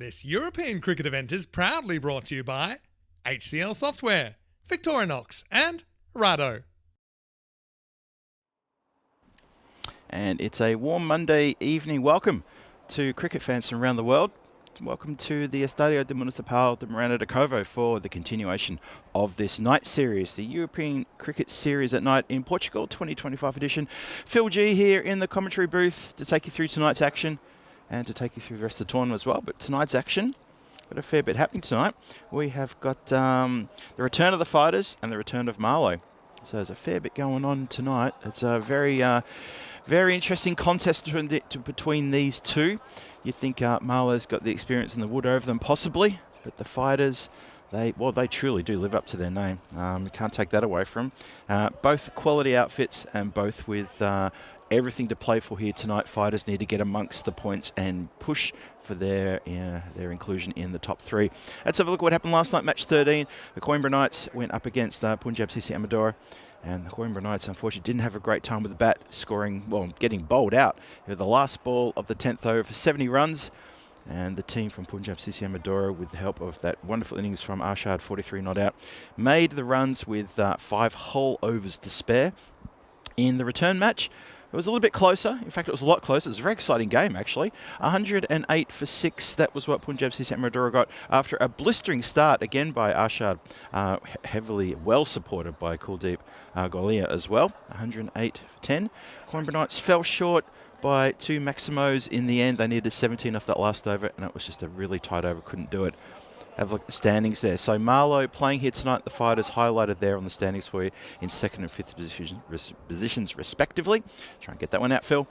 This European cricket event is proudly brought to you by HCL Software, Victorinox and Rado. And it's a warm Monday evening. Welcome to cricket fans from around the world. Welcome to the Estadio de Municipal de Miranda de Covo for the continuation of this night series, the European Cricket Series at Night in Portugal 2025 edition. Phil G here in the commentary booth to take you through tonight's action and to take you through the rest of the tournament as well. But tonight's action, got a fair bit happening tonight. We have got the return of the fighters and the return of Marlo. So there's a fair bit going on tonight. It's a very interesting contest between these two. You think Marlo's got the experience in the wood over them possibly, but the fighters, they truly do live up to their name. Can't take that away from them. Both quality outfits and both with everything to play for here tonight. Fighters need to get amongst the points and push for their inclusion in the top three. Let's have a look at what happened last night, match 13. The Coimbra Knights went up against Punjab CC Amadora. And the Coimbra Knights, unfortunately, didn't have a great time with the bat, getting bowled out. The last ball of the 10th over for 70 runs. And the team from Punjab CC Amadora, with the help of that wonderful innings from Arshad, 43 not out, made the runs with 5 whole overs to spare. In the return match, it was a little bit closer. In fact, it was a lot closer. It was a very exciting game, actually. 108 for 6. That was what Punjab CC Amadora got after a blistering start, again by Arshad, heavily well supported by Kuldeep Golia as well. 108 for 10. Coimbra Knights fell short by 2 maximos in the end. They needed 17 off that last over, and it was just a really tight over. Couldn't do it. Have a look at the standings there. So Marlo playing here tonight. The fighters highlighted there on the standings for you in 2nd and 5th positions respectively. Try and get that one out, Phil.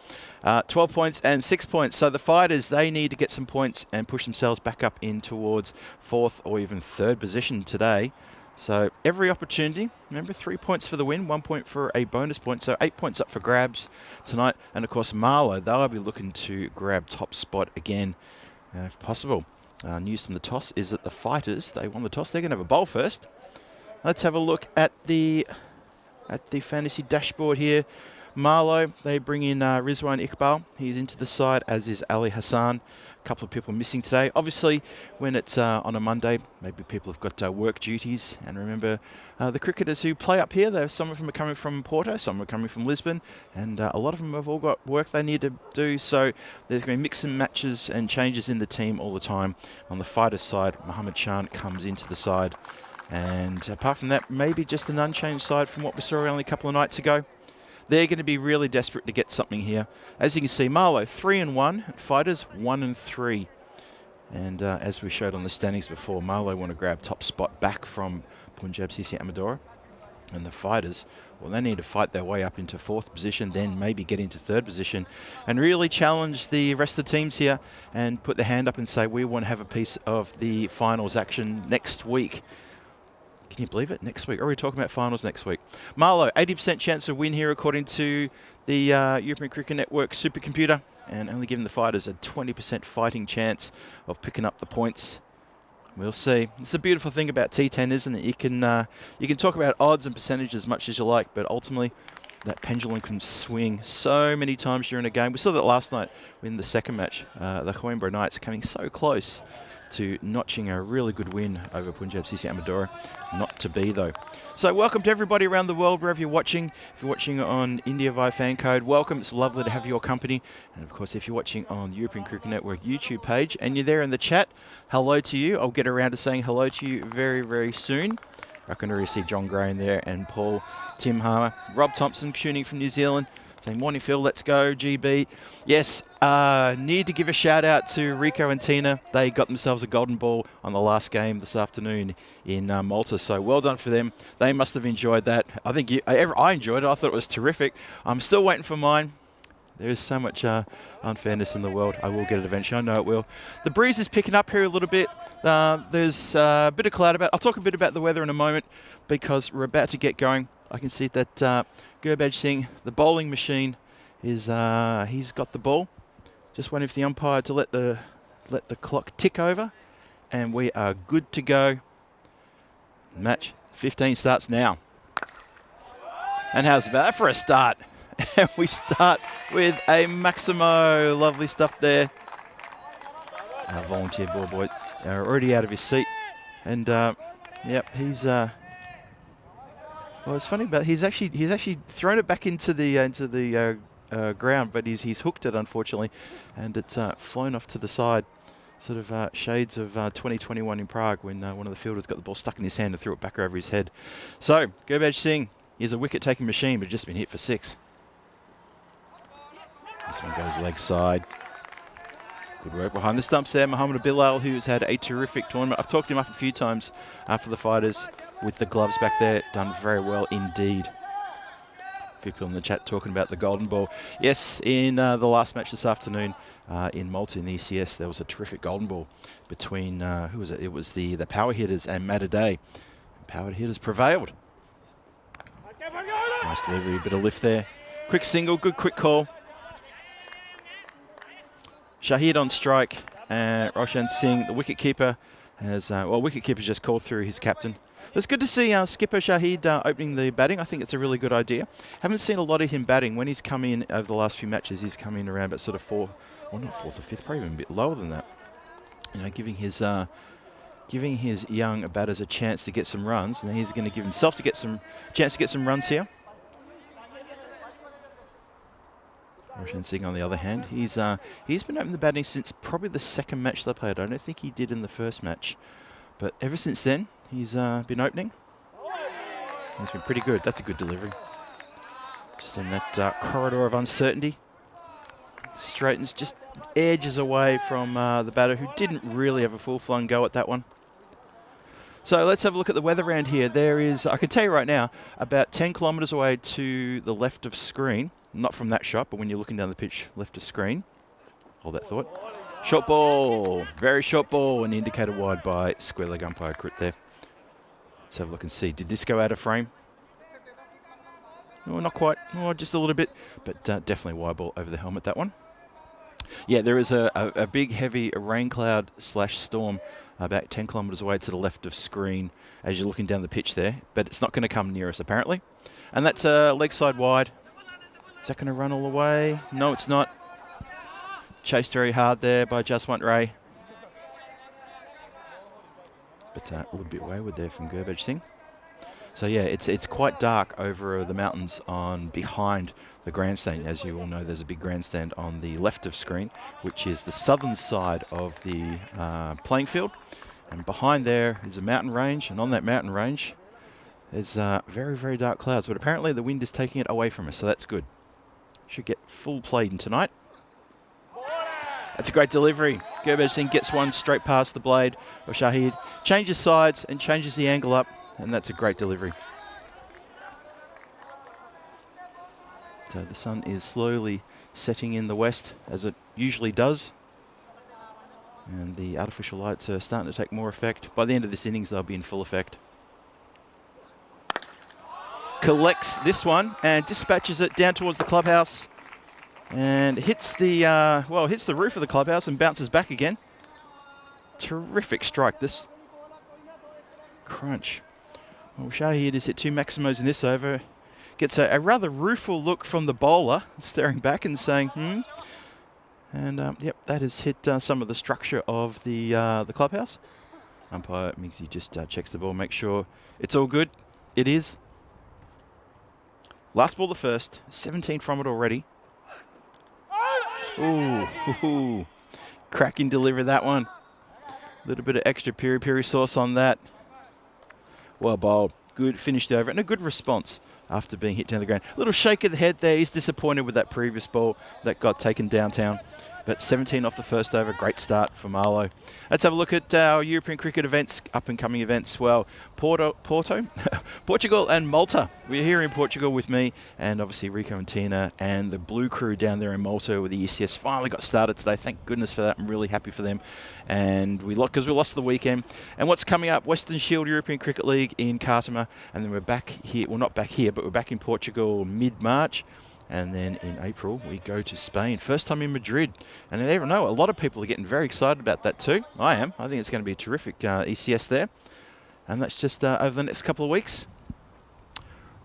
12 points and 6 points. So the fighters, they need to get some points and push themselves back up in towards 4th or even 3rd position today. So every opportunity. Remember, 3 points for the win, 1 point for a bonus point. So 8 points up for grabs tonight. And of course, Marlo, they'll be looking to grab top spot again, if possible. News from the toss is that the fighters, they won the toss. They're going to have a bowl first. Let's have a look at the fantasy dashboard here. Marlo, they bring in Rizwan Iqbal. He's into the side, as is Ali Hassan. A couple of people missing today. Obviously, when it's on a Monday, maybe people have got work duties. And remember, the cricketers who play up here, some of them are coming from Porto, some are coming from Lisbon, and a lot of them have all got work they need to do. So there's going to be mix and matches and changes in the team all the time. On the fighter side, Mohammed Khan comes into the side. And apart from that, maybe just an unchanged side from what we saw only a couple of nights ago. They're going to be really desperate to get something here. As you can see, Marlo 3-1, fighters 1-3. And as we showed on the standings before, Marlo want to grab top spot back from Punjab CC Amadora. And the fighters, well, they need to fight their way up into 4th position, then maybe get into 3rd position and really challenge the rest of the teams here and put their hand up and say, we want to have a piece of the finals action next week. Can you believe it? Next week. Already talking about finals next week. Marlo, 80% chance of win here according to the European Cricket Network supercomputer, and only giving the fighters a 20% fighting chance of picking up the points. We'll see. It's a beautiful thing about T10, isn't it? You can talk about odds and percentages as much as you like, but ultimately that pendulum can swing so many times during a game. We saw that last night in the second match. The Coimbra Knights coming so close to notching a really good win over Punjab CC Amadora. Not to be, though. So welcome to everybody around the world, wherever you're watching. If you're watching on India via fan code, welcome. It's lovely to have your company. And of course, if you're watching on the European Cricket Network YouTube page and you're there in the chat, hello to you. I'll get around to saying hello to you very, very soon. I can already see John Gray in there and Paul, Tim Harmer, Rob Thompson tuning from New Zealand. Saying, morning Phil, let's go, GB. Yes, need to give a shout out to Rico and Tina. They got themselves a golden ball on the last game this afternoon in Malta. So well done for them. They must have enjoyed that. I think I enjoyed it. I thought it was terrific. I'm still waiting for mine. There is so much unfairness in the world. I will get it eventually. I know it will. The breeze is picking up here a little bit. There's a bit of cloud about. I'll talk a bit about the weather in a moment because we're about to get going. I can see that Gurbaj Singh, the bowling machine, is he's got the ball. Just waiting for the umpire to let the clock tick over, and we are good to go. Match 15 starts now. And how's about that for a start? And we start with a Maximo. Lovely stuff there. Our volunteer ball boy already out of his seat. And yep, he's well, it's funny, but he's actually thrown it back into the ground, but he's hooked it, unfortunately, and it's flown off to the side. Sort of shades of 2021 in Prague, when one of the fielders got the ball stuck in his hand and threw it back over his head. So Gurbaj Singh is a wicket-taking machine, but just been hit for 6. This one goes leg side. Good work behind the stumps there. Mohammed Bilal, who's had a terrific tournament. I've talked him up a few times for the fighters with the gloves back there. Done very well indeed. A few people in the chat talking about the golden ball. Yes, in the last match this afternoon in Malta in the ECS, there was a terrific golden ball between, who was it? It was the power hitters and Mataday. Power hitters prevailed. Nice delivery, a bit of lift there. Quick single, good quick call. Shahid on strike, and Roshan Singh, the wicketkeeper, has, wicketkeeper's just called through his captain. It's good to see skipper Shahid opening the batting. I think it's a really good idea. Haven't seen a lot of him batting. When he's come in over the last few matches, he's come in around about sort of not 4th or 5th, probably even a bit lower than that. You know, giving his young batters a chance to get some runs. Now he's going to give himself to get some chance to get some runs here. Roshan Singh, on the other hand, he's been opening the batting since probably the second match they played. I don't think he did in the first match, but ever since then he's been opening. He's been pretty good. That's a good delivery. Just in that corridor of uncertainty. Straightens just edges away from the batter, who didn't really have a full-flung go at that one. So let's have a look at the weather around here. There is, I can tell you right now, about 10 kilometres away to the left of screen. Not from that shot, but when you're looking down the pitch, left of screen. Hold that thought. Short ball, very short ball, and indicated wide by square leg umpire Crit there. Let's have a look and see. Did this go out of frame? Oh, not quite. Oh, just a little bit, but definitely wide ball over the helmet, that one. Yeah, there is a big, heavy rain cloud / storm about 10 kilometres away to the left of screen as you're looking down the pitch there, but it's not going to come near us, apparently. And that's leg side wide. Is that going to run all the way? No, it's not. Chased very hard there by Jaswant Ray. But a little bit wayward there from Gurbaj Singh. So yeah, it's quite dark over the mountains on behind the grandstand. As you all know, there's a big grandstand on the left of screen, which is the southern side of the playing field. And behind there is a mountain range, and on that mountain range, there's very, very dark clouds. But apparently the wind is taking it away from us, so that's good. Should get full played in tonight. That's a great delivery. Gurbaj Singh gets one straight past the blade of Shahid. Changes sides and changes the angle up, and that's a great delivery. So the sun is slowly setting in the west, as it usually does. And the artificial lights are starting to take more effect. By the end of this innings, they'll be in full effect. Collects this one and dispatches it down towards the clubhouse, and hits the hits the roof of the clubhouse and bounces back again. Terrific strike, this. Crunch. Well, Shahid has hit 2 maximos in this over. Gets a rather rueful look from the bowler, staring back and saying, And yep, that has hit some of the structure of the clubhouse. Umpire Migsy just checks the ball, makes sure it's all good. It is. Last ball the first, 17 from it already. Ooh, cracking delivery, that one. A little bit of extra piri-piri sauce on that. Well bowled, good, finished over, and a good response after being hit down the ground. A little shake of the head there. He's disappointed with that previous ball that got taken downtown. But 17 off the first over, great start for Marlo. Let's have a look at our European cricket events, up-and-coming events. Well, Portugal and Malta. We're here in Portugal with me, and obviously Rico and Tina, and the Blue Crew down there in Malta, with the ECS finally got started today. Thank goodness for that. I'm really happy for them. And because we lost the weekend. And what's coming up? Western Shield European Cricket League in Cartama, and then we're back here. Well, not back here, but we're back in Portugal mid-March. And then in April, we go to Spain. First time in Madrid. And I never know, a lot of people are getting very excited about that too. I am. I think it's going to be a terrific ECS there. And that's just over the next couple of weeks.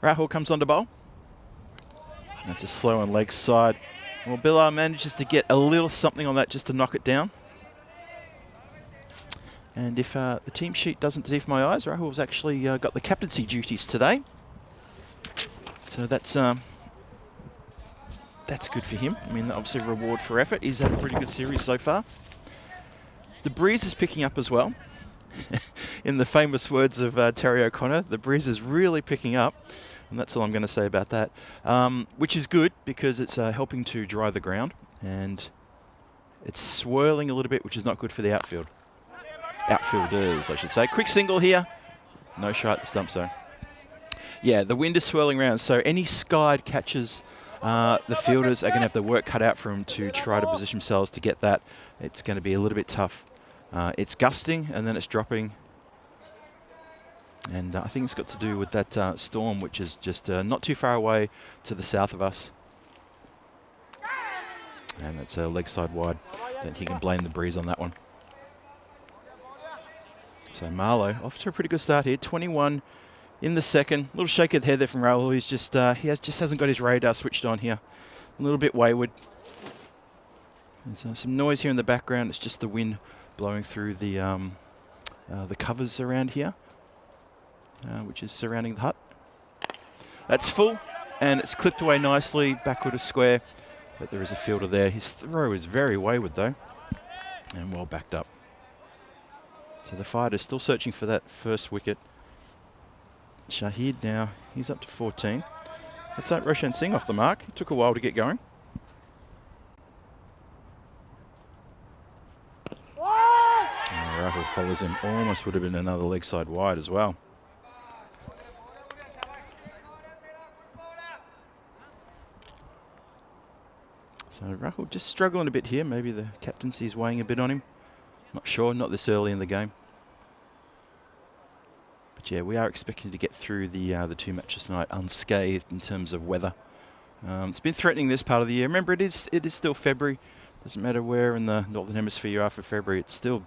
Rahul comes on to bowl. That's a slow and leg side. Well, Bilal manages to get a little something on that just to knock it down. And if the team sheet doesn't deceive my eyes, Rahul's actually got the captaincy duties today. So that's good for him. I mean, obviously reward for effort. He's had a pretty good series so far. The breeze is picking up as well. In the famous words of Terry O'Connor, the breeze is really picking up. And that's all I'm going to say about that. Which is good because it's helping to dry the ground. And it's swirling a little bit, which is not good for the outfield. Outfielders, I should say. Quick single here. No shot at the stump zone. Yeah, the wind is swirling around, so any skied catches, the fielders are going to have the work cut out for them to try to position themselves to get that. It's going to be a little bit tough. It's gusting and then it's dropping. And I think it's got to do with that storm, which is just not too far away to the south of us. And it's a leg side wide. Don't think you can blame the breeze on that one. So Marlo off to a pretty good start here. 21 in the second. A little shake of the head there from Rahul. He's just just hasn't got his radar switched on here. A little bit wayward. There's some noise here in the background. It's just the wind blowing through the covers around here, which is surrounding the hut. That's full, and it's clipped away nicely. Backward of square, but there is a fielder there. His throw is very wayward though, and well backed up. So the fighter's still searching for that first wicket. Shahid now, he's up to 14. Let's take Roshan Singh off the mark. It took a while to get going. Rahul follows him. Almost would have been another leg side wide as well. So Rahul just struggling a bit here. Maybe the captaincy's weighing a bit on him. Not sure, not this early in the game. But yeah, we are expecting to get through the two matches tonight unscathed in terms of weather. It's been threatening this part of the year. Remember, it is still February. Doesn't matter where in the northern hemisphere you are for February. It's still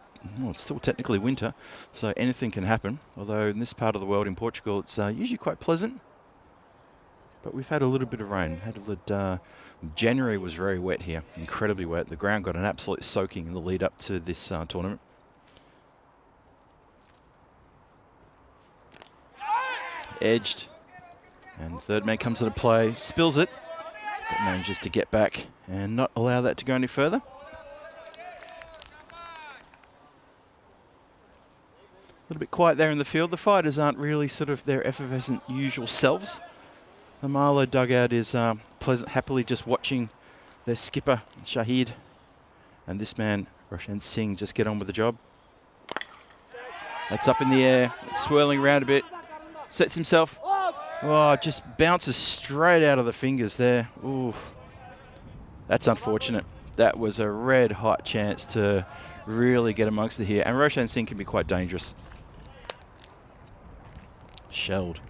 technically winter, so anything can happen. Although in this part of the world, in Portugal, it's usually quite pleasant. But we've had a little bit of rain. January was very wet here, incredibly wet. The ground got an absolute soaking in the lead up to this tournament. Edged, and third man comes into play, spills it, but manages to get back and not allow that to go any further. A little bit quiet there in the field. The fighters aren't really sort of their effervescent usual selves. The Marlo dugout is happily just watching their skipper, Shahid, and this man, Roshan Singh, just get on with the job. That's up in the air. It's swirling around a bit. Sets himself. Oh, just bounces straight out of the fingers there. Ooh, that's unfortunate. That was a red hot chance to really get amongst it here. And Roshan Singh can be quite dangerous. Shelled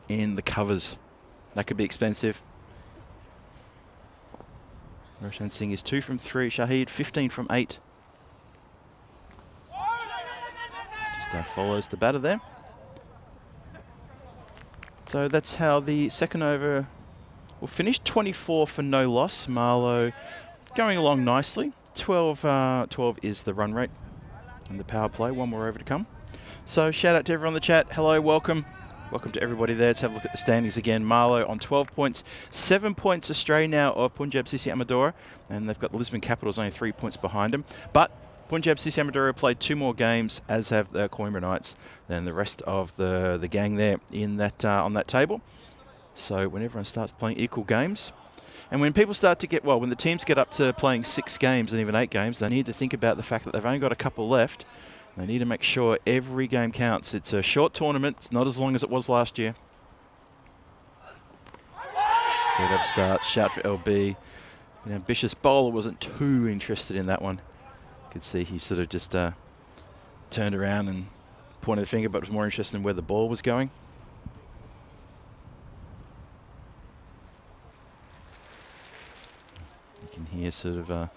in the covers. That could be expensive. Roshan Singh is 2 from 3. Shahid 15 from 8. Just follows the batter there. So that's how the second over will finish. 24 for no loss. Marlo going along nicely. 12 is the run rate and the power play. One more over to come. So shout out to everyone in the chat. Hello, welcome. Welcome to everybody there. Let's have a look at the standings again. Marlo on 12 points. 7 points astray now of Punjab Sisi Amadora. And they've got the Lisbon Capitals only 3 points behind them. But Punjab Sisi Amadora played 2 more games, as have the Coimbra Knights, than the rest of the gang there in that on that table. So when everyone starts playing equal games, and when people start to get, well, when the teams get up to playing 6 games and even 8 games, they need to think about the fact that they've only got a couple left. They need to make sure every game counts. It's a short tournament. It's not as long as it was last year. Third up start, shout for LB. An ambitious bowler wasn't too interested in that one. You could see he sort of just turned around and pointed the finger, but was more interested in where the ball was going. You can hear sort of, you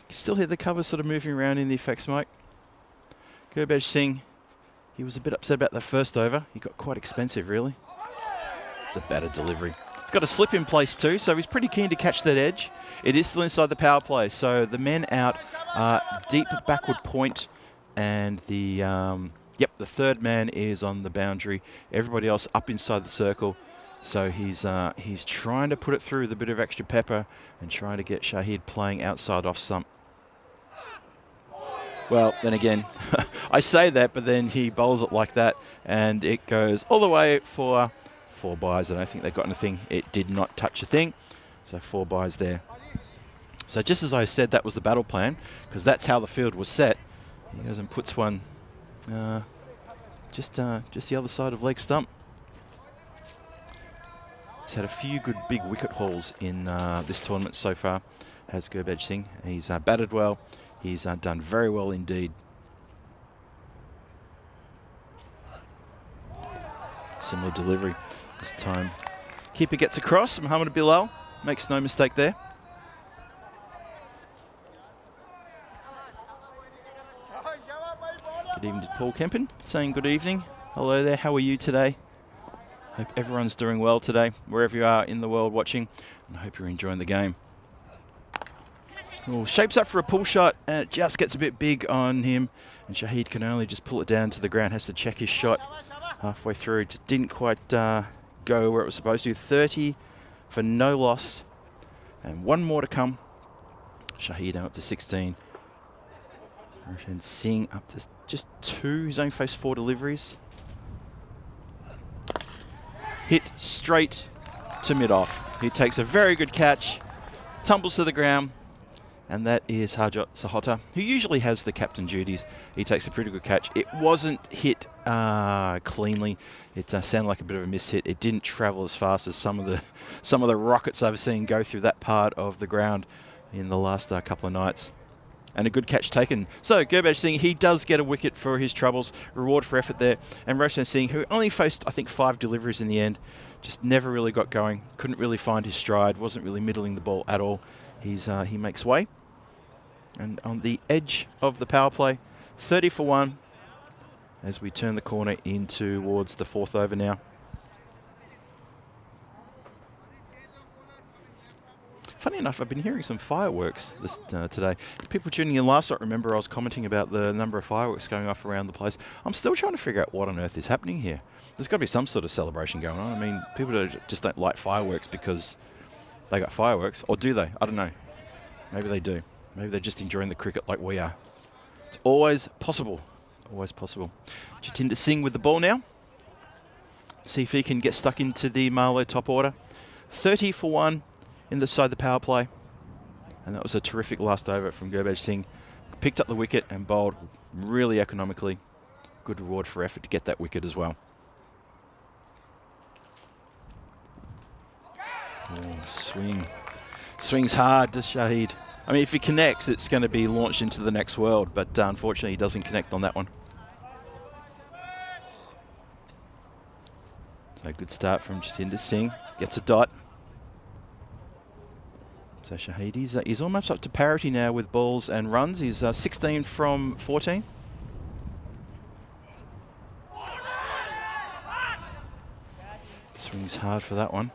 can still hear the cover sort of moving around in the effects mic. Gurbaj Singh, he was a bit upset about the first over. He got quite expensive, really. It's a better delivery. He's got a slip in place too, so he's pretty keen to catch that edge. It is still inside the power play, so the men out deep backward point and the the third man is on the boundary. Everybody else up inside the circle. So he's trying to put it through with a bit of extra pepper and trying to get Shahid playing outside off stump. Well, then again, I say that, but then he bowls it like that, and it goes all the way for 4 byes. I don't think they got anything. It did not touch a thing, so 4 byes there. So just as I said, that was the battle plan, because that's how the field was set. He goes and puts one just the other side of leg stump. He's had a few good big wicket hauls in this tournament so far, has Gurbaj Singh. He's batted well. He's done very well indeed. Similar delivery this time. Keeper gets across. Muhammad Bilal makes no mistake there. Good evening to Paul Kempen, saying good evening. Hello there, how are you today? Hope everyone's doing well today, wherever you are in the world watching, and I hope you're enjoying the game. Well, shapes up for a pull shot, and it just gets a bit big on him, and Shahid can only just pull it down to the ground, has to check his shot halfway through. Just didn't quite go where it was supposed to. 30 for no loss, and 1 more to come. Shahid up to 16. And Singh up to just 2. He's only faced 4 deliveries. Hit straight to mid-off. He takes a very good catch, tumbles to the ground, and that is Harjot Sahota, who usually has the captain duties. He takes a pretty good catch. It wasn't hit cleanly. It sounded like a bit of a miss hit. It didn't travel as fast as some of the rockets I've seen go through that part of the ground in the last couple of nights. And a good catch taken. So Gurbaj Singh, he does get a wicket for his troubles. Reward for effort there. And Roshan Singh, who only faced, I think, 5 deliveries in the end, just never really got going. Couldn't really find his stride. Wasn't really middling the ball at all. He makes way. And on the edge of the power play, 30 for 1 as we turn the corner in towards the 4th over now. Funny enough, I've been hearing some fireworks today. People tuning in last night remember I was commenting about the number of fireworks going off around the place. I'm still trying to figure out what on earth is happening here. There's got to be some sort of celebration going on. I mean, people just don't light fireworks because they got fireworks. Or do they? I don't know. Maybe they do. Maybe they're just enjoying the cricket like we are. It's always possible. Always possible. Jatinder Singh with the ball now. See if he can get stuck into the Marlo top order. 30 for 1 in the side of the power play. And that was a terrific last over from Gurbaj Singh. Picked up the wicket and bowled really economically. Good reward for effort to get that wicket as well. Oh, swing. Swings hard to Shahid. I mean, if he connects, it's going to be launched into the next world, but unfortunately he doesn't connect on that one. So good start from Jatinder Singh. Gets a dot. So Shahid, he's almost up to parity now with balls and runs. He's 16 from 14. Swings hard for that one.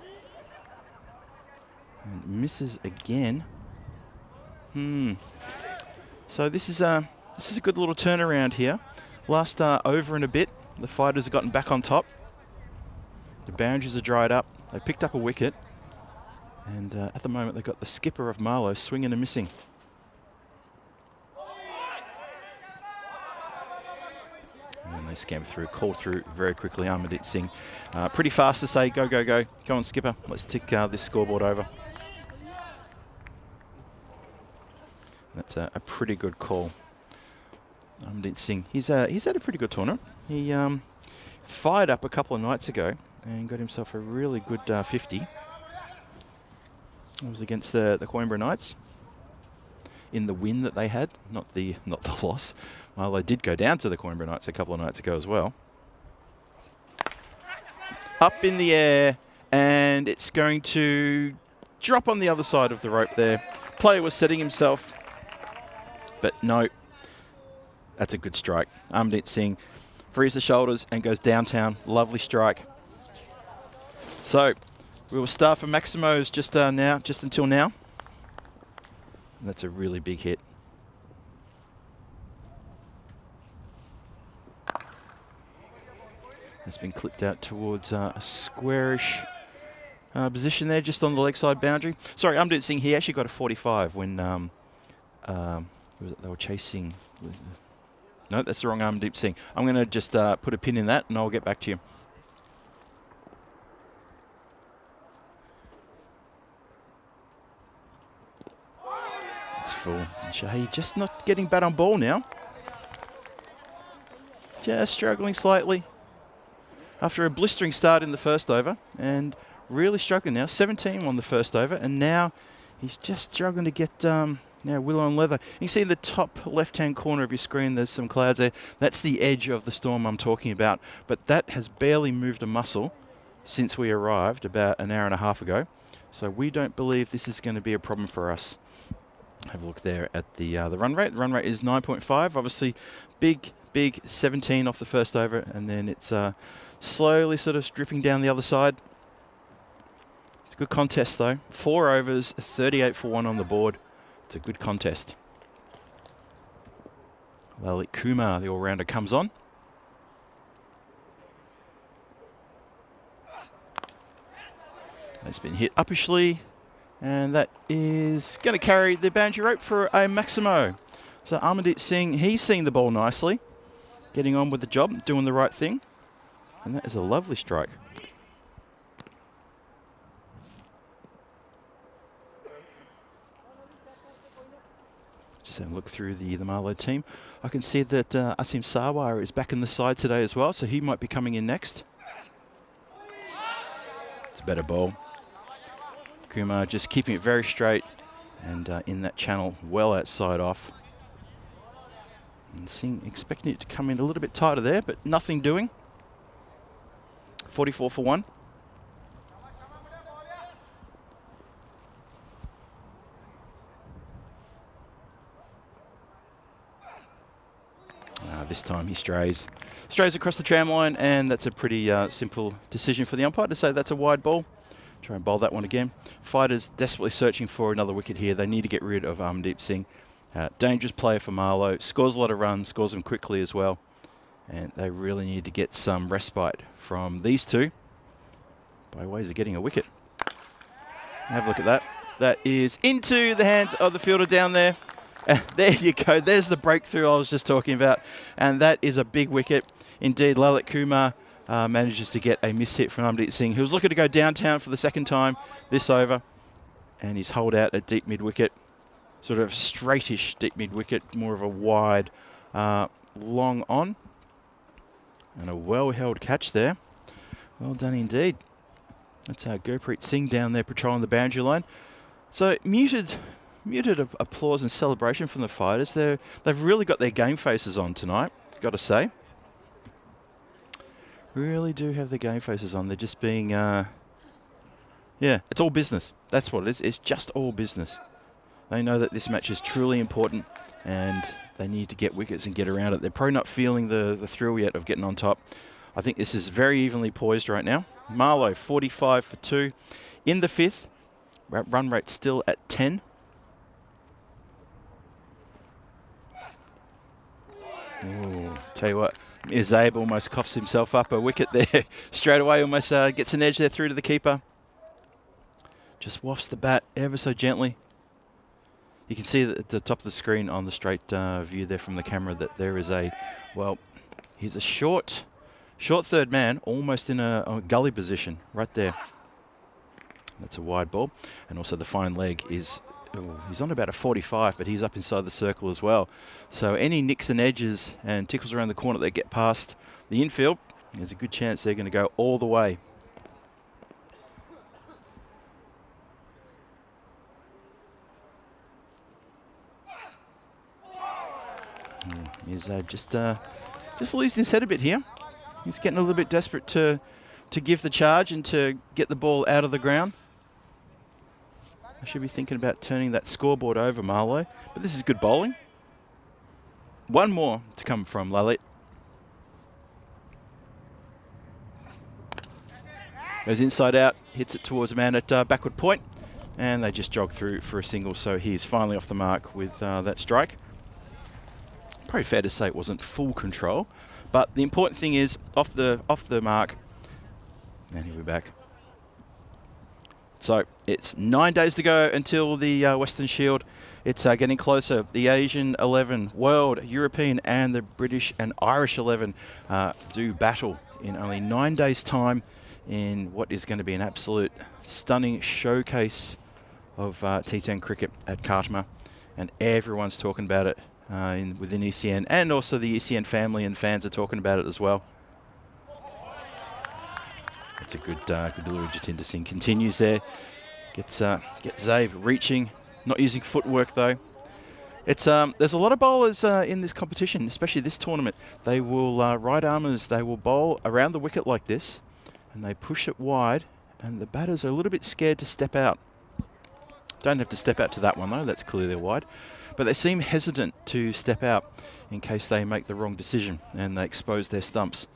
And misses again. So this is a good little turnaround here. Last over and a bit, the fighters have gotten back on top. The boundaries are dried up. They picked up a wicket. And at the moment, they've got the skipper of Marlo swinging and missing. And they scamper through, call through very quickly. Armadit Singh, pretty fast to say, go, go, go. Go on, skipper. Let's tick this scoreboard over. That's a pretty good call. Armadit Singh, he's had a pretty good tournament. He fired up a couple of nights ago and got himself a really good 50. It was against the Coimbra Knights in the win that they had, not the loss. Marlo did go down to the Coimbra Knights a couple of nights ago as well. Up in the air, and it's going to drop on the other side of the rope there. Player was setting himself, but no, that's a good strike. Armadit Singh frees the shoulders and goes downtown. Lovely strike. So we will start for Maximos just until now. And that's a really big hit. It's been clipped out towards a squarish position there, just on the leg side boundary. Sorry, Amdeep Singh, he actually got a 45 when they were chasing. No, that's the wrong Amdeep Singh. I'm going to just put a pin in that and I'll get back to you. It's full. Shahi just not getting bat on ball now. Just struggling slightly after a blistering start in the first over, and really struggling now. 17 on the first over, and now he's just struggling to get willow on leather. You can see in the top left-hand corner of your screen there's some clouds there. That's the edge of the storm I'm talking about, but that has barely moved a muscle since we arrived about an hour and a half ago. So we don't believe this is going to be a problem for us. Have a look there at the run rate. The run rate is 9.5. Obviously, big 17 off the first over, and then it's slowly sort of dripping down the other side. It's a good contest though. 4 overs, 38 for 1 on the board. It's a good contest. Lalit Kumar, the all-rounder, comes on. It's been hit uppishly, and that is going to carry the boundary rope for a Maximo. So Amandeep Singh, he's seeing the ball nicely, getting on with the job, doing the right thing, and that is a lovely strike. Just have a look through the Marlo team. I can see that Asim Sarwar is back in the side today as well, so he might be coming in next. It's a better ball. Kumar just keeping it very straight and in that channel, well outside off. And Singh expecting it to come in a little bit tighter there, but nothing doing. 44 for 1. This time he strays across the tram line, and that's a pretty simple decision for the umpire to say that's a wide ball. Try and bowl that one again. Fighters desperately searching for another wicket here. They need to get rid of Amandeep Singh. Dangerous player for Marlo. Scores a lot of runs, scores them quickly as well. And they really need to get some respite from these two by ways of getting a wicket. Have a look at that. That is into the hands of the fielder down there. There you go. There's the breakthrough I was just talking about. And that is a big wicket. Indeed, Lalit Kumar manages to get a miss hit from Amandeep Singh, who was looking to go downtown for the second time this over. And he's holed out a deep mid-wicket. Sort of straightish deep mid-wicket. More of a wide, long on. And a well-held catch there. Well done indeed. That's Gurpreet Singh down there patrolling the boundary line. So muted applause and celebration from the fighters. They've really got their game faces on tonight, got to say. Really do have the game faces on. They're just being, yeah, it's all business. That's what it is. It's just all business. They know that this match is truly important and they need to get wickets and get around it. They're probably not feeling the thrill yet of getting on top. I think this is very evenly poised right now. Marlo, 45 for 2 in the 5th. Run rate still at 10. Ooh, tell you what, Mirzaib almost coughs himself up a wicket there. Straight away, almost gets an edge there through to the keeper. Just wafts the bat ever so gently. You can see at the top of the screen on the straight view there from the camera that there is a, well, he's a short third man, almost in a gully position right there. That's a wide ball. And also the fine leg is, he's on about a 45, but he's up inside the circle as well. So any nicks and edges and tickles around the corner that get past the infield, there's a good chance they're going to go all the way. He's just losing his head a bit here. He's getting a little bit desperate to give the charge and to get the ball out of the ground. I should be thinking about turning that scoreboard over, Marlo. But this is good bowling. One more to come from Lalit. Goes inside out, hits it towards a man at backward point, and they just jog through for a single. So he's finally off the mark with that strike. Probably fair to say it wasn't full control, But the important thing is off the mark. And here we're back. So it's 9 days to go until the Western Shield. It's getting closer. The Asian 11, World, European, and the British and Irish 11 do battle in only 9 days' time in what is going to be an absolute stunning showcase of T10 cricket at Khartoum. And everyone's talking about it within ECN, and also the ECN family and fans are talking about it as well. It's a good delivery. Jatinder Singh continues there. Gets Zabe reaching, not using footwork though. It's there's a lot of bowlers in this competition, especially this tournament. They will right armers. They will bowl around the wicket like this, and they push it wide. And the batters are a little bit scared to step out. Don't have to step out to that one though. That's clearly wide, but they seem hesitant to step out in case they make the wrong decision and they expose their stumps.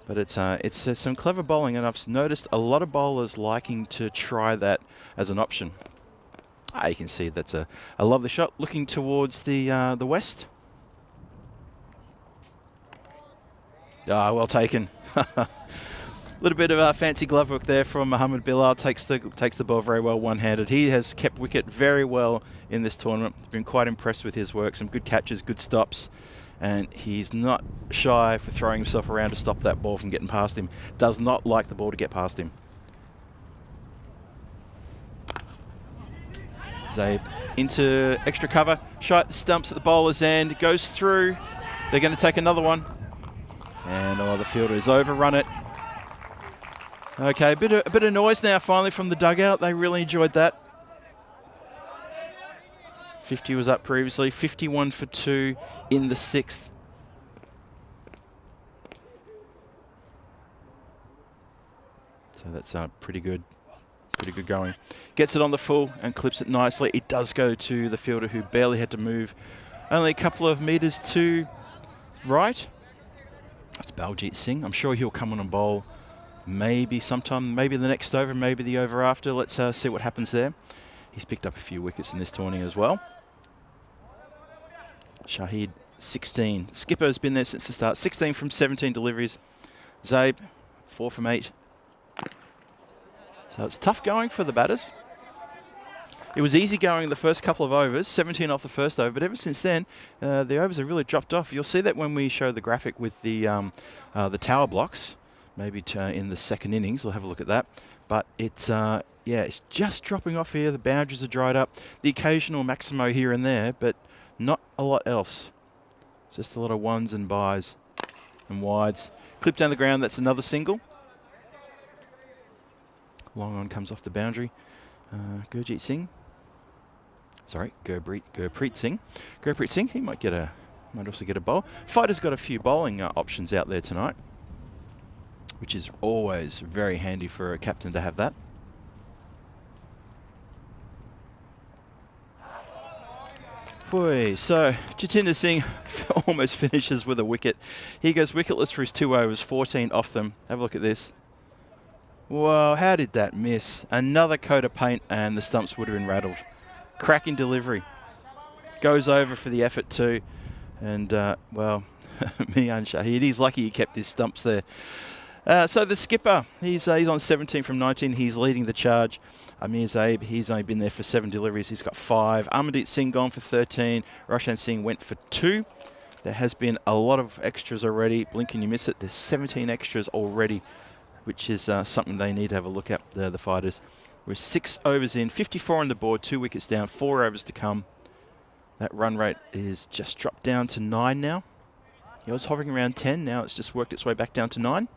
But it's some clever bowling, and I've noticed a lot of bowlers liking to try that as an option. You can see that's a lovely shot looking towards the west. Well taken. A little bit of fancy glove work there from Mohammed Bilal. Takes the ball very well one-handed. He has kept wicket very well in this tournament. Been quite impressed with his work. Some good catches, good stops. And he's not shy for throwing himself around to stop that ball from getting past him. Does not like the ball to get past him. Zabe into extra cover. Shot the stumps at the bowler's end. Goes through. They're going to take another one. And the fielder has overrun it. Okay, a bit of noise now finally from the dugout. They really enjoyed that. 50 was up previously, 51 for 2 in the 6th. So that's pretty good going. Gets it on the full and clips it nicely. It does go to the fielder who barely had to move. Only a couple of metres to right. That's Baljit Singh. I'm sure he'll come on and bowl maybe sometime, maybe the next over, maybe the over after. Let's see what happens there. He's picked up a few wickets in this tournament as well. Shahid, 16. Skipper's been there since the start. 16 from 17 deliveries. Zabe, 4 from 8. So it's tough going for the batters. It was easy going the first couple of overs, 17 off the first over, but ever since then, the overs have really dropped off. You'll see that when we show the graphic with the tower blocks, maybe in the second innings. We'll have a look at that. But it's it's just dropping off here. The boundaries are dried up. The occasional maximo here and there, but not a lot else. Just a lot of ones and byes and wides. Clip down the ground, that's another single. Long on comes off the boundary. Gurpreet Singh. Sorry, Gurpreet Singh. Gurpreet Singh, he might also get a bowl. Fighter's got a few bowling options out there tonight, which is always very handy for a captain to have that. Boy, so Jatinder Singh almost finishes with a wicket. He goes wicketless for his 2 overs, 14 off them. Have a look at this. Whoa, how did that miss? Another coat of paint and the stumps would have been rattled. Cracking delivery. Goes over for the effort too. And, well, Mian Shahid, he's lucky he kept his stumps there. So the skipper, he's on 17 from 19. He's leading the charge. Amir Zabe, he's only been there for 7 deliveries. He's got 5. Amandeep Singh gone for 13. Roshan Singh went for 2. There has been a lot of extras already. Blink and you miss it. There's 17 extras already, which is something they need to have a look at, the fighters. We're 6 overs in, 54 on the board, 2 wickets down, 4 overs to come. That run rate is just dropped down to 9 now. It was hovering around 10. Now it's just worked its way back down to 9.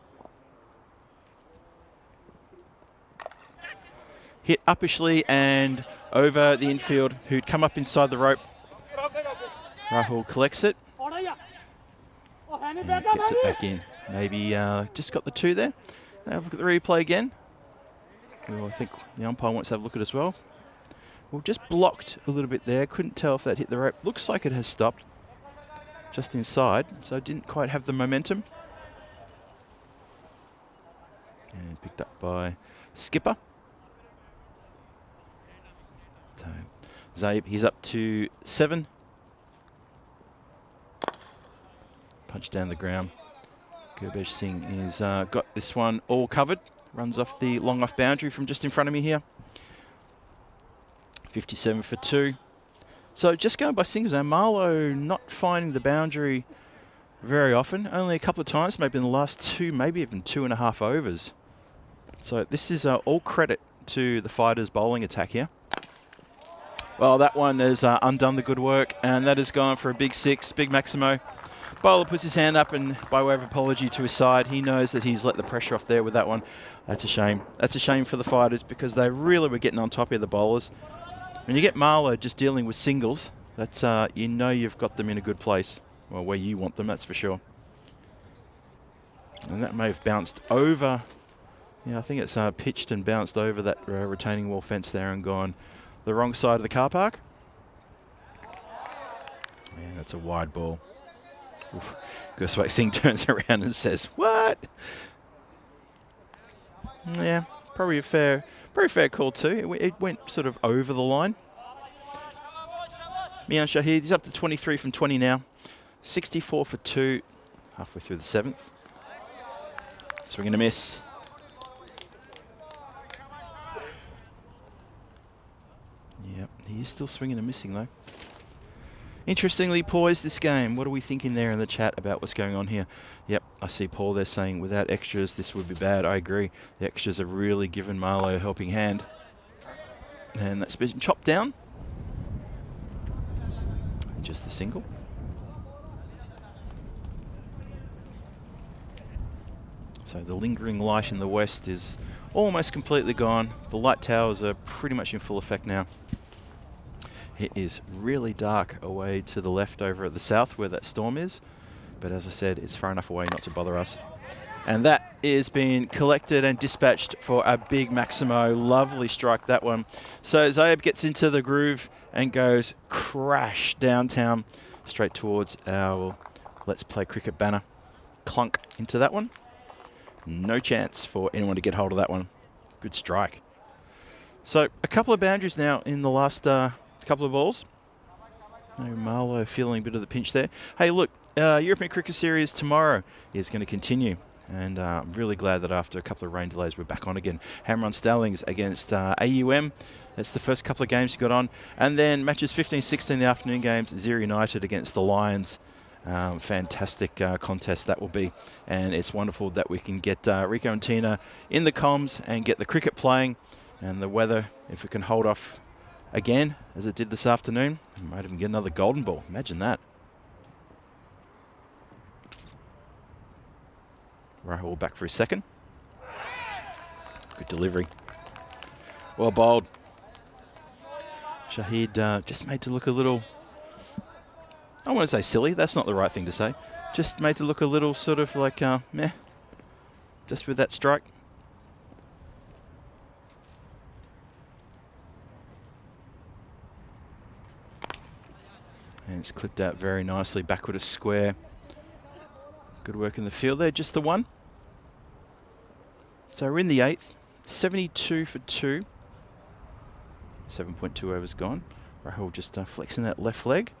Hit uppishly and over the infield, who'd come up inside the rope. Rahul collects it and gets it back in. Maybe just got the 2 there. Now have a look at the replay again. Well, I think the umpire wants to have a look at it as well. Well, just blocked a little bit there. Couldn't tell if that hit the rope. Looks like it has stopped just inside, so it didn't quite have the momentum. And picked up by skipper. So Zabe, he's up to 7. Punch down the ground. Gurbesh Singh is got this one all covered. Runs off the long off boundary from just in front of me here. 57 for 2. So just going by singles now, Marlo not finding the boundary very often. Only a couple of times, maybe in the last 2, maybe even 2.5 overs. So this is all credit to the fighters' bowling attack here. Well, that one has undone the good work, and that has gone for a big 6, big Maximo. Bowler puts his hand up, and by way of apology to his side, he knows that he's let the pressure off there with that one. That's a shame. That's a shame for the fighters because they really were getting on top of the bowlers. When you get Marlo just dealing with singles, that's you know you've got them in a good place. Well, where you want them, that's for sure. And that may have bounced over. Yeah, I think it's pitched and bounced over that retaining wall fence there and gone the wrong side of the car park. Yeah, that's a wide ball. Gurbesh Singh turns around and says, "What?" Yeah, probably a very fair call too. It went sort of over the line. Mian Shahid, he's up to 23 from 20 now. 64 for 2, halfway through the 7th. Swing and a miss. Yep, he is still swinging and missing though. Interestingly poised this game. What are we thinking there in the chat about what's going on here? Yep, I see Paul there saying without extras this would be bad. I agree. The extras have really given Marlo a helping hand. And that's been chopped down. And just the single. So the lingering light in the west is almost completely gone. The light towers are pretty much in full effect now. It is really dark away to the left over at the south where that storm is. But as I said, it's far enough away not to bother us. And that is being collected and dispatched for a big Maximo. Lovely strike, that one. So Zaeb gets into the groove and goes crash downtown straight towards our Let's Play Cricket banner. Clunk into that one. No chance for anyone to get hold of that one. Good strike. So a couple of boundaries now in the last couple of balls. Marlo feeling a bit of the pinch there. Hey, look, European Cricket Series tomorrow is going to continue. And I'm really glad that after a couple of rain delays, we're back on again. Hammer on Starlings against AUM. That's the first couple of games you got on. And then matches 15, 16, the afternoon games. Zero United against the Lions. Fantastic contest that will be. And it's wonderful that we can get Rico and Tina in the comms and get the cricket playing. And the weather, if it can hold off again, as it did this afternoon, we might even get another golden ball. Imagine that. Rahul back for his second. Good delivery. Well bowled. Shahid just made to look a little, I want to say silly, that's not the right thing to say. Just made to look a little sort of like, meh, just with that strike. And it's clipped out very nicely, backward a square. Good work in the field there, just the one. So we're in the 8th, 72 for 2. 7.2 overs gone. Rahul just flexing that left leg.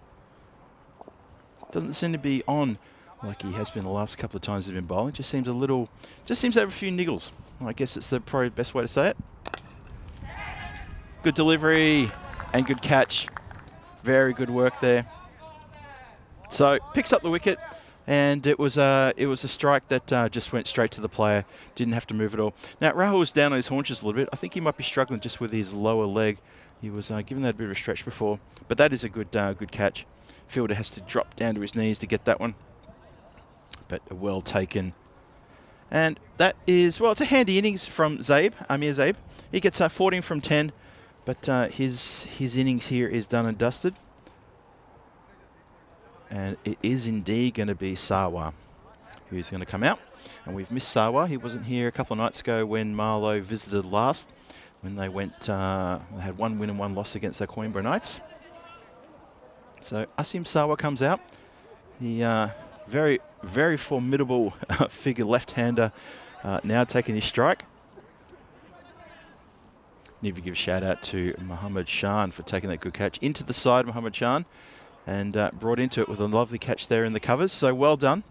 Doesn't seem to be on like he has been the last couple of times he's been bowling. Just seems a little, just seems to have a few niggles. I guess it's the probably best way to say it. Good delivery and good catch. Very good work there. So picks up the wicket. And it was a strike that just went straight to the player. Didn't have to move at all. Now, Rahul was down on his haunches a little bit. I think he might be struggling just with his lower leg. He was giving that a bit of a stretch before. But that is a good good catch. Fielder has to drop down to his knees to get that one. But well taken. And that is, well, it's a handy innings from Zaeb, Amir Zaeb. He gets 14 from 10. But his innings here is done and dusted. And it is indeed going to be Sawa who's going to come out. And we've missed Sawa. He wasn't here a couple of nights ago when Marlo visited last, when they went, they had 1 win and 1 loss against the Coimbra Knights. So Asim Sawa comes out. The very, very formidable figure left-hander now taking his strike. Need to give a shout out to Mohammad Shan for taking that good catch into the side, Mohammad Shan. And brought into it with a lovely catch there in the covers. So well done.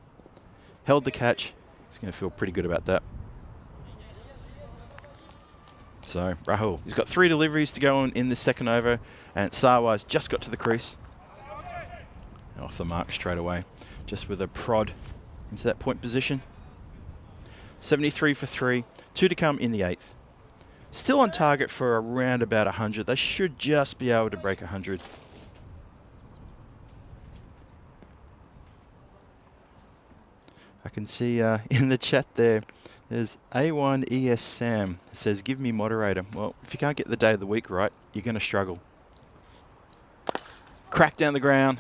Held the catch He's going to feel pretty good about that. So Rahul, he's got 3 deliveries to go on in this second over, and Sarwar's just got to the crease. Off the mark straight away, just with a prod into that point position. 73 for 3, 2 to come in the 8th. Still on target for around about 100. They should just be able to break 100. I can see in the chat there's A1 ES Sam. It says, give me moderator. Well, if you can't get the day of the week right, you're going to struggle. Crack down the ground.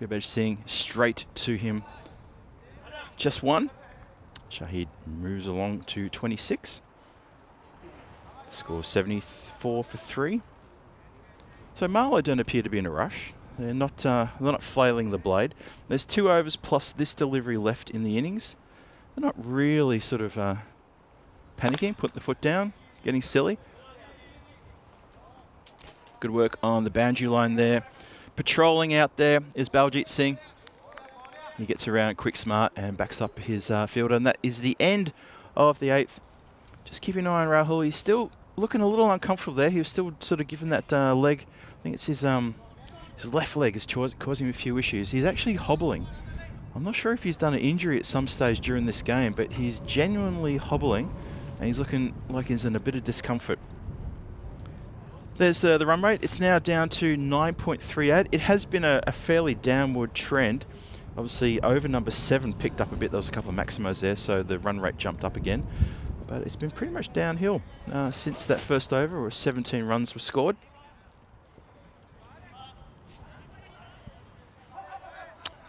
Gurbaj Singh straight to him. Just one. Shahid moves along to 26. Score 74 for 3. So Marlo don't appear to be in a rush. They're not flailing the blade. There's 2 overs plus this delivery left in the innings. They're not really sort of panicking, putting the foot down, getting silly. Good work on the boundary line there. Patrolling out there is Baljit Singh. He gets around quick, smart, and backs up his fielder. And that is the end of the 8th. Just keeping an eye on Rahul. He's still looking a little uncomfortable there. He was still sort of given that leg. I think it's his left leg is causing him a few issues. He's actually hobbling. I'm not sure if he's done an injury at some stage during this game, but he's genuinely hobbling, and he's looking like he's in a bit of discomfort. There's the run rate. It's now down to 9.38. It has been a fairly downward trend. Obviously, over number 7 picked up a bit. There was a couple of maximos there, so the run rate jumped up again. But it's been pretty much downhill since that first over, where 17 runs were scored.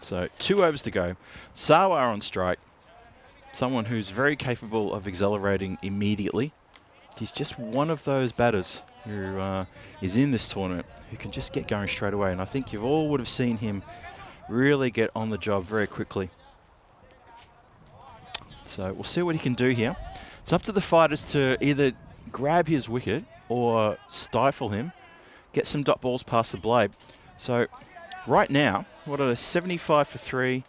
So 2 overs to go. Sarwar on strike. Someone who's very capable of accelerating immediately. He's just one of those batters who is in this tournament who can just get going straight away. And I think you all would have seen him really get on the job very quickly. So we'll see what he can do here. It's up to the fighters to either grab his wicket or stifle him, get some dot balls past the blade. So right now, what are they, 75 for 3?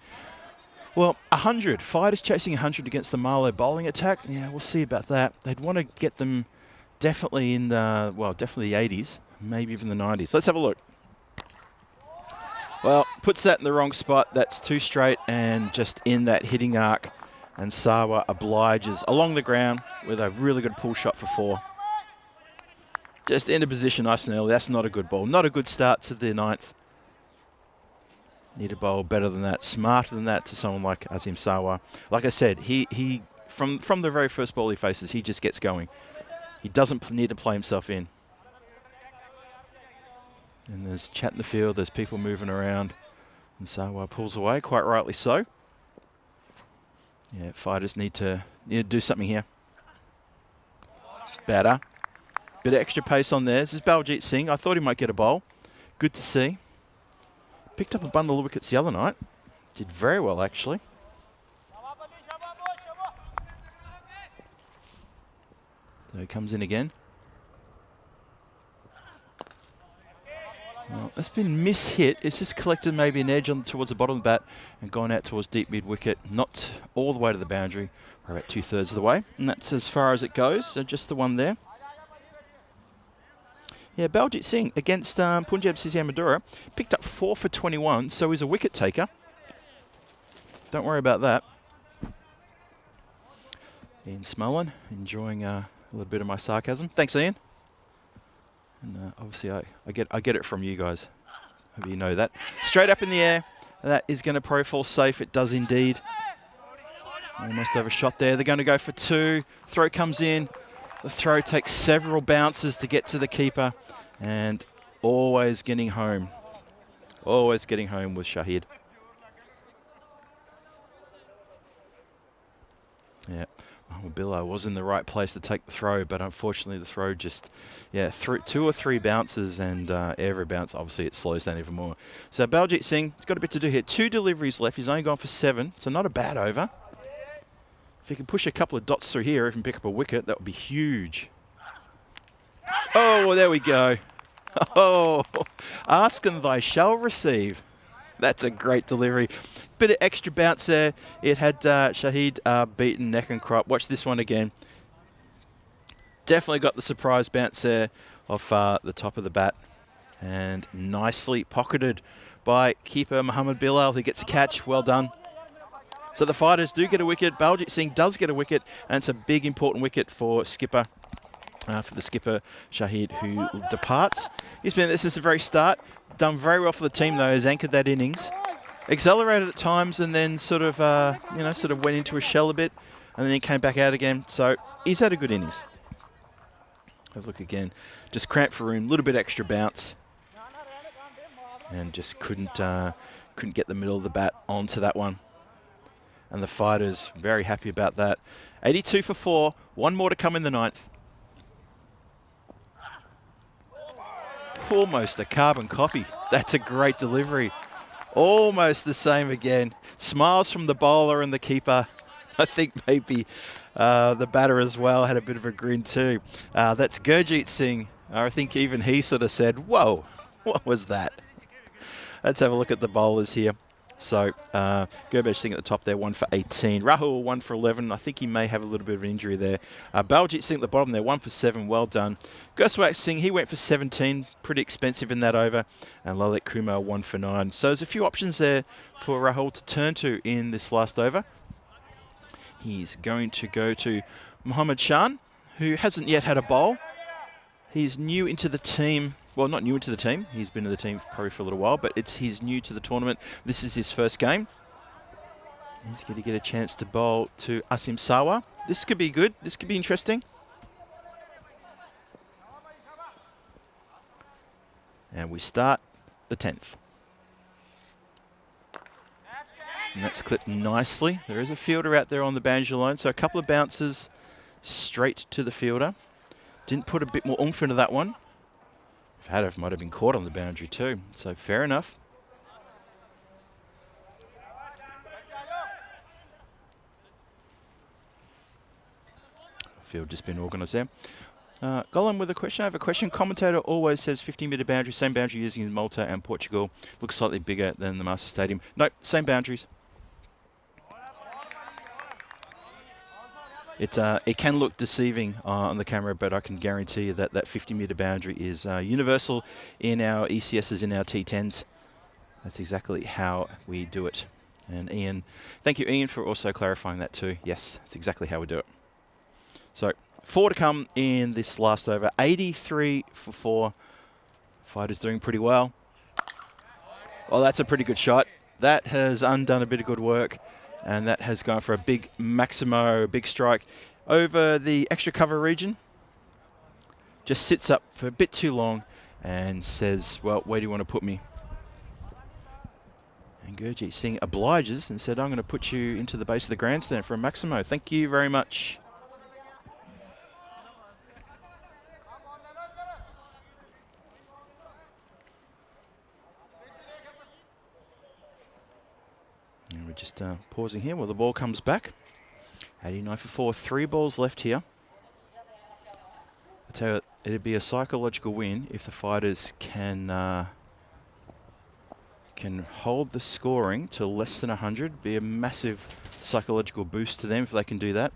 Well, 100. Fighters chasing 100 against the Marlo bowling attack. Yeah, we'll see about that. They'd want to get them definitely in the, well, definitely the 80s, maybe even the 90s. Let's have a look. Well, puts that in the wrong spot. That's 2 straight and just in that hitting arc. And Sarwar obliges along the ground with a really good pull shot for 4. Just into position nice and early. That's not a good ball. Not a good start to the 9th. Need to bowl better than that, smarter than that to someone like Azim Sarwar. Like I said, he from the very first ball he faces, he just gets going. He doesn't need to play himself in. And there's chat in the field, there's people moving around. And Sarwar pulls away, quite rightly so. Yeah, fighters need to do something here. Better. Bit of extra pace on there. This is Baljit Singh. I thought he might get a bowl. Good to see. Picked up a bundle of wickets the other night. Did very well, actually. So he comes in again. Well, it's been mishit. It's just collected maybe an edge on towards the bottom of the bat and gone out towards deep mid wicket. Not all the way to the boundary. We're about 2/3 of the way. And that's as far as it goes. So just the one there. Yeah, Baljit Singh against Punjab Sisiamadura picked up 4 for 21, so he's a wicket taker. Don't worry about that. Ian Smullen enjoying a little bit of my sarcasm. Thanks, Ian. And obviously I get it from you guys. Hope you know that. Straight up in the air. That is going to profile safe. It does indeed. Almost have a shot there. They're going to go for 2. Throw comes in. The throw takes several bounces to get to the keeper. And always getting home. Always getting home with Shahid. Yeah. Well, Billo was in the right place to take the throw, but unfortunately the throw just, yeah, 2 or 3 bounces, and every bounce, obviously, it slows down even more. So Baljit Singh, he's got a bit to do here. 2 deliveries left. He's only gone for 7, so not a bad over. If he can push a couple of dots through here, even pick up a wicket, that would be huge. Oh, well, there we go. Oh, ask and thy shall receive. That's a great delivery. Bit of extra bounce there. It had Shahid beaten neck and crop. Watch this one again. Definitely got the surprise bounce there off the top of the bat. And nicely pocketed by keeper Muhammad Bilal, who gets a catch. Well done. So the Fighters do get a wicket. Baljit Singh does get a wicket, and it's a big, important wicket for skipper. For the skipper, Shahid, who departs. He's been, this is the very start, done very well for the team though, has anchored that innings. Accelerated at times and then sort of went into a shell a bit, and then he came back out again. So he's had a good innings. Have a look again. Just cramped for room, a little bit extra bounce. And just couldn't get the middle of the bat onto that one. And the Fighters very happy about that. 82 for 4, one more to come in the ninth. Almost a carbon copy. That's a great delivery. Almost the same again. Smiles from the bowler and the keeper. I think maybe the batter as well had a bit of a grin too. That's Gurjeet Singh. I think even he sort of said, whoa, what was that? Let's have a look at the bowlers here. So Gurjeet Singh at the top there, 1 for 18. Rahul, 1 for 11. I think he may have a little bit of an injury there. Baljit Singh at the bottom there, 1 for 7. Well done. Gurjeet Singh, he went for 17. Pretty expensive in that over. And Lalit Kumar, 1 for 9. So there's a few options there for Rahul to turn to in this last over. He's going to go to Mohammad Shan, who hasn't yet had a bowl. He's new into the team. Well, not new into the team. He's been in the team probably for a little while, but he's new to the tournament. This is his first game. He's going to get a chance to bowl to Asim Sawa. This could be good. This could be interesting. And we start the 10th. And that's clipped nicely. There is a fielder out there on the boundary line, so a couple of bounces straight to the fielder. Didn't put a bit more oomph into that one. If had, it might have been caught on the boundary too. So fair enough. Field just been organised there. Golan with a question. I have a question. Commentator always says 50-metre boundary, same boundary using in Malta and Portugal. Looks slightly bigger than the Master Stadium. Nope, same boundaries. It can look deceiving on the camera, but I can guarantee you that that 50-metre boundary is universal in our ECSs, in our T10s. That's exactly how we do it. And Ian, thank you, Ian, for also clarifying that too. Yes, that's exactly how we do it. So 4 to come in this last over. 83 for 4. Fighters doing pretty well. Well, that's a pretty good shot. That has undone a bit of good work. And that has gone for a big Maximo, big strike over the extra cover region. Just sits up for a bit too long and says, well, where do you want to put me? And Gurjeet Singh obliges and said, I'm going to put you into the base of the grandstand for a Maximo. Thank you very much. And we're just pausing here while the ball comes back. 89 for 4, 3 balls left here. I tell you, it'd be a psychological win if the Fighters can hold the scoring to less than 100. Be a massive psychological boost to them if they can do that.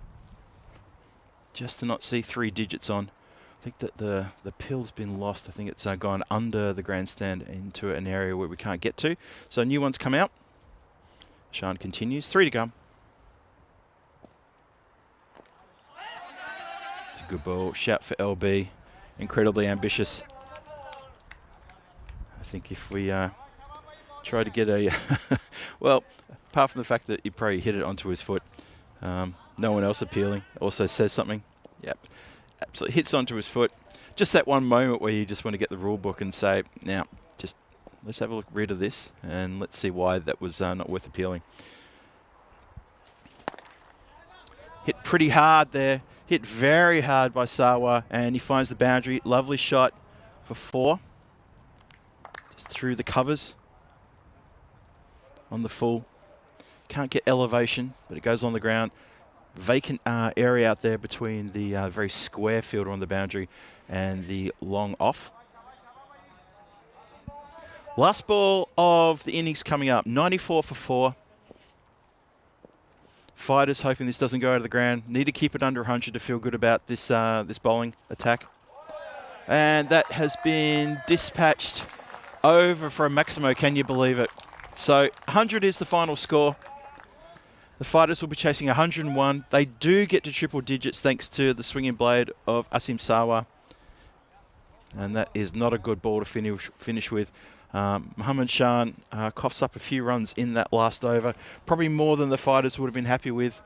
Just to not see 3 digits on. I think that the pill's been lost. I think it's gone under the grandstand into an area where we can't get to. So new ones come out. Shan continues. 3 to go. It's a good ball. Shout for LB. Incredibly ambitious. I think if we try to get a... well, apart from the fact that he probably hit it onto his foot, no one else appealing also says something. Yep. Absolutely hits onto his foot. Just that one moment where you just want to get the rule book and say, now, just... let's have a look, rid of this, and let's see why that was not worth appealing. Hit pretty hard there. Hit very hard by Sawa, and he finds the boundary. Lovely shot for 4. Just through the covers on the full. Can't get elevation, but it goes on the ground. Vacant area out there between the very square fielder on the boundary and the long off. Last ball of the innings coming up, 94 for 4. Fighters hoping this doesn't go out of the ground. Need to keep it under 100 to feel good about this this bowling attack. And that has been dispatched over for a Maximo, can you believe it? So 100 is the final score. The Fighters will be chasing 101. They do get to triple digits thanks to the swinging blade of Asim Sawa. And that is not a good ball to finish with. Mohammad Shan coughs up a few runs in that last over, probably more than the Fighters would have been happy with.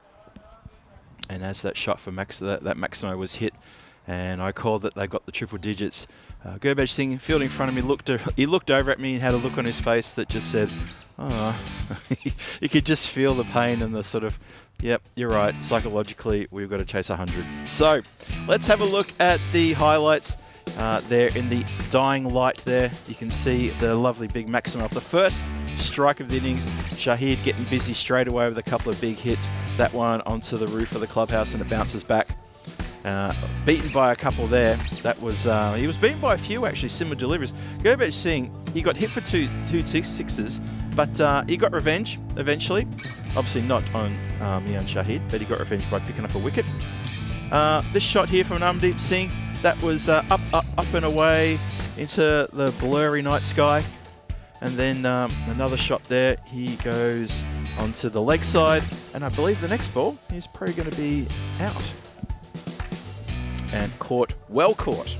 And as that shot for that Maximo was hit, and I called that they got the triple digits. Gurbaj Singh, field in front of me, he looked over at me and had a look on his face that just said, oh. You could just feel the pain and the sort of, yep, you're right, psychologically we've got to chase 100. So let's have a look at the highlights. There in the dying light there, you can see the lovely big Maximo off the first strike of the innings. Shahid getting busy straight away with a couple of big hits. That one onto the roof of the clubhouse and it bounces back. Beaten by a couple there. That was he was beaten by a few actually similar deliveries. Gurbaj Singh, he got hit for two sixes, but he got revenge eventually. Obviously not on Mian Shahid, but he got revenge by picking up a wicket. This shot here from Amandeep Singh, that was up and away into the blurry night sky. And then another shot there, he goes onto the leg side, and I believe the next ball is probably going to be out. And caught, well caught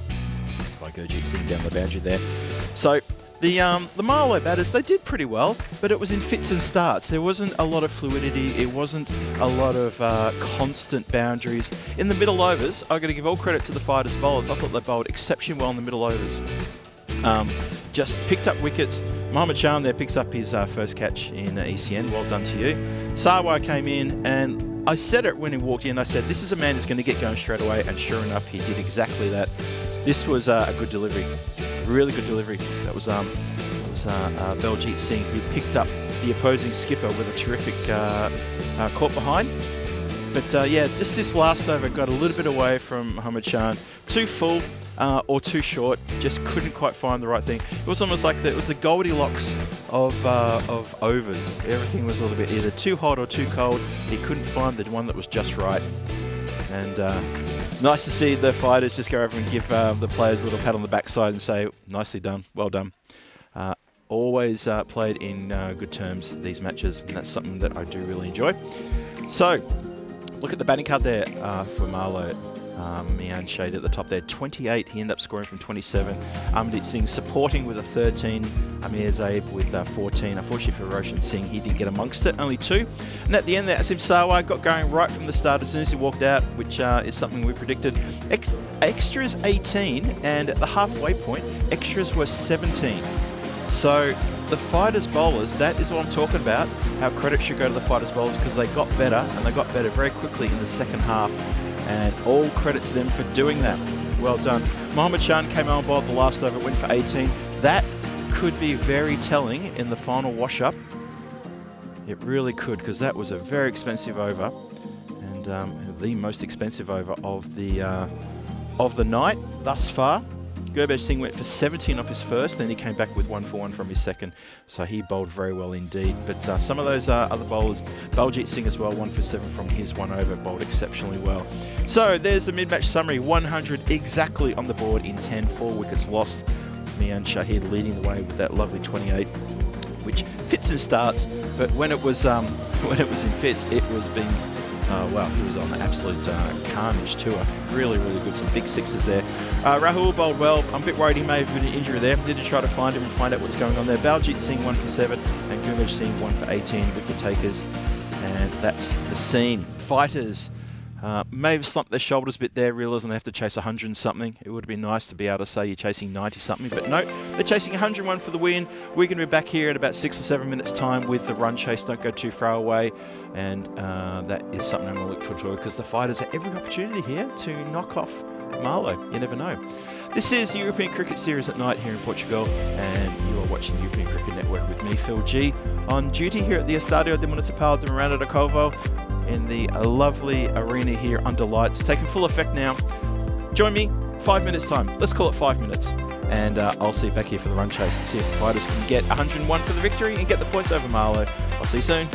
by Gurjeet Singh down the boundary there. So the Marlo batters, they did pretty well, but it was in fits and starts. There wasn't a lot of fluidity. It wasn't a lot of constant boundaries. In the middle overs, I've got to give all credit to the Fighters bowlers. I thought they bowled exceptionally well in the middle overs. Just picked up wickets. Mohammad Shan there picks up his first catch in ECN. Well done to you. Sawa came in, and I said it when he walked in. I said, this is a man who's going to get going straight away, and sure enough, he did exactly that. This was a good delivery, really good delivery. That was Baljit Singh, who picked up the opposing skipper with a terrific caught behind. But yeah, just this last over got a little bit away from Mohammad Shan. Too full or too short, just couldn't quite find the right thing. It was almost like it was the Goldilocks of overs. Everything was a little bit either too hot or too cold. He couldn't find the one that was just right. And nice to see the Fighters just go over and give the players a little pat on the backside and say, nicely done, well done. Always played in good terms, these matches, and that's something that I do really enjoy. So, look at the batting card there for Marlo. Mian Shade at the top there, 28. He ended up scoring from 27. Amandeep Singh supporting with a 13. Amir Zaib with 14. Unfortunately for Roshan Singh, he did get amongst it, only 2. And at the end there, Asim Sawa got going right from the start as soon as he walked out, which is something we predicted. Extras 18, and at the halfway point, extras were 17. So the Fighters bowlers, that is what I'm talking about, how credit should go to the Fighters bowlers, because they got better, and they got better very quickly in the second half. And all credit to them for doing that. Well done. Mohammad Shan came on board the last over, went for 18. That could be very telling in the final wash-up. It really could, because that was a very expensive over, and the most expensive over of the night thus far. Gurbaj Singh went for 17 off his first, then he came back with 1 for 1 from his second, so he bowled very well indeed. But some of those other bowlers, Baljit Singh as well, 1 for 7 from his 1 over, bowled exceptionally well. So there's the mid-match summary, 100 exactly on the board in 10, 4 wickets lost. Mian Shahid leading the way with that lovely 28, which fits and starts, but when it was in fits, it was being well, he was on an absolute carnage tour. Really, really good. Some big sixes there. Rahul bowled well. I'm a bit worried he may have been an injury there. Did try to find him and find out what's going on there. Baljit Singh 1 for 7 and Gurbaj Singh 1 for 18 wicket takers. And that's the scene. Fighters may have slumped their shoulders a bit there, realising they have to chase 100 and something. It would have been nice to be able to say you're chasing 90 something, but no, they're chasing 101 for the win. We're going to be back here in about 6 or 7 minutes time with the run chase. Don't go too far away, and that is something I'm going to look forward to, because the Fighters have every opportunity here to knock off Marlo. You never know. This is the European Cricket Series at night here in Portugal, and you are watching the European Cricket Network with me, Phil G, on duty here at the Estadio de Municipal de Miranda de Covo, in the lovely arena here under lights, taking full effect now. Join me, 5 minutes time. Let's call it 5 minutes. And I'll see you back here for the run chase to see if the fighters can get 101 for the victory and get the points over Marlo. I'll see you soon.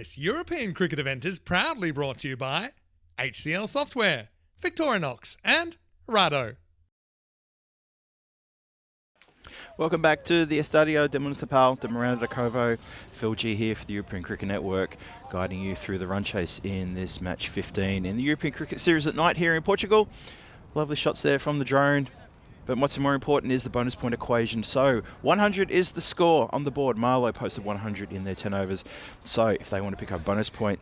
This European cricket event is proudly brought to you by HCL Software, Victorinox and Rado. Welcome back to the Estadio de Municipal de Miranda de Covo. Phil G here for the European Cricket Network, guiding you through the run chase in this match 15 in the European Cricket Series at night here in Portugal. Lovely shots there from the drone. But what's more important is the bonus point equation. So 100 is the score on the board. Marlo posted 100 in their 10 overs. So if they want to pick up a bonus point,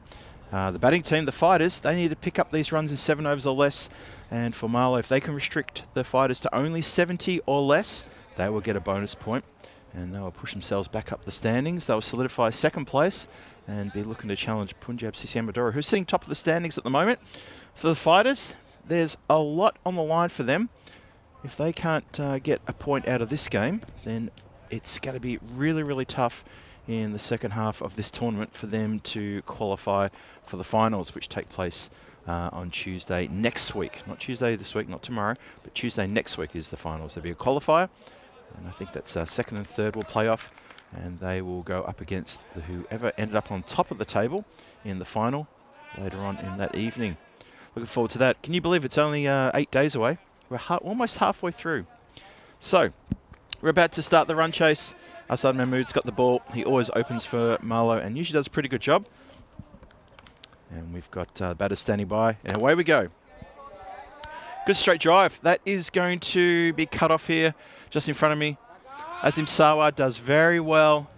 the batting team, the fighters, they need to pick up these runs in 7 overs or less. And for Marlo, if they can restrict the fighters to only 70 or less, they will get a bonus point. And they will push themselves back up the standings. They will solidify second place and be looking to challenge Punjab Sisiamadora, who's sitting top of the standings at the moment. For the fighters, there's a lot on the line for them. If they can't get a point out of this game, then it's going to be really, really tough in the second half of this tournament for them to qualify for the finals, which take place on Tuesday next week. Not Tuesday this week, not tomorrow, but Tuesday next week is the finals. There'll be a qualifier, and I think that's second and third will play off, and they will go up against whoever ended up on top of the table in the final later on in that evening. Looking forward to that. Can you believe it's only 8 days away? We're almost halfway through. So, we're about to start the run chase. Asad Mahmood's got the ball. He always opens for Marlo and usually does a pretty good job. And we've got batters standing by. And away we go. Good straight drive. That is going to be cut off here just in front of me. Azim Sarwar does very well.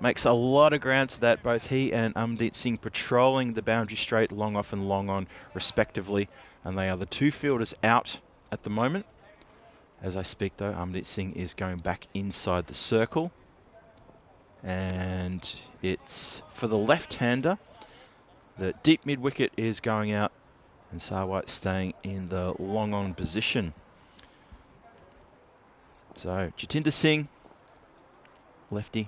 Makes a lot of ground to that. Both he and Amdeet Singh patrolling the boundary straight, long off and long on, respectively. And they are the two fielders out at the moment. As I speak, though, Amdeet Singh is going back inside the circle. And it's for the left-hander. The deep mid-wicket is going out. And Sarwar staying in the long-on position. So, Jatinder Singh, lefty.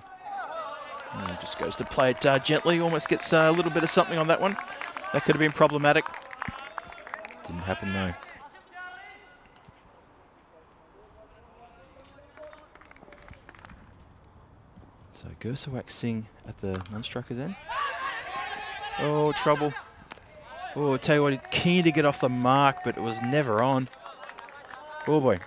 And just goes to play it gently. Almost gets a little bit of something on that one. That could have been problematic. Didn't happen though. So Gursawak Singh at the non-striker's end. Oh, trouble. Oh, I tell you what, he's keen to get off the mark, but it was never on. Oh boy.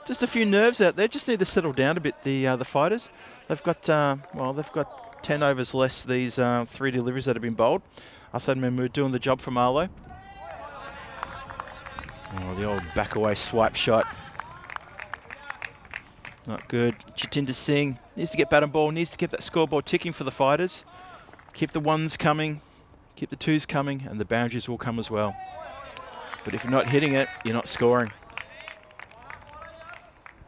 Just a few nerves out there. Just need to settle down a bit, the fighters. They've got, they've got 10 overs less, these 3 deliveries that have been bowled. Asad Mahmood doing the job for Marlo. Oh, the old back away swipe shot. Not good. Jatinder Singh needs to get bat and ball, needs to keep that scoreboard ticking for the fighters. Keep the ones coming, keep the twos coming, and the boundaries will come as well. But if you're not hitting it, you're not scoring.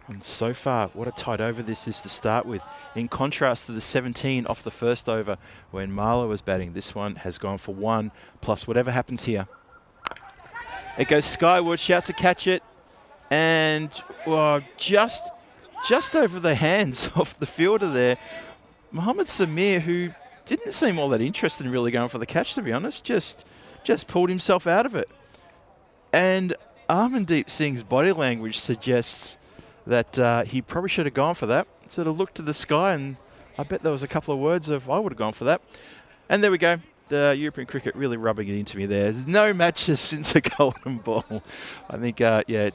And so far, what a tight over this is to start with. In contrast to the 17 off the first over when Marlo was batting, this one has gone for 1 plus whatever happens here. It goes skyward, shouts to catch it, and just over the hands of the fielder there. Mohammed Samir, who didn't seem all that interested in really going for the catch, to be honest, just pulled himself out of it. And Amandeep Singh's body language suggests that he probably should have gone for that. Sort of looked to the sky, and I bet there was a couple of words of, I would have gone for that. And there we go. The European cricket really rubbing it into me there. There's no matches since a golden ball. I think,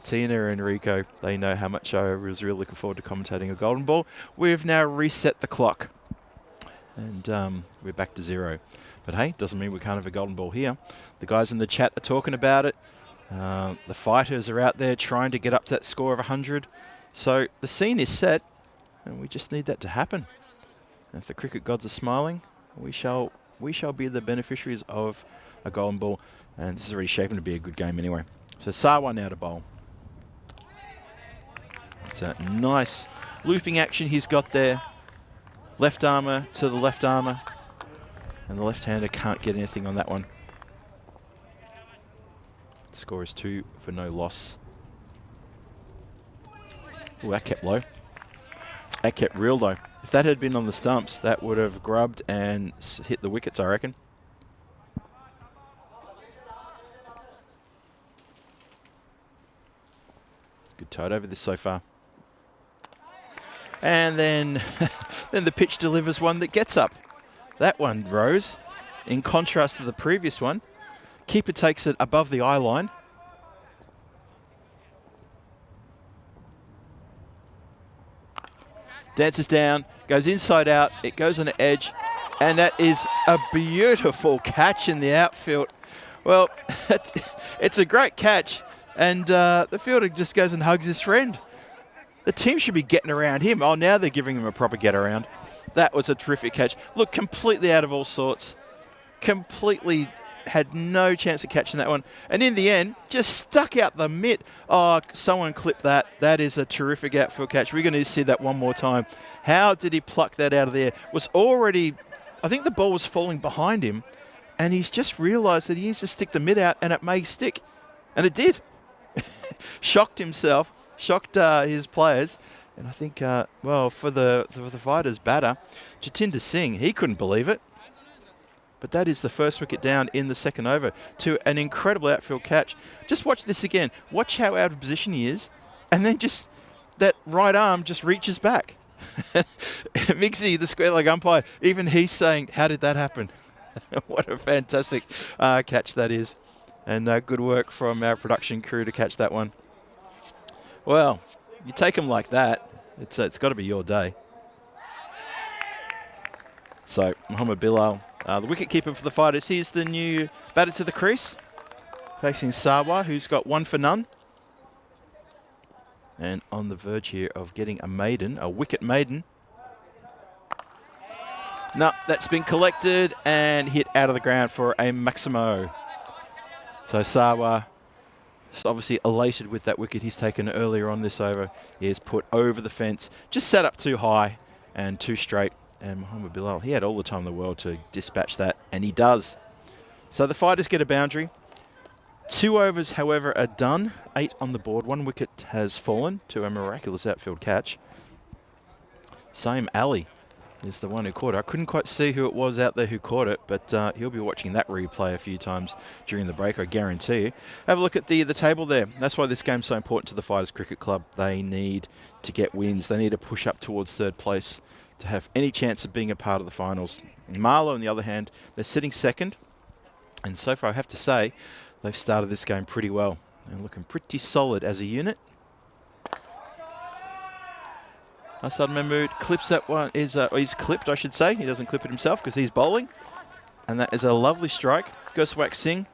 Tina and Rico, they know how much I was really looking forward to commentating a golden ball. We've now reset the clock. And we're back to 0. But hey, doesn't mean we can't have a golden ball here. The guys in the chat are talking about it. The fighters are out there trying to get up to that score of 100. So the scene is set, and we just need that to happen. And if the cricket gods are smiling, we shall be the beneficiaries of a golden ball. And this is already shaping to be a good game anyway. So Sarwar now to bowl. It's a nice looping action he's got there. Left armour to the left armour. And the left-hander can't get anything on that one. The score is 2 for no loss. Oh, that kept low. That kept real low. If that had been on the stumps, that would have grubbed and hit the wickets, I reckon. Good tide over this so far. And then, then the pitch delivers one that gets up. that one rose, in contrast to the previous one. Keeper takes it above the eye line. Dances down, goes inside out, it goes on the edge, and that is a beautiful catch in the outfield. Well, it's a great catch, and the fielder just goes and hugs his friend. The team should be getting around him. Oh, now they're giving him a proper get around. That was a terrific catch. Look, completely out of all sorts. Completely had no chance of catching that one. And in the end, just stuck out the mitt. Oh, someone clipped that. That is a terrific outfield catch. We're going to see that one more time. How did he pluck that out of there? Was already, I think the ball was falling behind him, and he's just realised that he needs to stick the mitt out, and it may stick. And it did. Shocked himself, shocked his players. And I think, well, for the fighters' batter, Jatinder Singh, he couldn't believe it. But that is the first wicket down in the second over to an incredible outfield catch. Just watch this again. Watch how out of position he is. And then just that right arm just reaches back. Mixie, the square leg umpire, even he's saying, how did that happen? What a fantastic catch that is. And good work from our production crew to catch that one. Well, you take them like that, it's got to be your day. So, Mohamed Bilal, the wicket-keeper for the Fighters. Here's the new batter to the crease, facing Sawa, who's got 1 for none. And on the verge here of getting a maiden, a wicket maiden. No, that's been collected and hit out of the ground for a Maximo. So Sawa is obviously elated with that wicket he's taken earlier on this over. He is put over the fence, just sat up too high and too straight. And Mohamed Bilal, he had all the time in the world to dispatch that, and he does. So the Fighters get a boundary. 2 overs, however, are done. 8 on the board. 1 wicket has fallen to a miraculous outfield catch. Same Ali is the one who caught it. I couldn't quite see who it was out there who caught it, but he'll be watching that replay a few times during the break, I guarantee you. Have a look at the table there. That's why this game's so important to the Fighters Cricket Club. They need to get wins. They need to push up towards 3rd place to have any chance of being a part of the finals. Marlo, on the other hand, they're sitting 2nd. And so far, I have to say, they've started this game pretty well and looking pretty solid as a unit. Asad Mahmood clips that one. He's clipped, I should say. He doesn't clip it himself because he's bowling. And that is a lovely strike. Goswak Singh.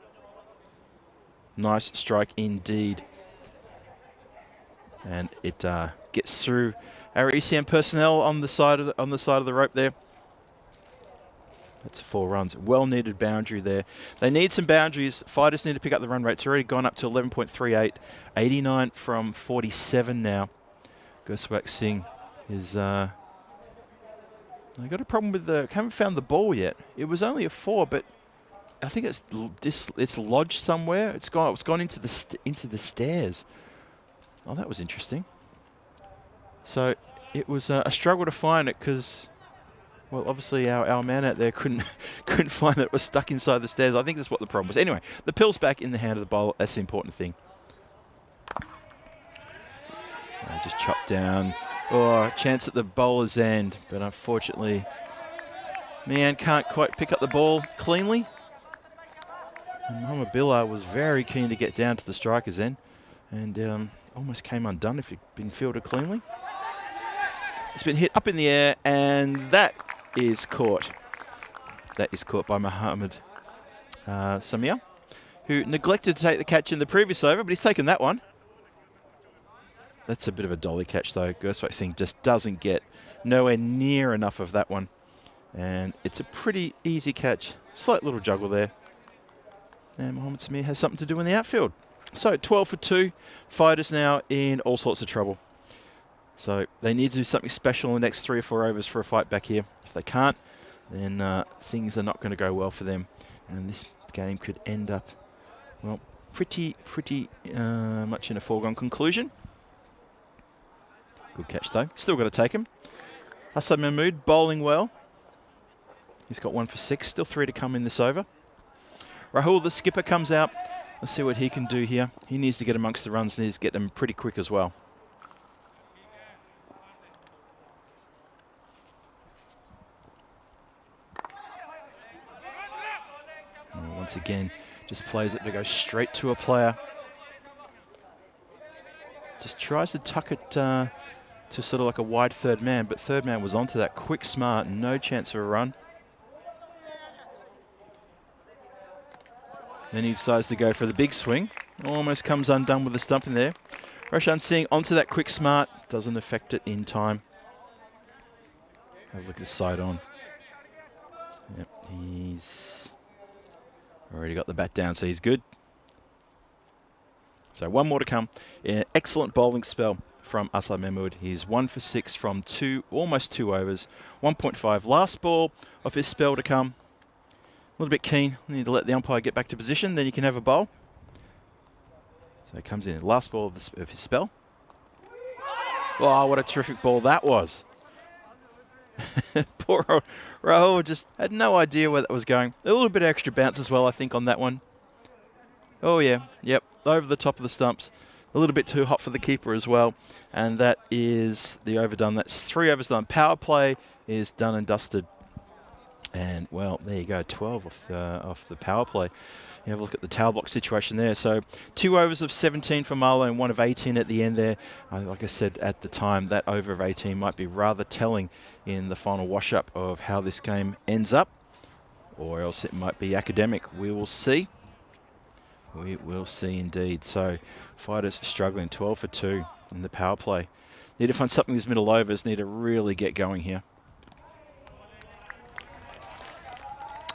Nice strike indeed. And it gets through our ECM personnel on the side of the rope there. That's 4 runs. Well-needed boundary there. They need some boundaries. Fighters need to pick up the run rate. It's already gone up to 11.38. 89 from 47 now. Goswak Singh is... I got a problem with haven't found the ball yet. It was only a 4, but I think it's lodged somewhere. It's gone into the stairs. Oh, that was interesting. So it was a struggle to find it because, well, obviously our man out there couldn't find that it was stuck inside the stairs. I think that's what the problem was. Anyway, the pill's back in the hand of the bowler. That's the important thing. Just chopped down. Oh, chance at the bowler's end, but unfortunately, Mian can't quite pick up the ball cleanly. And Mohamed Bilal was very keen to get down to the striker's end, and almost came undone if he'd been fielded cleanly. It's been hit up in the air, and that is caught. That is caught by Mohamed Samia, who neglected to take the catch in the previous over, but he's taken that one. That's a bit of a dolly catch, though. Goswak Singh just doesn't get nowhere near enough of that one. And it's a pretty easy catch. Slight little juggle there. And Mohamed Samir has something to do in the outfield. So 12 for 2. Fighters now in all sorts of trouble. So they need to do something special in the next 3 or 4 overs for a fight back here. If they can't, then things are not going to go well for them. And this game could end up, well, pretty much in a foregone conclusion. Good catch, though. Still got to take him. Hassan Mahmood bowling well. He's got 1 for 6. Still 3 to come in this over. Rahul, the skipper, comes out. Let's see what he can do here. He needs to get amongst the runs. Needs to get them pretty quick as well. once again, just plays it to go straight to a player. Just tries to tuck it to sort of like a wide third man, but third man was onto that. Quick, smart, no chance of a run. Then he decides to go for the big swing. Almost comes undone with the stump in there. Roshan Singh onto that quick, smart. Doesn't affect it in time. Have a look at the side on. Yep, he's already got the bat down, so he's good. So one more to come. Yeah, excellent bowling spell from Asad Mahmood. He's 1 for 6 from almost 2 overs. 1.5. Last ball of his spell to come. A little bit keen. Need to let the umpire get back to position, then you can have a bowl. So he comes in. Last ball of his spell. Oh, what a terrific ball that was. Poor Rahul just had no idea where that was going. A little bit of extra bounce as well, I think, on that one. Oh, yeah. Yep. Over the top of the stumps. A little bit too hot for the keeper as well. And that is the overdone. That's 3 overs done. Power play is done and dusted. And, well, there you go. 12 off the power play. You have a look at the towel block situation there. So 2 overs of 17 for Marlo and 1 of 18 at the end there. Like I said at the time, that over of 18 might be rather telling in the final wash-up of how this game ends up. Or else it might be academic. We will see. We will see indeed. So fighters struggling. 12 for 2 in the power play. Need to find something these middle overs. Need to really get going here.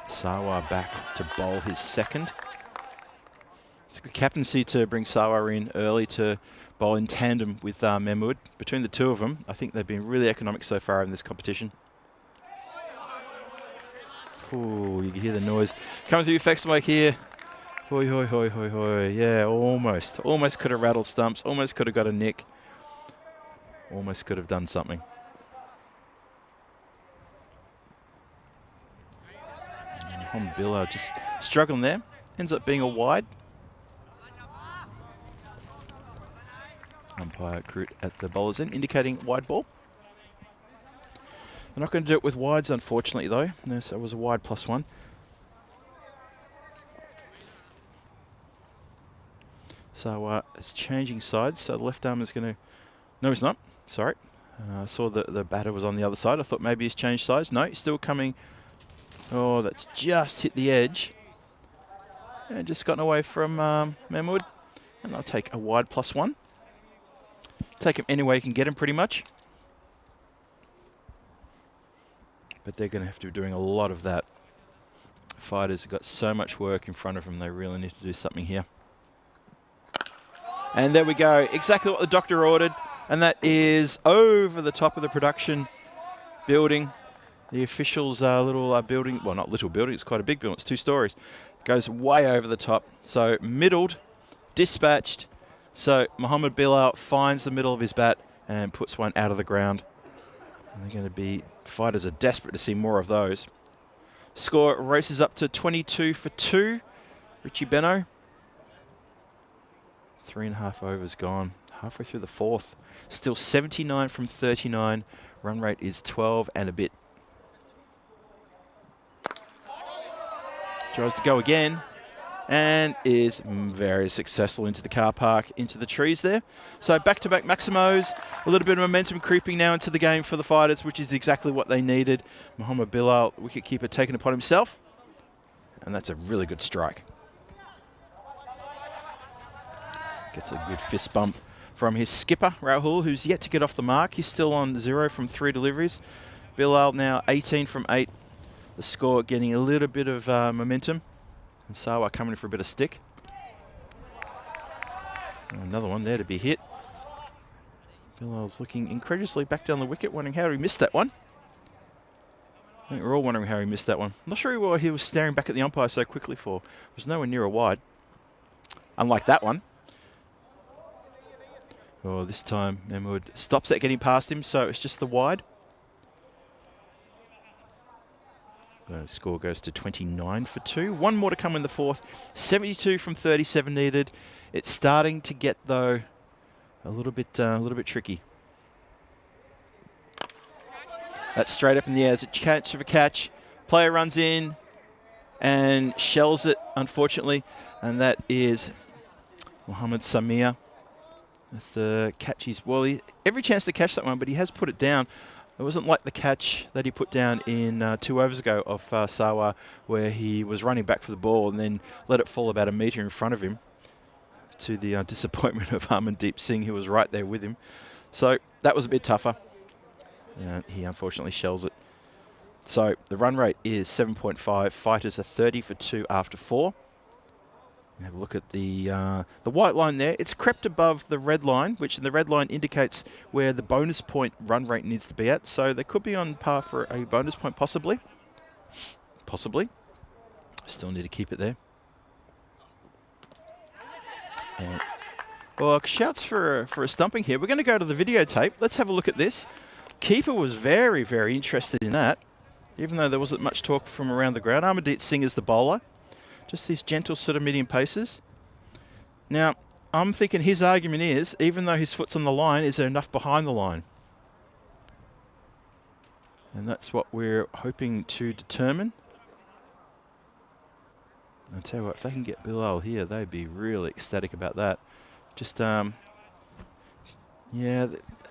Sarwar back to bowl his second. It's a good captaincy to bring Sarwar in early to bowl in tandem with Mahmood. Between the two of them, I think they've been really economic so far in this competition. Ooh, you can hear the noise coming through effects mic here. Hoi, hoi, hoi, hoi, hoi. Yeah, almost. Almost could have rattled stumps. Almost could have got a nick. Almost could have done something. Bilal just struggling there. Ends up being a wide. Umpire Crute at the bowler's end, indicating wide ball. They're not going to do it with wides, unfortunately, though. No, so it was a wide +1. So it's changing sides. So the left arm is going to... No, he's not. Sorry. I saw the batter was on the other side. I thought maybe he's changed sides. No, he's still coming... Oh, that's just hit the edge. And just gotten away from Mahmood. And they'll take a wide +1. Take him any way you can get him, pretty much. But they're going to have to be doing a lot of that. Fighters have got so much work in front of them. They really need to do something here. And there we go. Exactly what the doctor ordered. And that is over the top of the production building. The officials' little building, well, not little building, it's quite a big building, it's 2 stories. Goes way over the top. So middled, dispatched. So Mohammed Bilal finds the middle of his bat and puts one out of the ground. And they're going to be, fighters are desperate to see more of those. Score races up to 22 for 2. Richie Beno. 3.5 overs gone. Halfway through the 4th. Still 79 from 39. Run rate is 12 and a bit. Tries to go again and is very successful into the car park, into the trees there. So back-to-back Maximos, a little bit of momentum creeping now into the game for the fighters, which is exactly what they needed. Mohammed Bilal, wicketkeeper, taking upon himself, and that's a really good strike. Gets a good fist bump from his skipper, Rahul, who's yet to get off the mark. He's still on 0 from 3 deliveries. Bilal now 18 from 8. The score getting a little bit of momentum. And Sarwar coming in for a bit of stick. Another one there to be hit. Bilal's looking incredulously back down the wicket, wondering how he missed that one. I think we're all wondering how he missed that one. Not sure why he was staring back at the umpire so quickly for. It was nowhere near a wide. Unlike that one. Oh, this time Mahmood stops at getting past him, so it's just the wide. The score goes to 29 for 2. One more to come in the 4th. 72 from 37 needed. It's starting to get, though, a little bit tricky. That's straight up in the air. It's a chance of a catch. Player runs in, and shells it, unfortunately, and that is Mohammed Samir. That's the catch. He every chance to catch that one, but he has put it down. It wasn't like the catch that he put down in 2 overs ago off Sawa, where he was running back for the ball and then let it fall about a metre in front of him, to the disappointment of Harmandeep Singh, who was right there with him. So that was a bit tougher. He unfortunately shells it. So the run rate is 7.5. Fighters are 30 for 2 after 4. Have a look at the white line there. It's crept above the red line, which the red line indicates where the bonus point run rate needs to be at. So they could be on par for a bonus point, possibly. Still need to keep it there. And, well, shouts for a stumping here. We're going to go to the videotape. Let's have a look at this. Keeper was very, very interested in that, even though there wasn't much talk from around the ground. Harmandeep Singh is the bowler. Just these gentle sort of medium paces. Now, I'm thinking his argument is, even though his foot's on the line, is there enough behind the line? And that's what we're hoping to determine. I'll tell you what, if they can get Bilal here, they'd be really ecstatic about that. Just, yeah,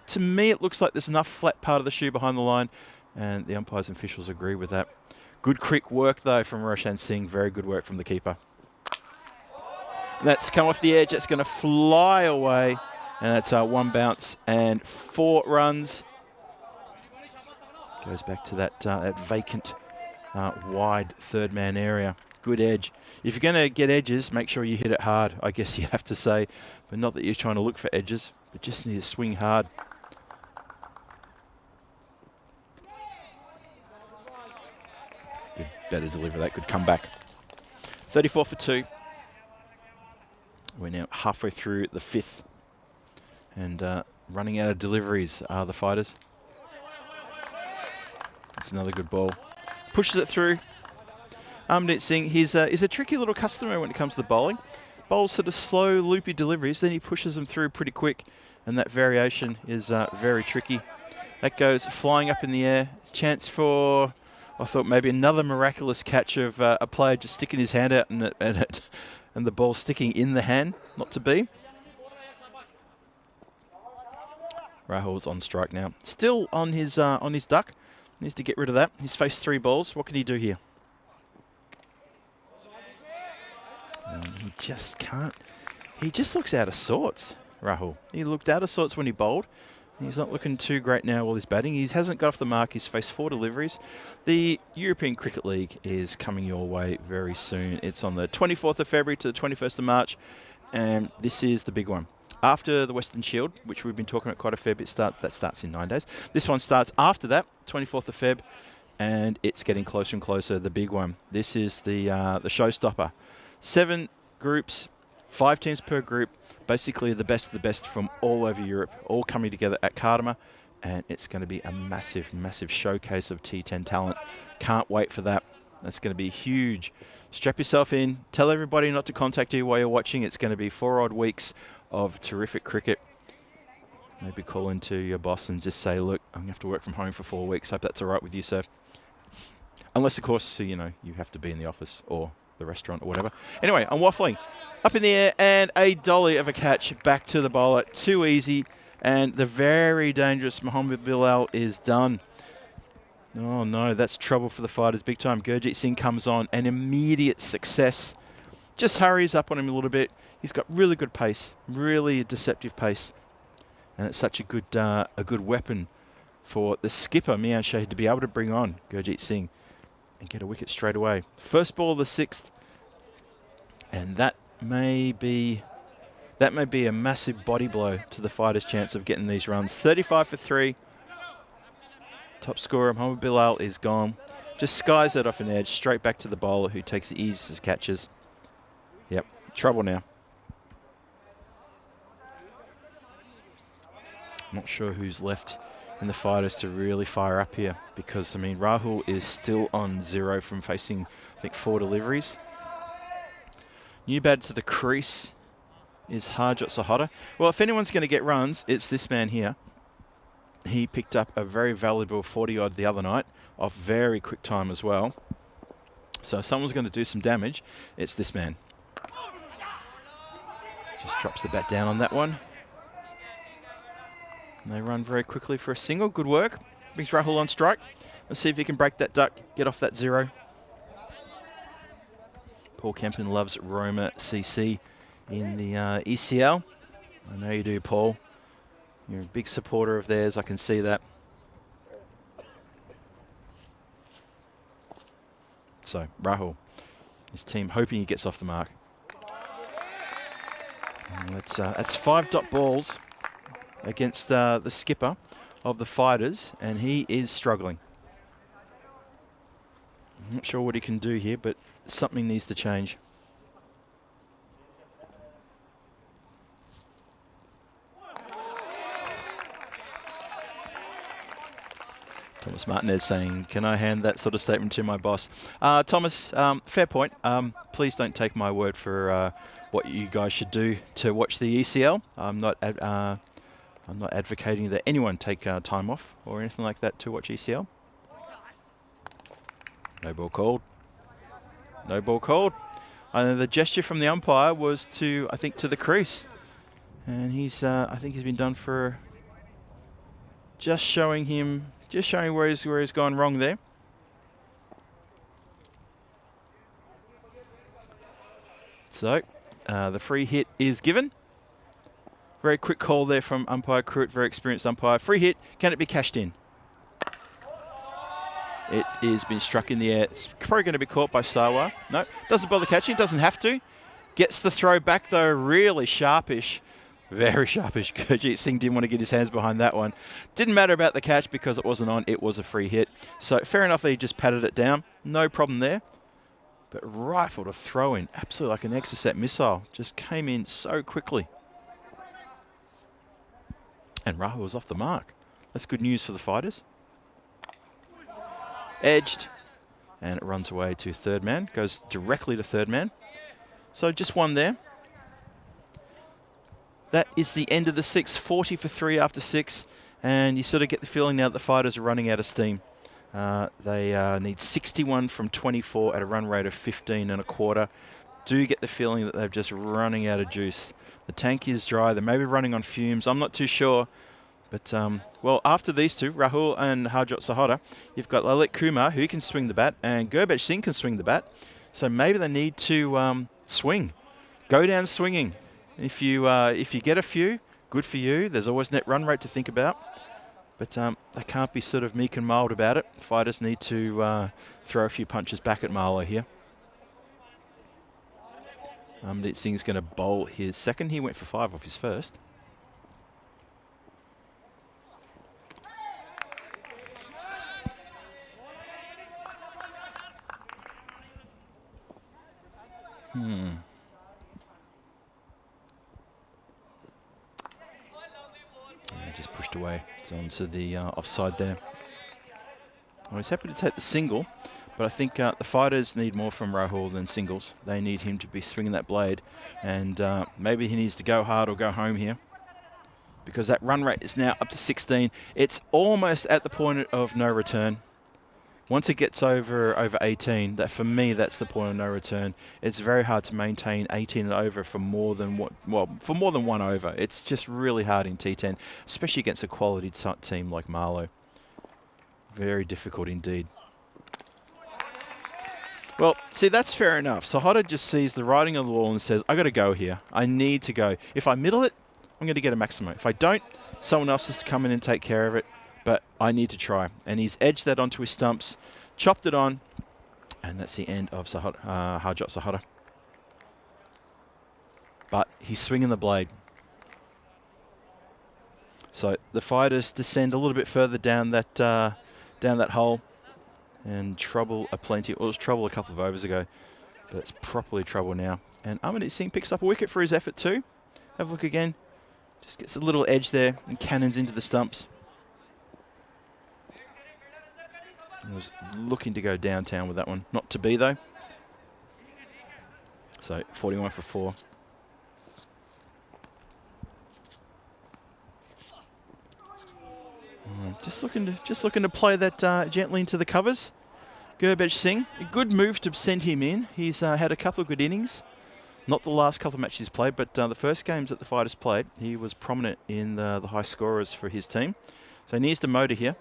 to me it looks like there's enough flat part of the shoe behind the line, and the umpires and officials agree with that. Good crick work, though, from Roshan Singh. Very good work from the keeper. And that's come off the edge. That's going to fly away. And that's 1 bounce and 4 runs. Goes back to that vacant, wide third-man area. Good edge. If you're going to get edges, make sure you hit it hard, I guess you have to say. But not that you're trying to look for edges, but just need to swing hard. Better deliver that. Good comeback. 34 for 2. We're now halfway through the 5th. And running out of deliveries are the fighters. That's another good ball. Pushes it through. Harmandeep Singh, he's a tricky little customer when it comes to the bowling. Bowls sort of slow, loopy deliveries, then he pushes them through pretty quick. And that variation is very tricky. That goes flying up in the air. Chance for... I thought maybe another miraculous catch of a player just sticking his hand out and the ball sticking in the hand. Not to be. Rahul's on strike now. Still on his duck. Needs to get rid of that. He's faced 3 balls. What can he do here? And he just can't. He just looks out of sorts, Rahul. He looked out of sorts when he bowled. He's not looking too great now while he's batting. He hasn't got off the mark. He's faced 4 deliveries. The European Cricket League is coming your way very soon. It's on the 24th of February to the 21st of March. And this is the big one. After the Western Shield, which we've been talking about quite a fair bit, that starts in 9 days. This one starts after that, 24th of Feb. And it's getting closer and closer, the big one. This is the showstopper. 7 groups, 5 teams per group. Basically the best of the best from all over Europe, all coming together at Kardama, and it's going to be a massive, massive showcase of T10 talent. Can't wait for that. That's going to be huge. Strap yourself in. Tell everybody not to contact you while you're watching. It's going to be 4 odd weeks of terrific cricket. Maybe call into your boss and just say, look, I'm going to have to work from home for 4 weeks. Hope that's all right with you, sir. Unless, of course, you know, you have to be in the office or the restaurant or whatever. Anyway, I'm waffling. Up in the air, and a dolly of a catch back to the bowler. Too easy, and the very dangerous Mohammed Bilal is done. Oh no, that's trouble for the fighters big time. Gurjeet Singh comes on, an immediate success. Just hurries up on him a little bit. He's got really good pace, really deceptive pace. And it's such a good weapon for the skipper, Mian Shahid, to be able to bring on Gurjeet Singh and get a wicket straight away. First ball of the 6th, and that may be a massive body blow to the fighters' chance of getting these runs. 35 for 3. Top scorer Mohammed Bilal is gone. Just skies that off an edge, straight back to the bowler who takes the easiest catches. Yep, trouble now. Not sure who's left in the fighters to really fire up here, because I mean Rahul is still on 0 from facing I think 4 deliveries. New bat to the crease is Harjot Sahota. Well, if anyone's going to get runs, it's this man here. He picked up a very valuable 40-odd the other night off very quick time as well. So if someone's going to do some damage, it's this man. Just drops the bat down on that one. And they run very quickly for a single. Good work. Brings Rahul on strike. Let's see if he can break that duck, get off that 0. Paul Kempin loves Roma CC in the ECL. I know you do, Paul. You're a big supporter of theirs. I can see that. So, Rahul, his team hoping he gets off the mark. And that's 5 dot balls against the skipper of the Fighters, and he is struggling. I'm not sure what he can do here, but something needs to change. Thomas Martinez saying, can I hand that sort of statement to my boss? Thomas, fair point. Please don't take my word for what you guys should do to watch the ECL. I'm not advocating that anyone take time off or anything like that to watch ECL. No ball called. No ball called. The gesture from the umpire was to, I think, to the crease. And he's, I think he's been done for just showing where he's gone wrong there. So, the free hit is given. Very quick call there from umpire Cruitt, very experienced umpire. Free hit, can it be cashed in? It has been struck in the air. It's probably going to be caught by Sawa. No, doesn't bother catching, doesn't have to. Gets the throw back though, really sharpish. Very sharpish. Gurjeet Singh didn't want to get his hands behind that one. Didn't matter about the catch because it wasn't on, it was a free hit. So fair enough that he just patted it down. No problem there. But rifled a throw in, absolutely like an Exocet missile. Just came in so quickly. And Rahul was off the mark. That's good news for the Fighters. Edged. And it runs away to third man. Goes directly to third man. So just one there. That is the end of the 6. 40 for 3 after 6. And you sort of get the feeling now that the Fighters are running out of steam. They need 61 from 24 at a run rate of 15 and a quarter. Do get the feeling that they're just running out of juice. The tank is dry. They may be running on fumes. I'm not too sure. But, well, after these two, Rahul and Harjot Sahota, you've got Lalit Kumar, who can swing the bat, and Gurbaj Singh can swing the bat. So maybe they need to swing. Go down swinging. If you get a few, good for you. There's always net run rate to think about. But they can't be sort of meek and mild about it. Fighters need to throw a few punches back at Marlo here. Amrit Singh's going to bowl his second. He went for 5 off his first. Just pushed away. It's onto the offside there. Well, he's happy to take the single, but I think the Fighters need more from Rahul than singles. They need him to be swinging that blade, and maybe he needs to go hard or go home here, because that run rate is now up to 16. It's almost at the point of no return. Once it gets over 18, that for me, that's the point of no return. It's very hard to maintain 18 and over for more than one over. It's just really hard in T10, especially against a quality team like Marlo. Very difficult indeed. Well, see, that's fair enough. Sahota just sees the writing on the wall and says, I got to go here. I need to go. If I middle it, I'm going to get a maximum. If I don't, someone else has to come in and take care of it. But I need to try. And he's edged that onto his stumps, chopped it on, and that's the end of Harjot Sahota. But he's swinging the blade. So the Fighters descend a little bit further down that hole, and trouble aplenty. Well, it was trouble a couple of overs ago, but it's properly trouble now. And Amrit Singh picks up a wicket for his effort too. Have a look again. Just gets a little edge there and cannons into the stumps. He was looking to go downtown with that one. Not to be, though. So, 41 for 4. Just looking to play that gently into the covers. Gurbaj Singh, a good move to send him in. He's had a couple of good innings. Not the last couple of matches he's played, but the first games that the Fighters played, he was prominent in the high scorers for his team. So he needs the motor here.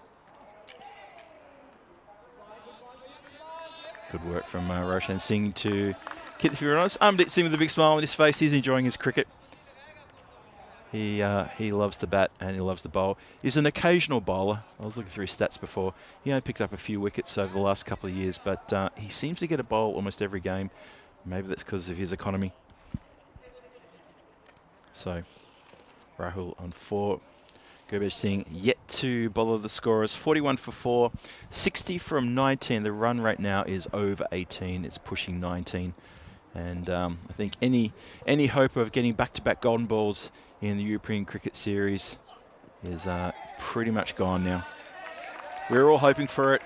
Good work from Roshan Singh to keep the few runners. Amrit Singh with a big smile on his face. He's enjoying his cricket. He loves the bat and he loves the bowl. He's an occasional bowler. I was looking through his stats before. He only picked up a few wickets over the last couple of years, but he seems to get a bowl almost every game. Maybe that's because of his economy. So, Rahul on 4. Gurbaj Singh yet to bother the scorers. 41 for 4, 60 from 19. The run rate now is over 18. It's pushing 19. And I think any hope of getting back-to-back golden balls in the European Cricket Series is pretty much gone now. We're all hoping for it.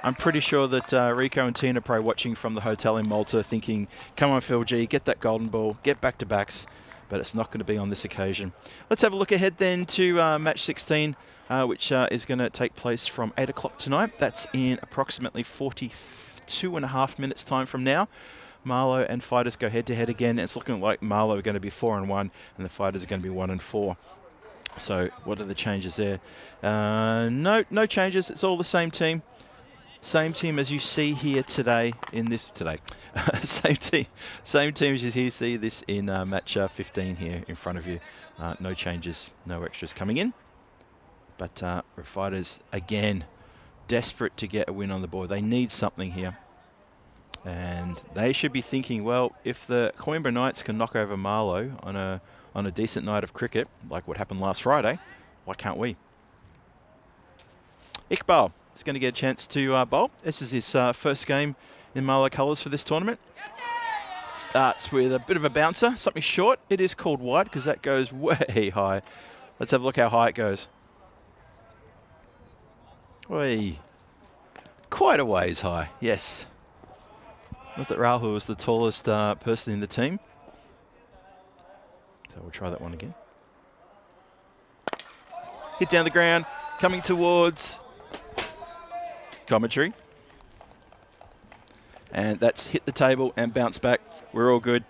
I'm pretty sure that Rico and Tina are probably watching from the hotel in Malta thinking, come on Phil G, get that golden ball, get back-to-backs. But it's not going to be on this occasion. Let's have a look ahead then to match 16, which is going to take place from 8 o'clock tonight. That's in approximately 42.5 minutes time from now. Marlo and Fighters go head-to-head again. It's looking like Marlo are going to be 4-1 and the Fighters are going to be 1-4. So what are the changes there? No changes. It's all the same team. Same team as you see here today in this same team as you see this in match 15 here in front of you. No changes, no extras coming in. But Fighters again desperate to get a win on the board. They need something here. And they should be thinking, well, if the Coimbra Knights can knock over Marlo on a decent night of cricket, like what happened last Friday, why can't we? Iqbal is going to get a chance to bowl. This is his first game in Marlo colours for this tournament. Starts with a bit of a bouncer, something short. It is called wide because that goes way high. Let's have a look how high it goes. Oi. Quite a ways high, yes. Not that Rahul was the tallest person in the team. So we'll try that one again. Hit down the ground, coming towards commentary. And that's hit the table and bounced back. We're all good.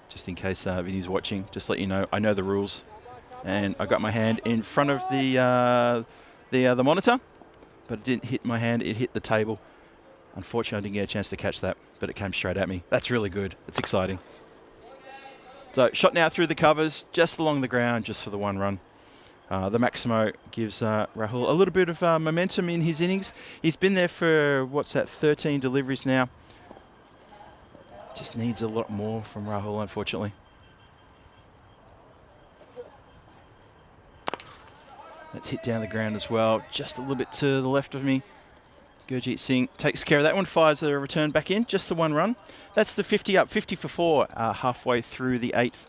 Just in case Vinny's watching, just let you know, I know the rules. And I got my hand in front of the monitor, but it didn't hit my hand, it hit the table. Unfortunately, I didn't get a chance to catch that, but it came straight at me. That's really good. It's exciting. So, shot now through the covers, just along the ground, just for the 1 run. The Maximo gives Rahul a little bit of momentum in his innings. He's been there for, 13 deliveries now. Just needs a lot more from Rahul, unfortunately. That's hit down the ground as well, just a little bit to the left of me. Gurjeet Singh takes care of that one, fires the return back in, just the 1 run. That's the 50 up, 50 for 4, halfway through the 8th.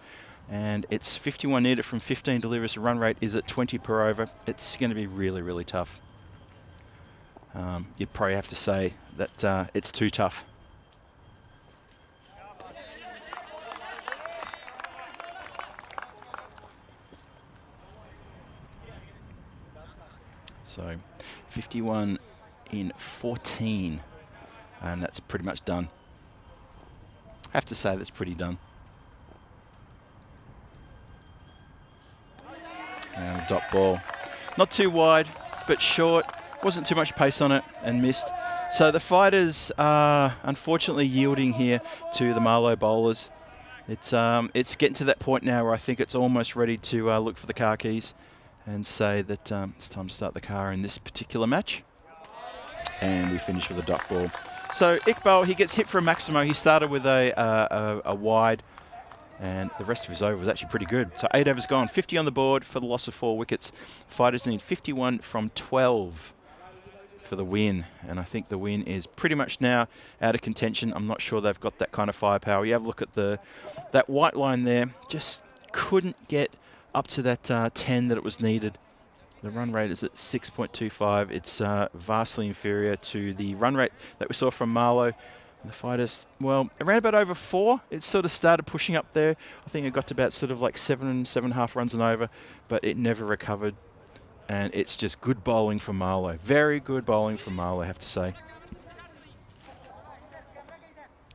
And it's 51 needed from 15 deliveries. The run rate is at 20 per over. It's going to be really, really tough. You'd probably have to say that it's too tough. So 51 in 14, and that's pretty much done. Have to say that's pretty done. And a dot ball, not too wide, but short. Wasn't too much pace on it and missed. So the Fighters are unfortunately yielding here to the Marlo bowlers. It's getting to that point now where I think it's almost ready to look for the car keys and say that it's time to start the car in this particular match. And we finish with a dot ball. So Iqbal, he gets hit for a Maximo. He started with a wide, and the rest of his over was actually pretty good. So 8 overs gone, 50 on the board for the loss of 4 wickets. Fighters need 51 from 12 for the win, and I think the win is pretty much now out of contention. I'm not sure they've got that kind of firepower. You have a look at that white line there, just couldn't get up to that 10 that it was needed. The run rate is at 6.25. It's vastly inferior to the run rate that we saw from Marlo. And the Fighters, well, around about over 4, it sort of started pushing up there. I think it got to about sort of like 7.5 runs and over, but it never recovered. And it's just good bowling from Marlo. Very good bowling from Marlo, I have to say.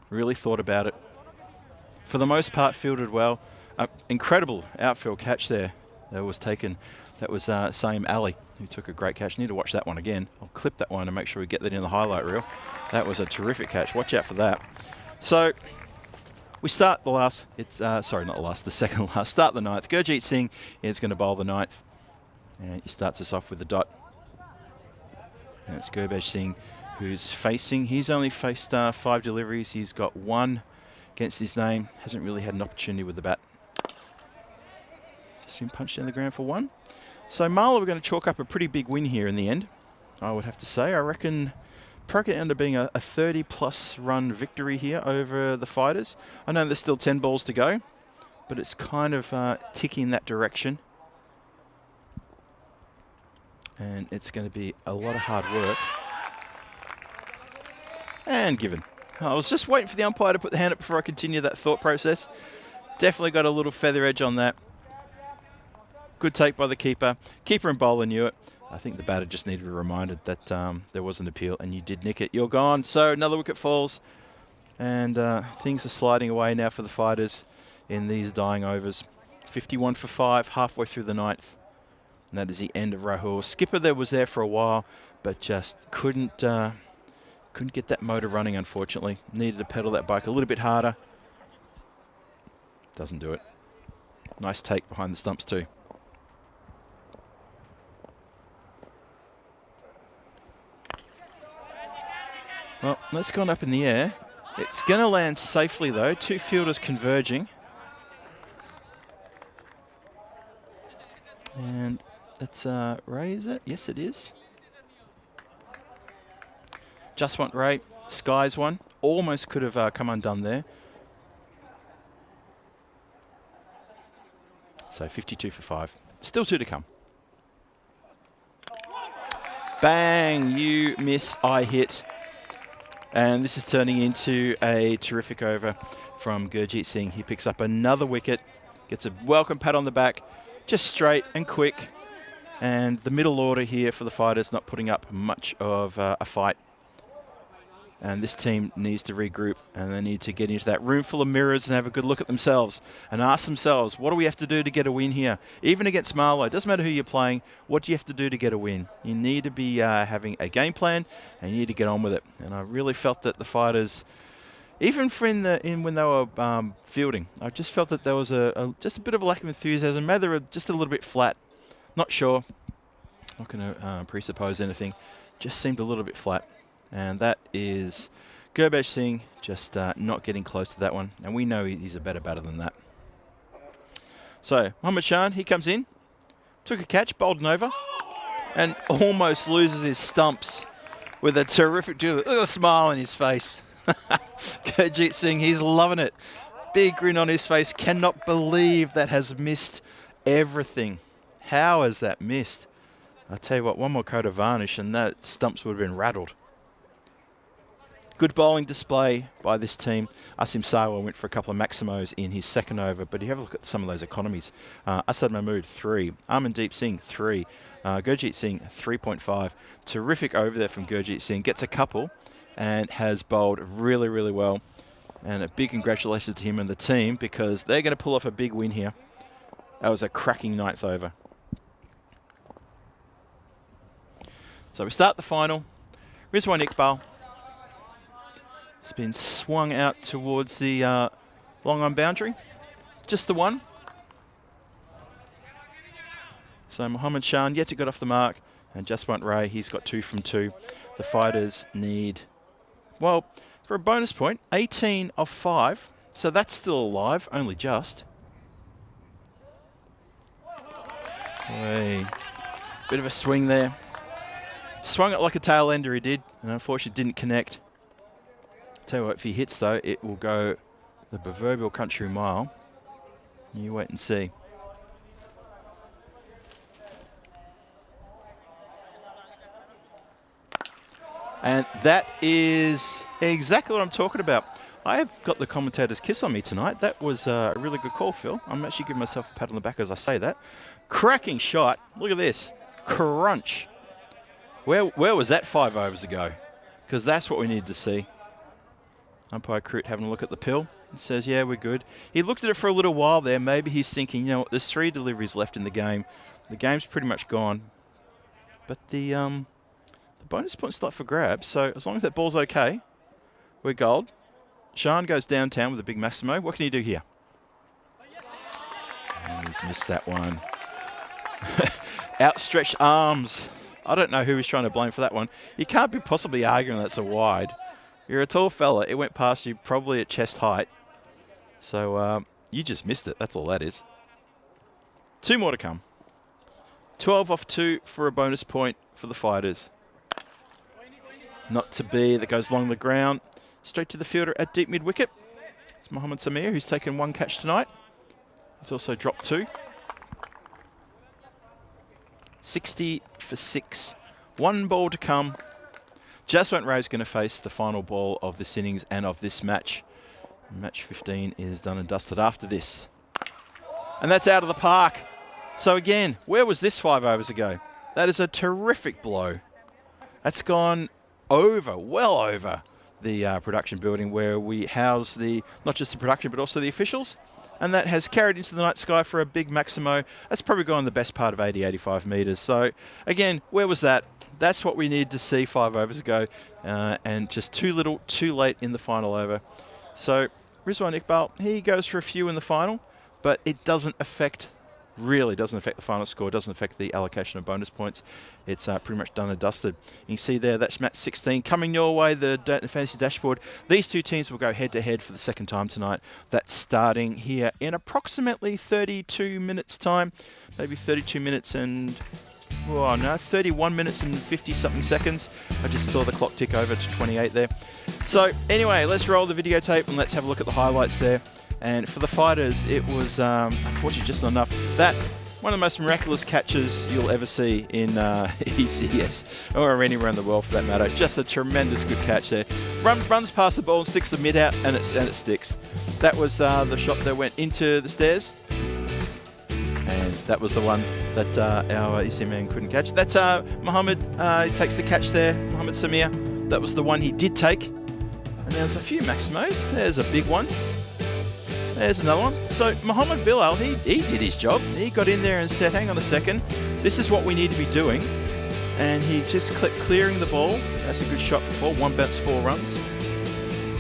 Really thought about it. For the most part, fielded well. Incredible outfield catch there that was taken. That was Saeem Ali, who took a great catch. Need to watch that one again. I'll clip that one and make sure we get that in the highlight reel. That was a terrific catch. Watch out for that. So we start the last. Sorry, not the last. The second last. Start the ninth. Gurjeet Singh is going to bowl the ninth, and he starts us off with the dot. And it's Gurbaj Singh who's facing. He's only faced 5 deliveries. He's got 1 against his name. Hasn't really had an opportunity with the bat. Just been punched down the ground for 1. So Marlo, we're going to chalk up a pretty big win here in the end, I would have to say. I reckon probably end up being a 30-plus run victory here over the Fighters. I know there's still 10 balls to go, but it's kind of ticking in that direction. And it's going to be a lot of hard work. And given. I was just waiting for the umpire to put the hand up before I continue that thought process. Definitely got a little feather edge on that. Good take by the keeper. Keeper and bowler knew it. I think the batter just needed to be reminded that there was an appeal and you did nick it. You're gone. So another wicket falls. And things are sliding away now for the Fighters in these dying overs. 51 for 5, halfway through the ninth. And that is the end of Rahul. Skipper there was there for a while, but just couldn't get that motor running, unfortunately. Needed to pedal that bike a little bit harder. Doesn't do it. Nice take behind the stumps too. Well, that's gone up in the air. It's going to land safely though. 2 fielders converging. And that's Ray, is it? Yes, it is. Just want Ray. Skies one. Almost could have come undone there. So 52 for 5. Still 2 to come. Bang! You miss, I hit. And this is turning into a terrific over from Gurjeet Singh. He picks up another wicket, gets a welcome pat on the back, just straight and quick. And the middle order here for the Fighters not putting up much of a fight. And this team needs to regroup, and they need to get into that room full of mirrors and have a good look at themselves and ask themselves, what do we have to do to get a win here? Even against Marlo, it doesn't matter who you're playing, what do you have to do to get a win? You need to be having a game plan, and you need to get on with it. And I really felt that the Fighters, even for when they were fielding, I just felt that there was just a bit of a lack of enthusiasm. Maybe they were just a little bit flat. Not sure. Not going to presuppose anything. Just seemed a little bit flat. And that is Gurbaj Singh just not getting close to that one. And we know he's a better batter than that. So Mohammad Shan, he comes in, took a catch, bowled an over, and almost loses his stumps with a terrific do. Look at the smile on his face. Gurjeet Singh, he's loving it. Big grin on his face. Cannot believe that has missed everything. How has that missed? I'll tell you what, one more coat of varnish and that stumps would have been rattled. Good bowling display by this team. Asim Sarwar went for a couple of maximos in his second over, but you have a look at some of those economies. Asad Mahmood, 3. Amandeep Singh, 3. Gurjeet Singh, 3.5. Terrific over there from Gurjeet Singh. Gets a couple and has bowled really, really well. And a big congratulations to him and the team because they're going to pull off a big win here. That was a cracking ninth over. So we start the final. Rizwan Iqbal. It's been swung out towards the long on boundary. Just the one. So Mohammad Shan yet to get off the mark. And Jaswant Ray, he's got 2 from 2. The Fighters need, well, for a bonus point, 18 of 5. So that's still alive, only just. Hey. Bit of a swing there. Swung it like a tail ender, he did. And unfortunately didn't connect. Tell you what, if he hits though, it will go the proverbial country mile. You wait and see. And that is exactly what I'm talking about. I've got the commentator's kiss on me tonight. That was a really good call, Phil. I'm actually giving myself a pat on the back as I say that. Cracking shot. Look at this. crunch. Where was that 5 overs ago? Because that's what we need to see. Umpire Crute having a look at the pill and says, yeah, we're good. He looked at it for a little while there. Maybe he's thinking, you know what, there's 3 deliveries left in the game. The game's pretty much gone. But the bonus point's still up for grabs. So as long as that ball's okay, we're gold. Sean goes downtown with a big Maximo. What can he do here? And he's missed that one. Outstretched arms. I don't know who he's trying to blame for that one. You can't be possibly arguing that's a wide. You're a tall fella. It went past you probably at chest height. So you just missed it. That's all that is. 2 more to come. 12 off 2 for a bonus point for the Fighters. Not to be. That goes along the ground. Straight to the fielder at deep mid-wicket. It's Mohamed Samir, who's taken 1 catch tonight. He's also dropped 2. 60 for 6. 1 ball to come. Jaswant Ray's going to face the final ball of this innings and of this match. Match 15 is done and dusted after this. And that's out of the park. So again, where was this 5 overs ago? That is a terrific blow. That's gone over, well over the production building where we house not just the production but also the officials. And that has carried into the night sky for a big Maximo. That's probably gone the best part of 80, 85 metres. So, again, where was that? That's what we needed to see 5 overs ago. And just too little, too late in the final over. So, Rizwan Iqbal, he goes for a few in the final. But it really doesn't affect the final score. Doesn't affect the allocation of bonus points. It's pretty much done and dusted. You can see there, that's match 16 coming your way, the fantasy dashboard. These 2 teams will go head-to-head for the second time tonight. That's starting here in approximately 32 minutes' time. Maybe 32 minutes and... oh, no, 31 minutes and 50-something seconds. I just saw the clock tick over to 28 there. So, anyway, let's roll the videotape and let's have a look at the highlights there. And for the Fighters, it was, unfortunately, just not enough. That, one of the most miraculous catches you'll ever see in ECS, or anywhere in the world for that matter. Just a tremendous good catch there. Runs past the ball and sticks the mid out, and it sticks. That was the shot that went into the stairs. And that was the one that our ECM man couldn't catch. That's Mohammed, he takes the catch there, Mohamed Samir. That was the one he did take. And there's a few Maximos. There's a big one. There's another one. So Mohamed Bilal, he did his job. He got in there and said, hang on a second, this is what we need to be doing. And he just kept clearing the ball. That's a good shot for 4. 1 bounce, 4 runs.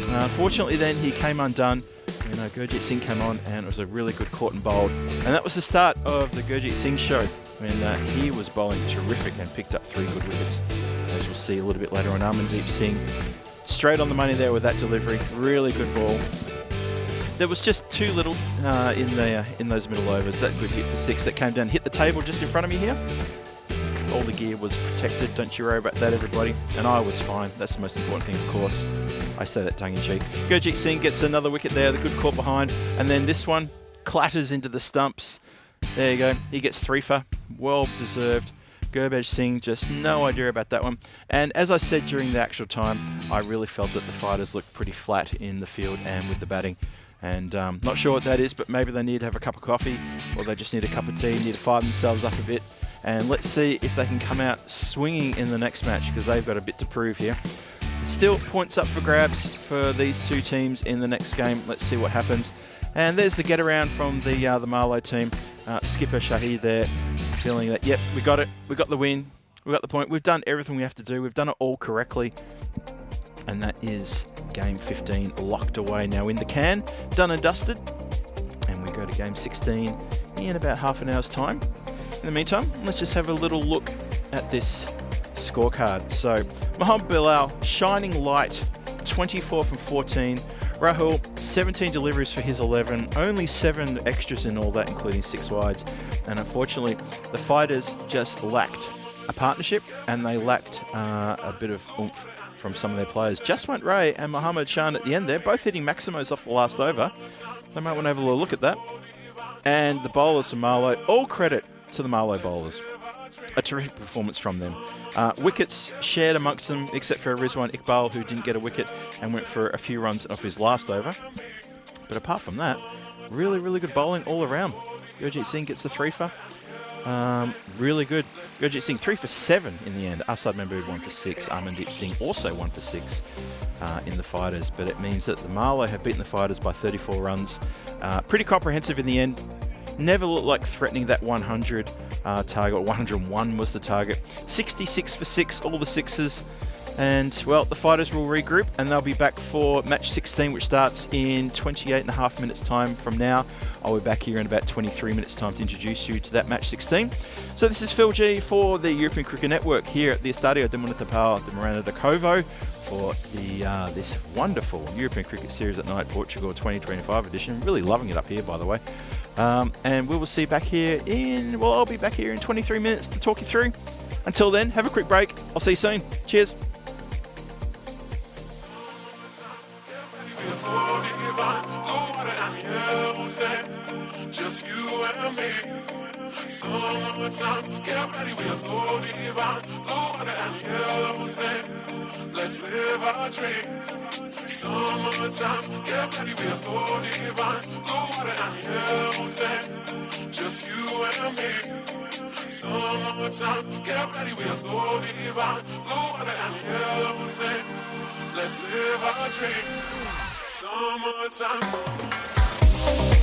Unfortunately then he came undone. You know, Gurjit Singh came on and it was a really good caught and bowled. And that was the start of the Gurjit Singh show when he was bowling terrific and picked up 3 good wickets. As we'll see a little bit later on, Amandeep Singh straight on the money there with that delivery. Really good ball. There was just too little in those middle overs. That good hit for 6 that came down, hit the table just in front of me here. All the gear was protected. Don't you worry about that, everybody. And I was fine. That's the most important thing, of course. I say that tongue-in-cheek. Gurjit Singh gets another wicket there. The good caught behind. And then this one clatters into the stumps. There you go. He gets 3 for. Well deserved. Gurbaj Singh, just no idea about that one. And as I said during the actual time, I really felt that the Fighters looked pretty flat in the field and with the batting. And not sure what that is, but maybe they need to have a cup of coffee or they just need a cup of tea, need to fire themselves up a bit. And let's see if they can come out swinging in the next match because they've got a bit to prove here. Still points up for grabs for these 2 teams in the next game. Let's see what happens. And there's the get around from the Marlo team. Skipper Shahid there feeling that, yep, we got it. We got the win. We got the point. We've done everything we have to do. We've done it all correctly. And that is game 15 locked away now in the can, done and dusted. And we go to game 16 in about half an hour's time. In the meantime, let's just have a little look at this scorecard. So Mohamed Bilal, shining light, 24 from 14. Rahul, 17 deliveries for his 11, only 7 extras in all that, including 6 wides. And unfortunately, the Fighters just lacked a partnership and they lacked a bit of oomph from some of their players. Jaswant Ray and Mohammad Shan at the end there, both hitting Maximos off the last over. They might want to have a little look at that. And the bowlers from Marlo, all credit to the Marlo bowlers. A terrific performance from them. Wickets shared amongst them, except for Rizwan Iqbal, who didn't get a wicket and went for a few runs off his last over. But apart from that, really, really good bowling all around. Gurjit Singh gets the 3 for. Really good. Gurjit Singh 3 for 7 in the end. Asad Mahmood 1 for 6. Amandeep Singh also 1 for 6 in the fighters. But it means that the Marlo have beaten the fighters by 34 runs. Pretty comprehensive in the end. Never looked like threatening that 100 target. 101 was the target. 66 for 6, all the sixes. And, well, the fighters will regroup and they'll be back for match 16, which starts in 28.5 minutes time from now. I'll be back here in about 23 minutes time to introduce you to that match 16. So this is Phil G for the European Cricket Network here at the Estadio de Municipal de Miranda de Covo for the this wonderful European Cricket Series at Night Portugal 2025 edition. Really loving it up here, by the way. And we will see you back here I'll be back here in 23 minutes to talk you through. Until then, have a quick break. I'll see you soon. Cheers. Just you and me. Summertime, get ready, we're slow divine. Water and yellow sand. Let's live our dream. Summertime, get ready, we're slow divine. Water and yellow sand. Just you and me. Summertime, get ready, we're slow divine. Water and yellow sand. Let's live our dream. Summertime. Time.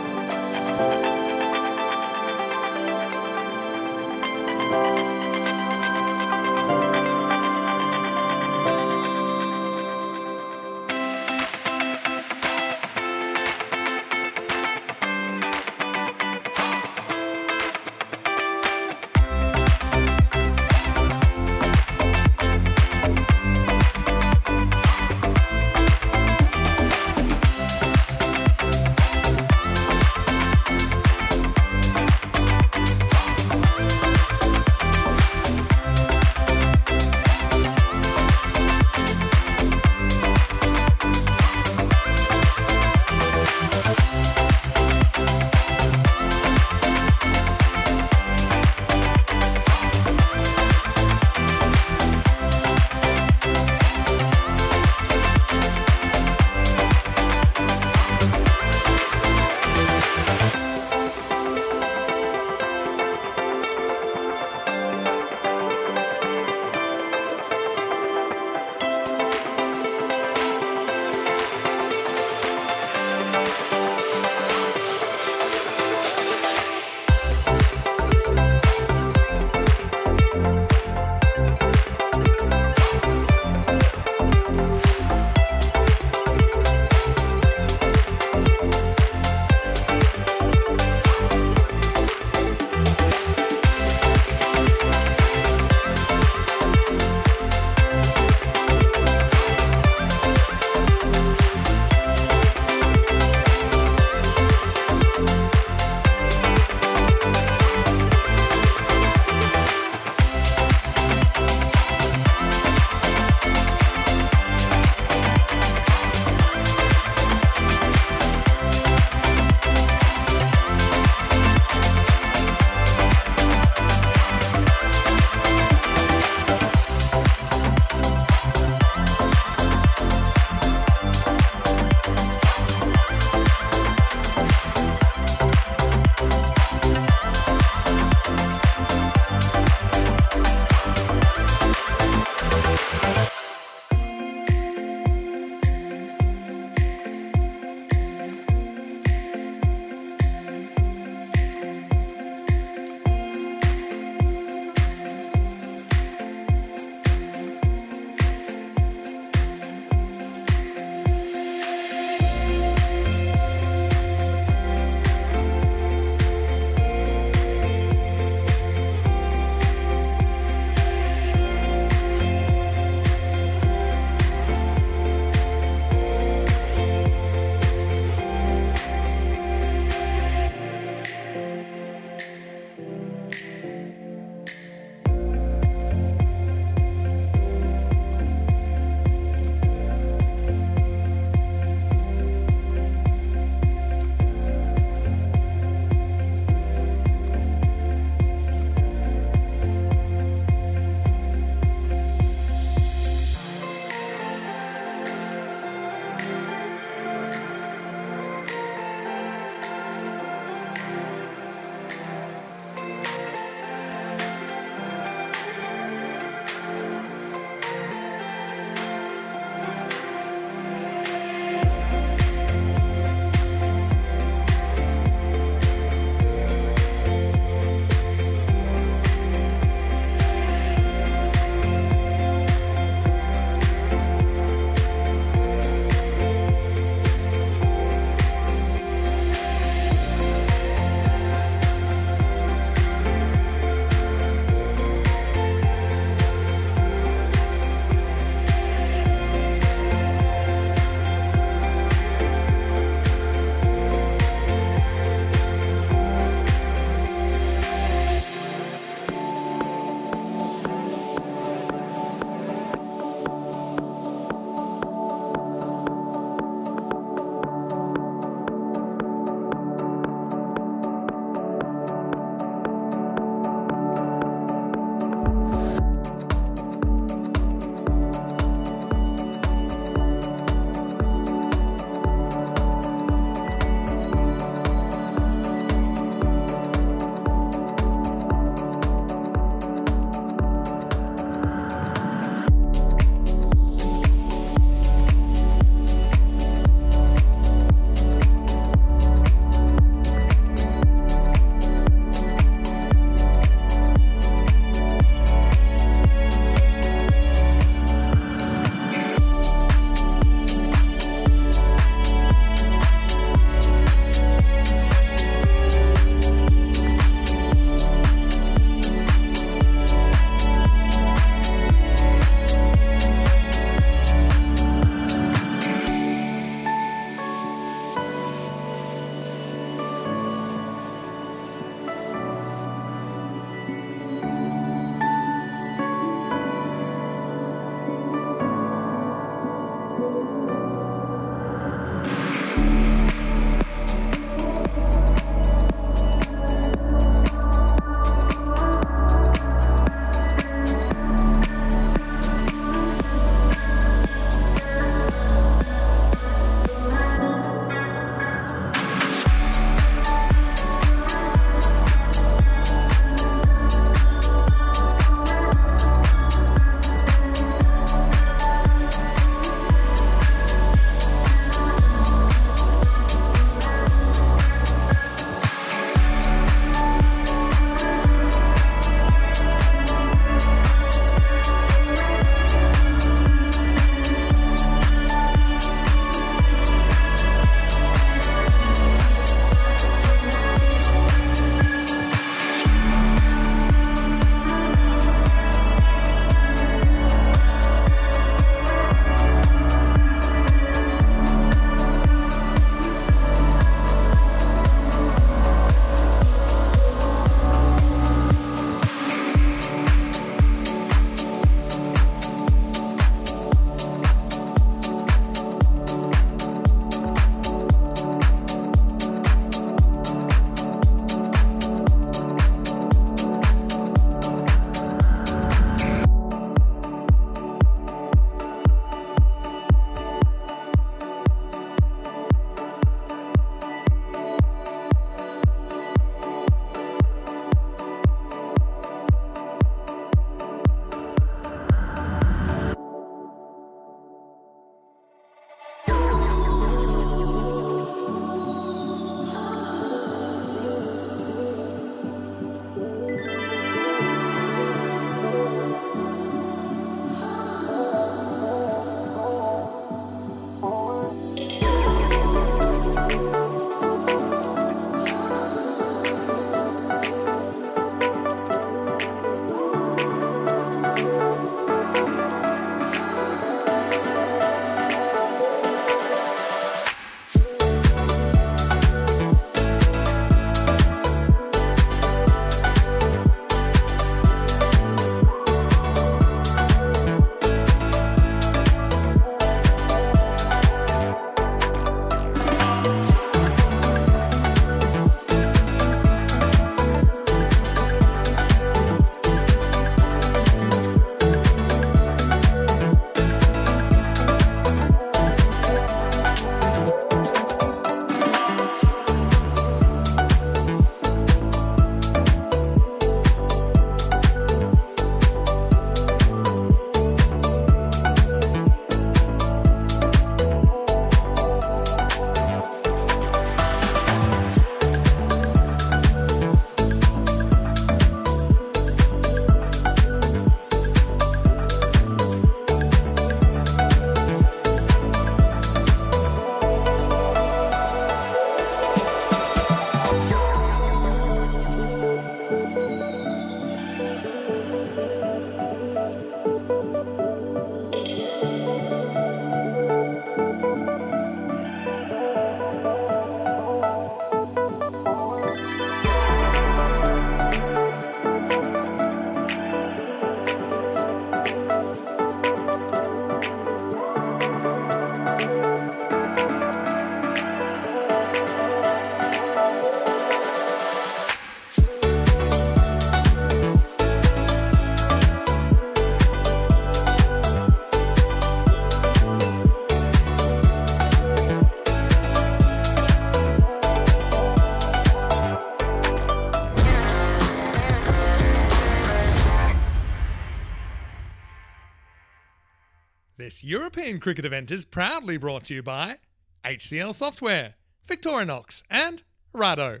This European cricket event is proudly brought to you by HCL Software, Victorinox and Rado.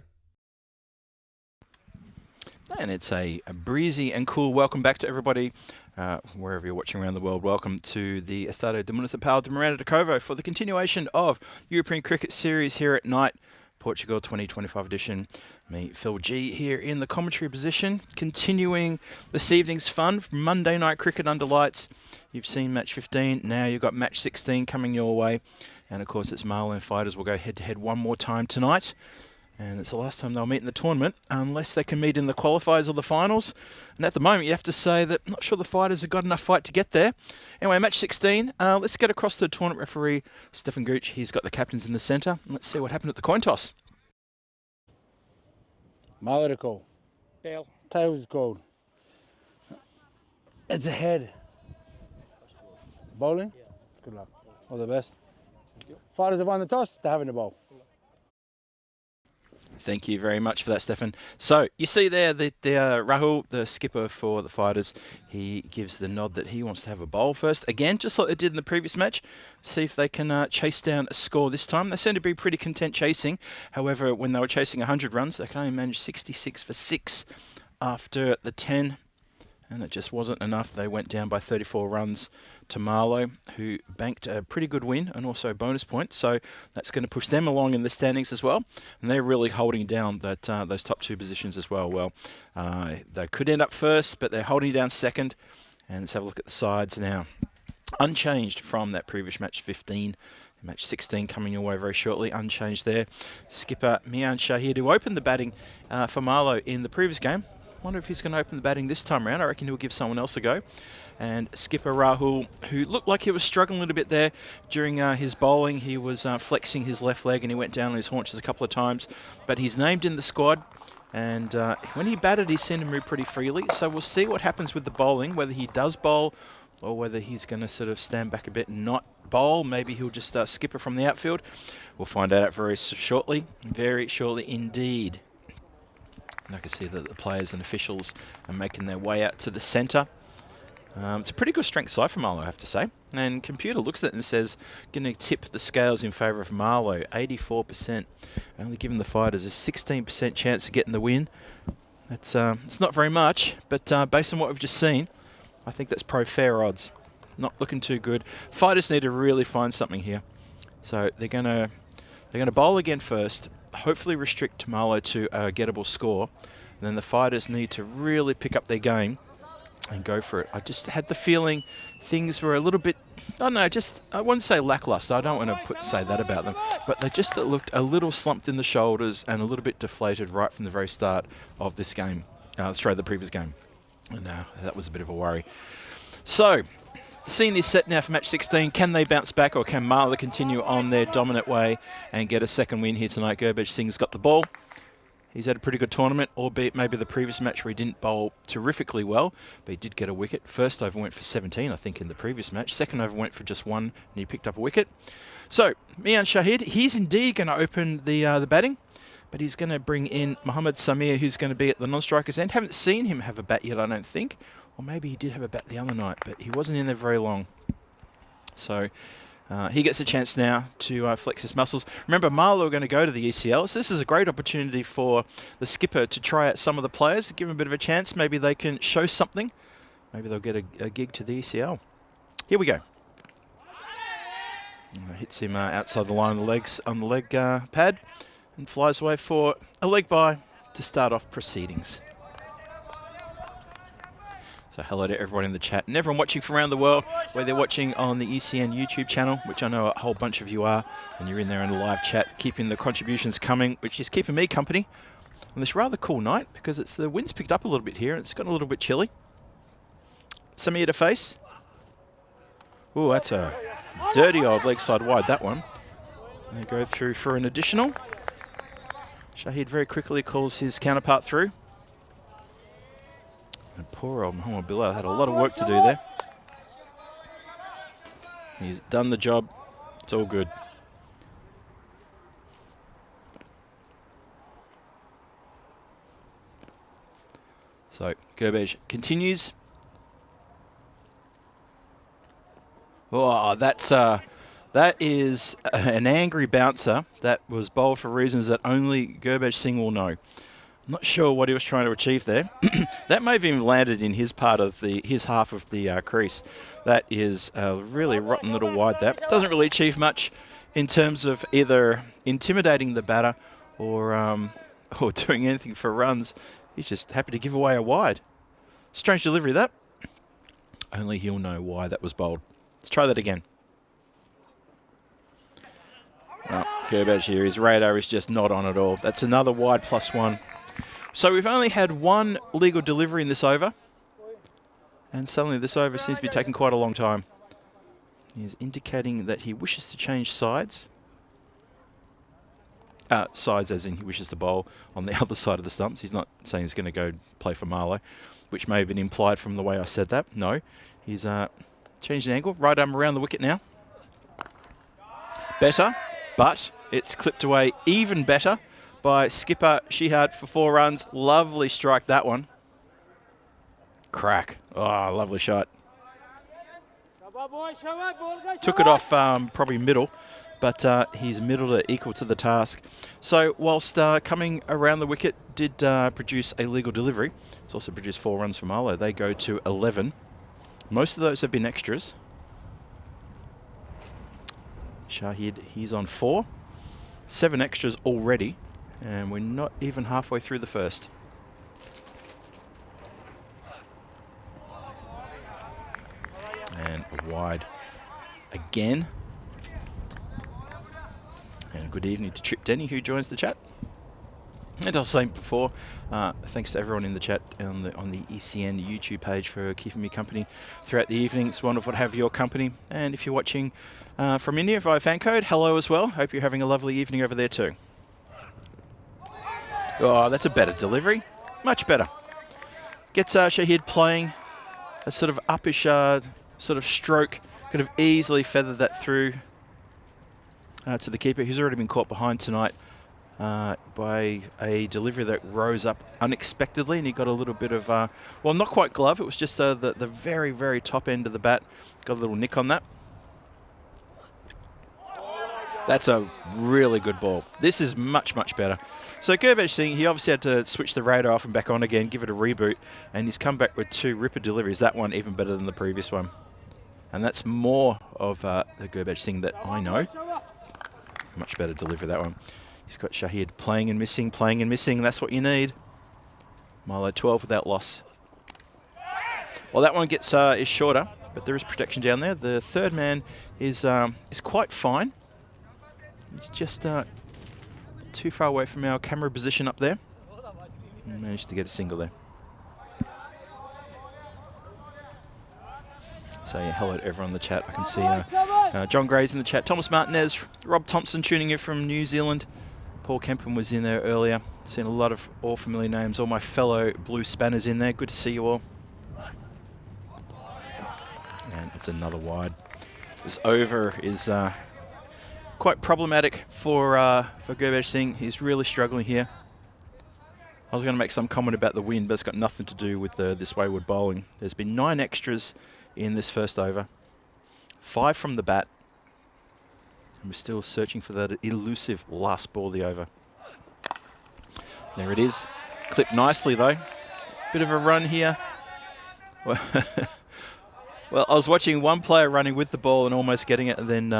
And it's a breezy and cool welcome back to everybody, wherever you're watching around the world. Welcome to the Estadio de Municipal de Miranda de Covo for the continuation of European Cricket Series here at night, Portugal 2025 edition. Me, Phil G, here in the commentary position, continuing this evening's fun from Monday night cricket under lights. You've seen match 15, now you've got match 16 coming your way. And of course it's Marlo and Fighters will go head to head one more time tonight. And it's the last time they'll meet in the tournament, unless they can meet in the qualifiers or the finals. And at the moment, you have to say that I'm not sure the Fighters have got enough fight to get there. Anyway, match 16. Let's get across to the tournament referee, Stefan Gooch. He's got the captains in the centre. Let's see what happened at the coin toss. Marlo to call. Tail. Tails called. It's a head. Bowling? Yeah. Good luck. All the best. Fighters have won the toss. They're having the ball. Thank you very much for that, Stefan. So you see there that Rahul, the skipper for the Fighters, he gives the nod that he wants to have a bowl first. Again, just like they did in the previous match, see if they can chase down a score this time. They seem to be pretty content chasing. However, when they were chasing 100 runs, they can only manage 66 for 6 after the 10. And it just wasn't enough. They went down by 34 runs to Marlo, who banked a pretty good win and also a bonus point. So that's going to push them along in the standings as well. And they're really holding down that those top two positions as well. Well, they could end up first, but they're holding down second. And let's have a look at the sides now. Unchanged from that previous match 15. Match 16 coming your way very shortly, unchanged there. Skipper Mian Shahid, who opened the batting for Marlo in the previous game. Wonder if he's going to open the batting this time around. I reckon he'll give someone else a go. And skipper Rahul, who looked like he was struggling a little bit there during his bowling. He was flexing his left leg and he went down on his haunches a couple of times. But he's named in the squad. And when he batted, he seemed to move pretty freely. So we'll see what happens with the bowling, whether he does bowl or whether he's going to sort of stand back a bit and not bowl. Maybe he'll just skipper from the outfield. We'll find out very shortly indeed. And I can see that the players and officials are making their way out to the centre. It's a pretty good strength side for Marlo, I have to say. And computer looks at it and says, going to tip the scales in favour of Marlo, 84%. Only giving the Fighters a 16% chance of getting the win. It's not very much, but based on what we've just seen, I think that's pro-fair odds. Not looking too good. Fighters need to really find something here. So they're going to bowl again first. Hopefully restrict Marlo to a gettable score. And then the Fighters need to really pick up their game and go for it. I just had the feeling things were a little bit, I don't know, I wouldn't say lackluster. I don't want to say that about them. But they just looked a little slumped in the shoulders and a little bit deflated right from the very start of this game. The previous game. And that was a bit of a worry. So, the scene is set now for match 16. Can they bounce back or can Marlo continue on their dominant way and get a second win here tonight? Gurbaj Singh's got the ball. He's had a pretty good tournament, albeit maybe the previous match where he didn't bowl terrifically well, but he did get a wicket. First over went for 17, I think, in the previous match. Second over went for just 1, and he picked up a wicket. So, Mian Shahid, he's indeed going to open the batting, but he's going to bring in Mohammad Samir, who's going to be at the non-strikers end. Haven't seen him have a bat yet, I don't think. Or maybe he did have a bat the other night, but he wasn't in there very long. So he gets a chance now to flex his muscles. Remember, Marlo are going to go to the ECL, so this is a great opportunity for the skipper to try out some of the players, give them a bit of a chance. Maybe they can show something. Maybe they'll get a gig to the ECL. Here we go. Hits him outside the line on the leg pad and flies away for a leg bye to start off proceedings. So hello to everyone in the chat and everyone watching from around the world, whether they're watching on the ECN YouTube channel, which I know a whole bunch of you are, and you're in there in the live chat, keeping the contributions coming, which is keeping me company on this rather cool night because the wind's picked up a little bit here and it's gotten a little bit chilly. Samir to face. Ooh, that's a dirty old leg side wide, that one. They go through for an additional. Shahid very quickly calls his counterpart through. And poor old Mohamed Bilal had a lot of work to do there. He's done the job. It's all good. So Gurbaj continues. Oh, that is an angry bouncer that was bowled for reasons that only Gurbaj Singh will know. I'm not sure what he was trying to achieve there. That may have even landed in his part of his half of the crease. That is a really rotten little wide. That doesn't really achieve much in terms of either intimidating the batter or doing anything for runs. He's just happy to give away a wide. Strange delivery, that. Only he'll know why that was bowled. Let's try that again. Oh, Gurbaj here, his radar is just not on at all. That's another wide +1. So we've only had one legal delivery in this over. And suddenly this over seems to be taking quite a long time. He's indicating that he wishes to change sides. Sides as in he wishes to bowl on the other side of the stumps. He's not saying he's going to go play for Marlo, which may have been implied from the way I said that. No, he's changed the angle. Right arm around the wicket now. Better, but it's clipped away even better by skipper Shihad for 4 runs. Lovely strike, that one. Crack. Oh, lovely shot. Took it off probably middle, but he's middle to equal to the task. So whilst coming around the wicket did produce a legal delivery, it's also produced 4 runs for Marlo. They go to 11. Most of those have been extras. Shahid, he's on 4. 7 extras already, and we're not even halfway through the first. And wide again. And good evening to Trip Denny, who joins the chat. And I was saying before, thanks to everyone in the chat on the ECN YouTube page for keeping me company throughout the evening. It's wonderful to have your company. And if you're watching from India via fan code, hello as well. Hope you're having a lovely evening over there too. Oh, that's a better delivery. Much better. Gets Shahid playing a sort of uppish sort of stroke. Could have easily feathered that through to the keeper, who's already been caught behind tonight by a delivery that rose up unexpectedly, and he got a little bit of, well, not quite glove, it was just the very, very top end of the bat. Got a little nick on that. That's a really good ball. This is much, much better. So Gurbaj Singh, he obviously had to switch the radar off and back on again, give it a reboot, and he's come back with 2 ripper deliveries. That one even better than the previous one. And that's more of the Gurbaj Singh that I know. Much better delivery, that one. He's got Shahid playing and missing, playing and missing. That's what you need. Marlo 12 without loss. Well, that one gets is shorter, but there is protection down there. The third man is quite fine. He's just too far away from our camera position up there. And managed to get a single there. So yeah, hello to everyone in the chat. I can see John Gray's in the chat. Thomas Martinez, Rob Thompson tuning in from New Zealand. Paul Kempen was in there earlier. Seen a lot of all familiar names. All my fellow blue spanners in there. Good to see you all. And it's another wide. This over is quite problematic for Gurbaj Singh. He's really struggling here. I was going to make some comment about the wind, but it's got nothing to do with this wayward bowling. There's been 9 extras in this first over. 5 from the bat. And we're still searching for that elusive last ball of the over. There it is. Clipped nicely though. Bit of a run here. Well, I was watching one player running with the ball and almost getting it, and then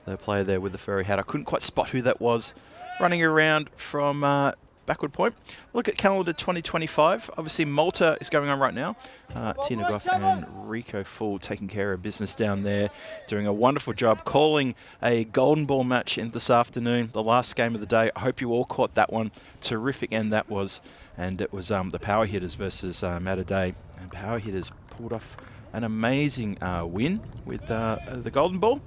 the player there with the furry hat. I couldn't quite spot who that was. Running around from backward point. Look at calendar 2025. Obviously Malta is going on right now. Tina Goff and Rico Full taking care of business down there, doing a wonderful job calling a golden ball match in this afternoon, the last game of the day. I hope you all caught that one. Terrific end that was, and it was the power hitters versus Matter Day, and power hitters pulled off an amazing win with the golden ball.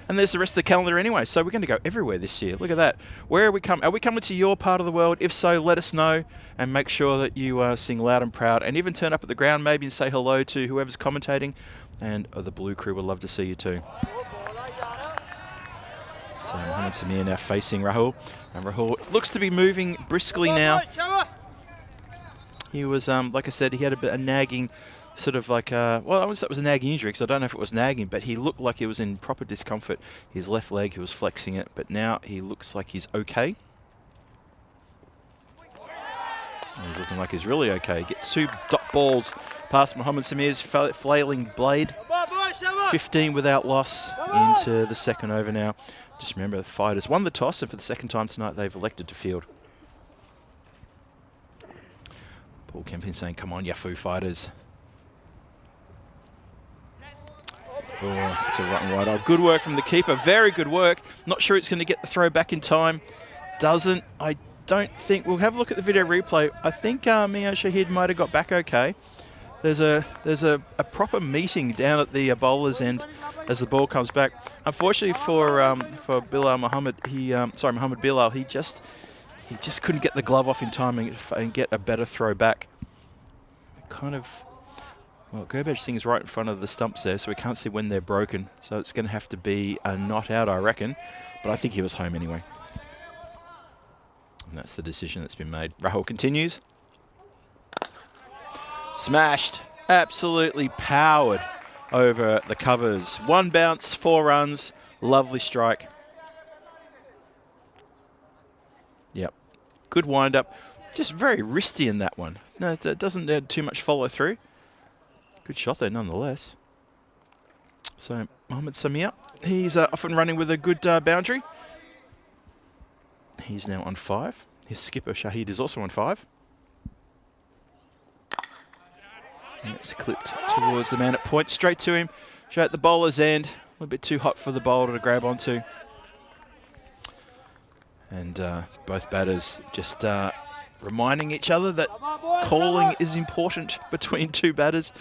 And there's the rest of the calendar anyway, so we're going to go everywhere this year. Look at that. Where are we coming? Are we coming to your part of the world? If so, let us know, and make sure that you sing loud and proud, and even turn up at the ground maybe and say hello to whoever's commentating, and the Blue crew would love to see you too. So Mohamed Samir now facing Rahul, and Rahul looks to be moving briskly now. He was, like I said, he had a bit of nagging sort of like, well, I wouldn't say it was a nagging injury because I don't know if it was nagging, but he looked like he was in proper discomfort. His left leg, he was flexing it, but now he looks like he's okay. And he's looking like he's really okay. Gets 2 dot balls past Mohamed Samir's flailing blade. 15 without loss into the second over now. Just remember, the fighters won the toss, and for the second time tonight, they've elected to field. Paul Kempin saying, come on, Yahoo fighters. Oh, it's a rotten wide. Oh, good work from the keeper. Very good work. Not sure it's going to get the throw back in time. Doesn't. I don't think. We'll have a look at the video replay. I think Mia Shahid might have got back okay. There's a proper meeting down at the bowler's end as the ball comes back. Unfortunately for Bilal Mohammed, Mohammed Bilal, he just couldn't get the glove off in time and get a better throw back. Kind of. Well, Gurbage Singh's right in front of the stumps there, so we can't see when they're broken. So it's going to have to be a not out, I reckon. But I think he was home anyway. And that's the decision that's been made. Rahul continues. Smashed. Absolutely powered over the covers. 1 bounce, 4 runs. Lovely strike. Yep. Good wind-up. Just very wristy in that one. No, it doesn't add too much follow-through. Good shot there, nonetheless. So, Mohamed Samir, he's off and running with a good boundary. He's now on 5. His skipper, Shahid, is also on 5. And it's clipped towards the man at point, straight to him. Straight at the bowler's end. A little bit too hot for the bowler to grab onto. And both batters just reminding each other that calling is important between 2 batters.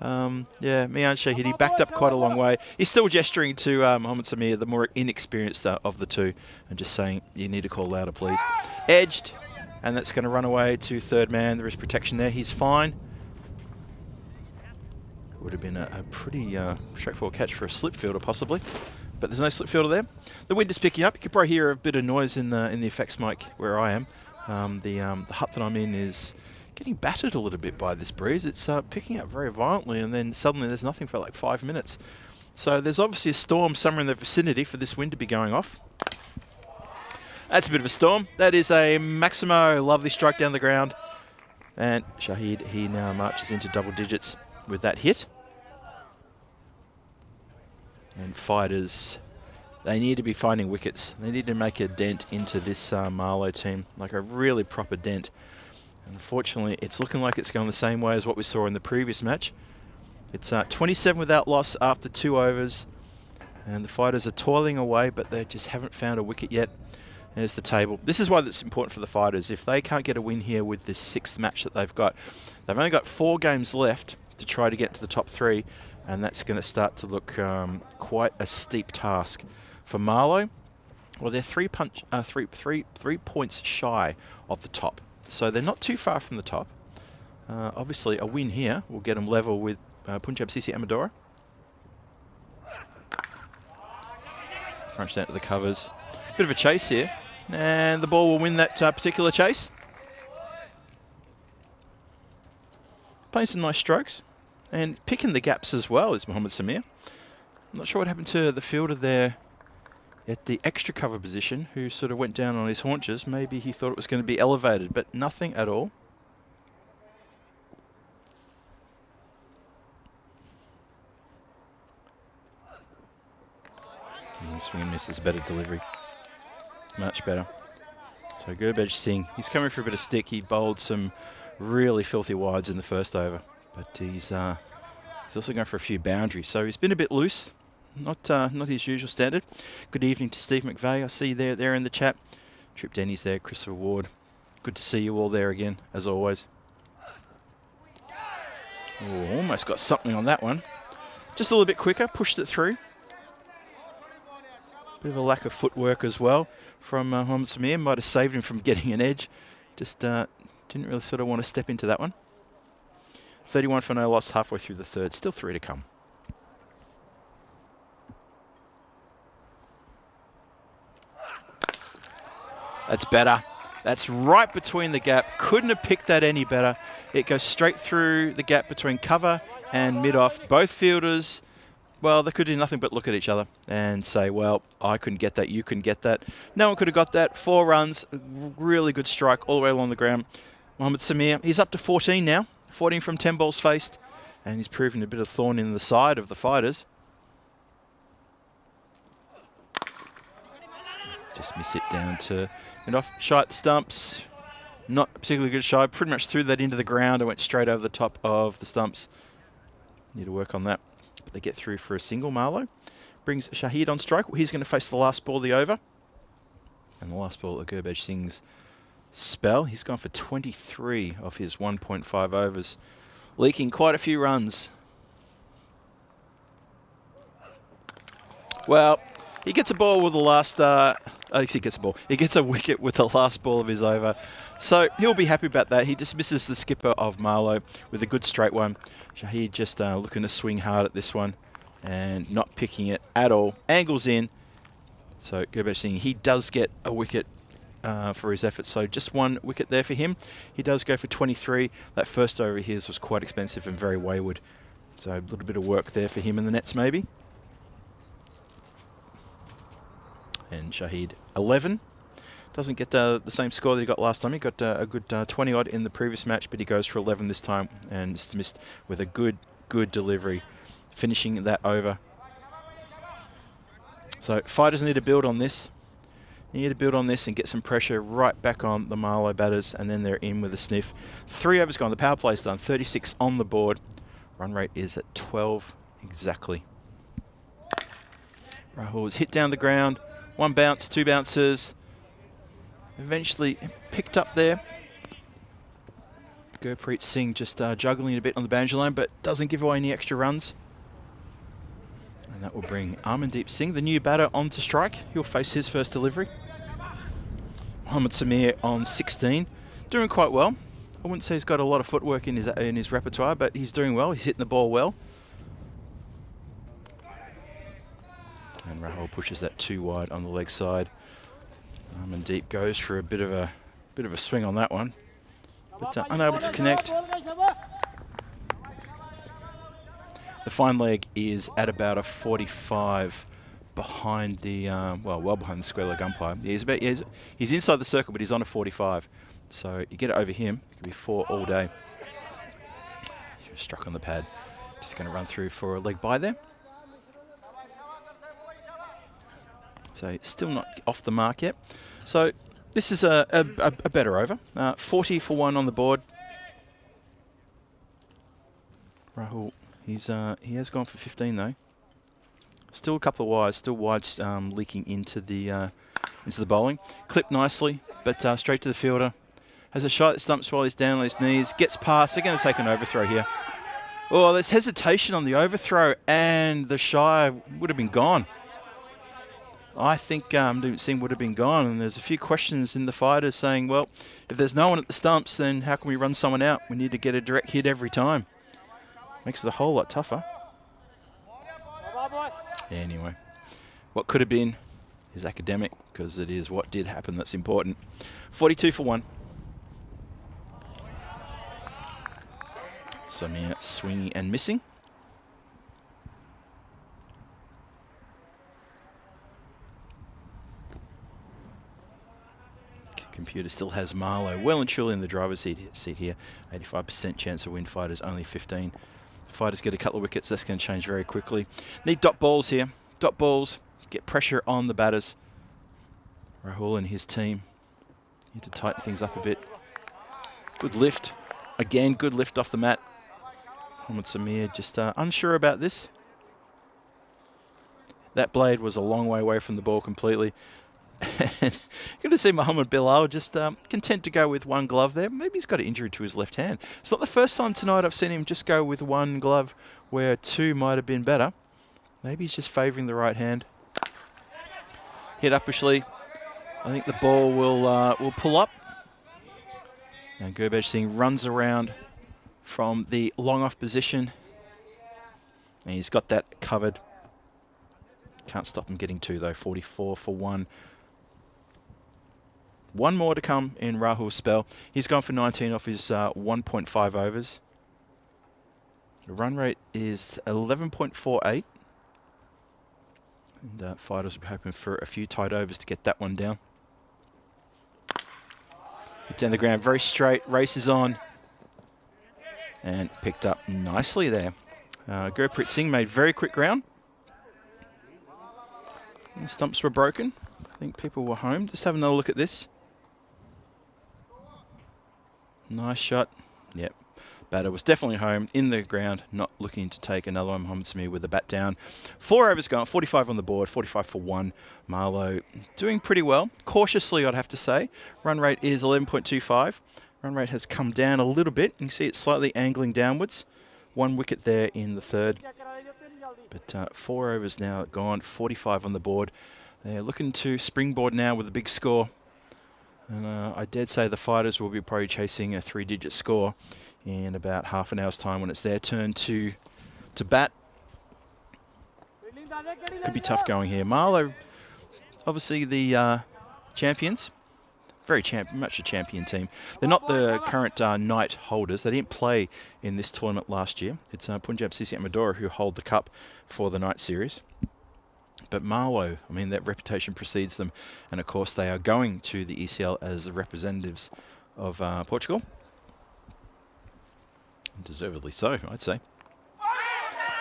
Yeah, Mian Shahid, he backed up quite a long way. He's still gesturing to Mohamed Samir, the more inexperienced of the 2, and just saying, you need to call louder, please. Edged, and that's going to run away to third man. There is protection there. He's fine. Would have been a pretty straightforward catch for a slip fielder, possibly. But there's no slip fielder there. The wind is picking up. You could probably hear a bit of noise in the effects mic where I am. The hut that I'm in is getting battered a little bit by this breeze. It's picking up very violently, and then suddenly there's nothing for like 5 minutes. So there's obviously a storm somewhere in the vicinity for this wind to be going off. That's a bit of a storm. That is a Maximo. Lovely strike down the ground. And Shahid, he now marches into double digits with that hit. And fighters, they need to be finding wickets. They need to make a dent into this Marlo team, like a really proper dent. Unfortunately, it's looking like it's going the same way as what we saw in the previous match. It's 27 without loss after 2 overs. And the fighters are toiling away, but they just haven't found a wicket yet. There's the table. This is why it's important for the fighters. If they can't get a win here with this 6th match that they've got, they've only got 4 games left to try to get to the top 3. And that's going to start to look quite a steep task. For Marlo, well, they're 3 points shy of the top. So they're not too far from the top. Obviously, a win here will get them level with Punjab CC Amadora. Crunch down to the covers. Bit of a chase here. And the ball will win that particular chase. Playing some nice strokes. And picking the gaps as well is Mohamed Samir. I'm not sure what happened to the fielder there at the extra cover position, who sort of went down on his haunches. Maybe he thought it was going to be elevated, but nothing at all. Swing and miss is a better delivery. Much better. So Gurbage Singh, he's coming for a bit of stick. He bowled some really filthy wides in the first over, but he's also going for a few boundaries. So he's been a bit loose. Not his usual standard. Good evening to Steve McVeigh. I see you there in the chat. Trip Denny's there, Christopher Ward. Good to see you all there again, as always. Oh, almost got something on that one. Just a little bit quicker, pushed it through. Bit of a lack of footwork as well from Mohamed Samir. Might have saved him from getting an edge. Just didn't really sort of want to step into that one. 31 for no loss halfway through the 3rd. Still 3 to come. That's better. That's right between the gap. Couldn't have picked that any better. It goes straight through the gap between cover and mid-off. Both fielders, well, they could do nothing but look at each other and say, well, I couldn't get that, you couldn't get that. No one could have got that. 4 runs, really good strike all the way along the ground. Mohamed Samir, he's up to 14 now, 14 from 10 balls faced, and he's proven a bit of thorn in the side of the fighters. Just miss it down to mid-off. Shy at the stumps. Not a particularly good shy. Pretty much threw that into the ground and went straight over the top of the stumps. Need to work on that. But they get through for a single. Marlo brings Shahid on strike. He's going to face the last ball of the over. And the last ball of Gurbaj Singh's spell. He's gone for 23 of his 1.5 overs. Leaking quite a few runs. Well, he gets a ball with the last... he gets a ball. He gets a wicket with the last ball of his over. So he'll be happy about that. He dismisses the skipper of Marlo with a good straight one. Shahid just looking to swing hard at this one and not picking it at all. Angles in. So Gurbaj Singh, he does get a wicket for his efforts. So just 1 wicket there for him. He does go for 23. That first over of his was quite expensive and very wayward. So a little bit of work there for him in the nets maybe. And Shahid, 11. Doesn't get the same score that he got last time. He got a good 20-odd in the previous match, but he goes for 11 this time and is missed with a good delivery, finishing that over. So fighters need to build on this. You need to build on this and get some pressure right back on the Marlo batters, and then they're in with a sniff. 3 overs gone. The power play's done. 36 on the board. Run rate is at 12 exactly. Rahul is hit down the ground. 1 bounce, 2 bounces. Eventually picked up there. Gurpreet Singh just juggling a bit on the boundary line, but doesn't give away any extra runs. And that will bring Amandeep Singh, the new batter, onto strike. He'll face his first delivery. Mohamed Samir on 16. Doing quite well. I wouldn't say he's got a lot of footwork in his repertoire, but he's doing well. He's hitting the ball well. And Rahul pushes that 2 wide on the leg side. Amandeep goes for a bit of a swing on that one, but unable to connect. The fine leg is at about a 45 behind the well behind the square leg umpire. He's inside the circle, but he's on a 45. So you get it over him, it could be 4 all day. Struck on the pad. Just going to run through for a leg by there. So still not off the mark yet. So this is a better over. 40 for 1 on the board. Rahul, he has gone for 15 though. Still a couple of wides. Still wides leaking into the bowling. Clipped nicely, but straight to the fielder. Has a shot that stumps while he's down on his knees. Gets past. They're going to take an overthrow here. Oh, there's hesitation on the overthrow, and the shy would have been gone. I think Singh would have been gone, and there's a few questions in the fighters saying, well, if there's no one at the stumps, then how can we run someone out? We need to get a direct hit every time. Makes it a whole lot tougher. Anyway, what could have been is academic, because it is what did happen that's important. 42 for 1. Samir swinging and missing. Computer still has Marlo well and truly in the driver's seat here. 85% chance of win. Fighters only 15. Fighters get a couple of wickets. That's going to change very quickly. Need dot balls here. Dot balls. Get pressure on the batters. Rahul and his team need to tighten things up a bit. Good lift. Again, good lift off the mat. Mohamed Samir just unsure about this. That blade was a long way away from the ball completely. And good to see Mohamed Bilal just content to go with 1 glove there. Maybe he's got an injury to his left hand. It's not the first time tonight I've seen him just go with 1 glove where 2 might have been better. Maybe he's just favouring the right hand. Hit uppishly. I think the ball will pull up. And Gurbaj Singh runs around from the long off position. And he's got that covered. Can't stop him getting 2 though. 44 for 1. One more to come in Rahul's spell. He's gone for 19 off his 1.5 overs. The run rate is 11.48. And fighters will be hoping for a few tight overs to get that one down. It's down the ground, very straight, races on. And picked up nicely there. Gurpreet Singh made very quick ground. And the stumps were broken. I think people were home. Just have another look at this. Nice shot. Yep. Batter was definitely home in the ground, not looking to take another one. Mohamed Samir with the bat down. 4 overs gone, 45 on the board, 45 for 1. Marlo doing pretty well. Cautiously, I'd have to say. Run rate is 11.25. Run rate has come down a little bit. You can see it's slightly angling downwards. 1 wicket there in the third. But 4 overs now gone, 45 on the board. They're looking to springboard now with a big score. And I dared say the fighters will be probably chasing a 3-digit score in about half an hour's time when it's their turn to bat. Could be tough going here. Marlo, obviously the champions. Very much a champion team. They're not the current night holders. They didn't play in this tournament last year. It's Punjab Sisi Amadora who hold the cup for the night series. But Marlo, I mean, that reputation precedes them. And of course, they are going to the ECL as the representatives of Portugal. Deservedly so, I'd say.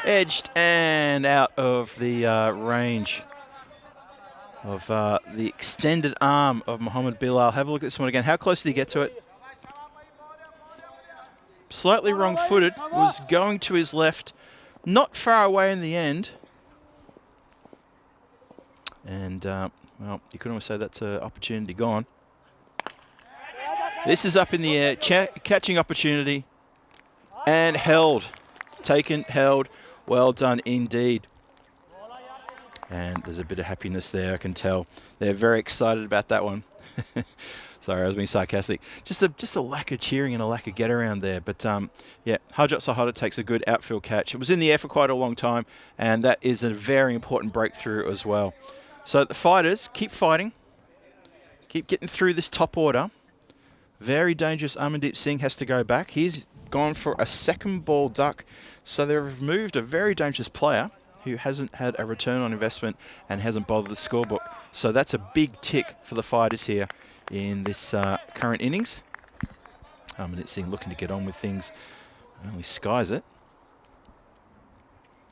Edged and out of the range of the extended arm of Mohamed Bilal. Have a look at this one again. How close did he get to it? Slightly wrong-footed. Was going to his left. Not far away in the end. And, well, you could almost say that's an opportunity gone. This is up in the air. Catching opportunity. And held. Taken, held. Well done indeed. And there's a bit of happiness there, I can tell. They're very excited about that one. Sorry, I was being sarcastic. Just a lack of cheering and a lack of get around there. But yeah, Harjot Sahada takes a good outfield catch. It was in the air for quite a long time, and that is a very important breakthrough as well. So the fighters keep fighting, keep getting through this top order. Very dangerous. Amandeep Singh has to go back. He's gone for a second ball duck. So they've removed a very dangerous player who hasn't had a return on investment and hasn't bothered the scorebook. So that's a big tick for the fighters here in this current innings. Amandeep Singh looking to get on with things. Only skies it.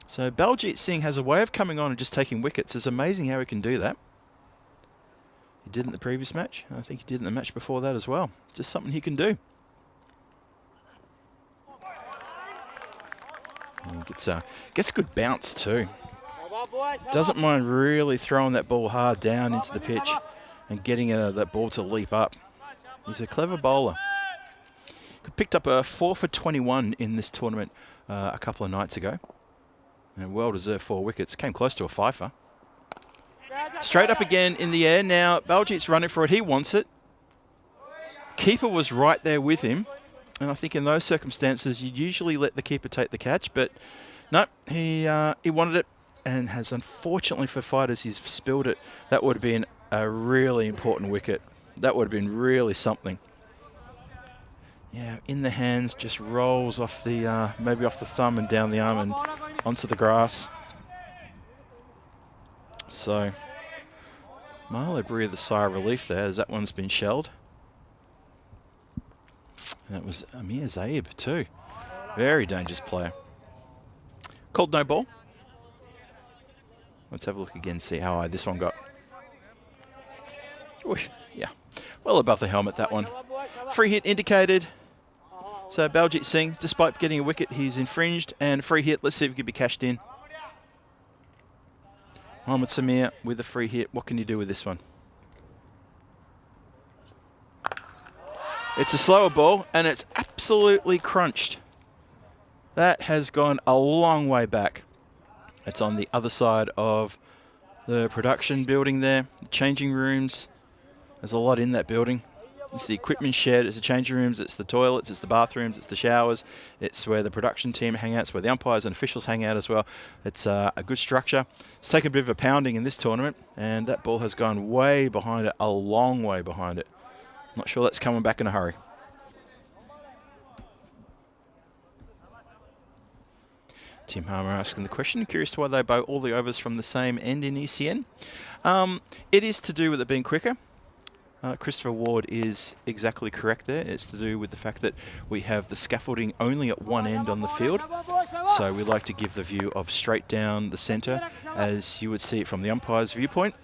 So Baljit Singh has a way of coming on and just taking wickets. It's amazing how he can do that. He did in the previous match. I think he did in the match before that as well. Just something he can do. And gets good bounce too. Doesn't mind really throwing that ball hard down into the pitch and getting that ball to leap up. He's a clever bowler. Picked up a 4 for 21 in this tournament a couple of nights ago. And well-deserved 4 wickets. Came close to a fifer. Straight up again in the air. Now, Baljit's running for it. He wants it. Keeper was right there with him. And I think in those circumstances, you'd usually let the keeper take the catch. But no, he wanted it. And has, unfortunately for fighters, he's spilled it. That would have been a really important wicket. That would have been really something. Yeah, in the hands, just rolls off the, maybe off the thumb and down the arm and onto the grass. So, Marlo breathed a sigh of relief there as that one's been shelled. And it was Amir Zaib too. Very dangerous player. Called no ball. Let's have a look again, see how high this one got. Ooh, yeah, well above the helmet, that one. Free hit indicated. So Baljit Singh, despite getting a wicket, he's infringed, and free hit. Let's see if it can be cashed in. Mohamed Samir with a free hit. What can you do with this one? It's a slower ball, and it's absolutely crunched. That has gone a long way back. It's on the other side of the production building there, the changing rooms. There's a lot in that building. It's the equipment shed, it's the changing rooms, it's the toilets, it's the bathrooms, it's the showers. It's where the production team hang out, it's where the umpires and officials hang out as well. It's a good structure. It's taken a bit of a pounding in this tournament, and that ball has gone way behind it, a long way behind it. Not sure that's coming back in a hurry. Tim Harmer asking the question. Curious to why they bow all the overs from the same end in ECN. It is to do with it being quicker. Christopher Ward is exactly correct there. It's to do with the fact that we have the scaffolding only at one end on the field. So we like to give the view of straight down the centre as you would see it from the umpire's viewpoint.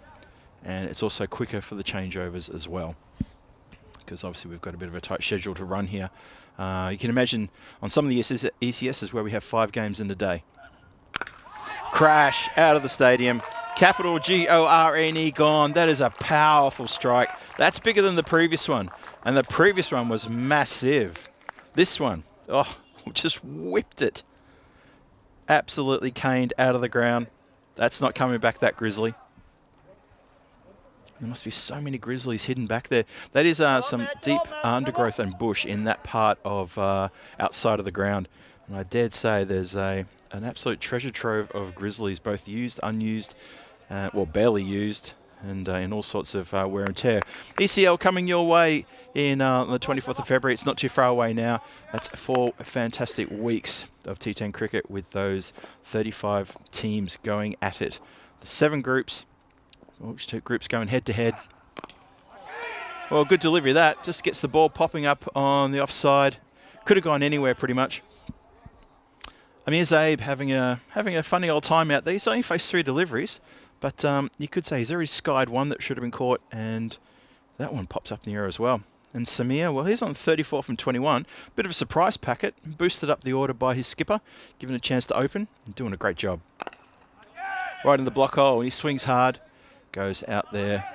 And it's also quicker for the changeovers as well, because obviously we've got a bit of a tight schedule to run here. You can imagine on some of the ECSs where we have 5 games in a day. Crash out of the stadium. Capital G-O-R-N-E gone. That is a powerful strike. That's bigger than the previous one. And the previous one was massive. This one, oh, just whipped it. Absolutely caned out of the ground. That's not coming back that grizzly. There must be so many grizzlies hidden back there. That is some deep undergrowth and bush in that part of outside of the ground. And I dared say there's an absolute treasure trove of grizzlies, both used, unused, well, barely used, and in all sorts of wear and tear. ECL coming your way in the 24th of February. It's not too far away now. That's 4 fantastic weeks of T10 cricket with those 35 teams going at it. The 7 groups. Which 2 groups going head to head. Well, good delivery of that. Just gets the ball popping up on the offside. Could have gone anywhere pretty much. Amir Zaib having a funny old time out there. He's only faced 3 deliveries, but you could say he's already skied one that should have been caught, and that one pops up in the air as well. And Samir, well, he's on 34 from 21. Bit of a surprise packet. Boosted up the order by his skipper, given a chance to open, and doing a great job. Right in the block hole, and he swings hard. Goes out there.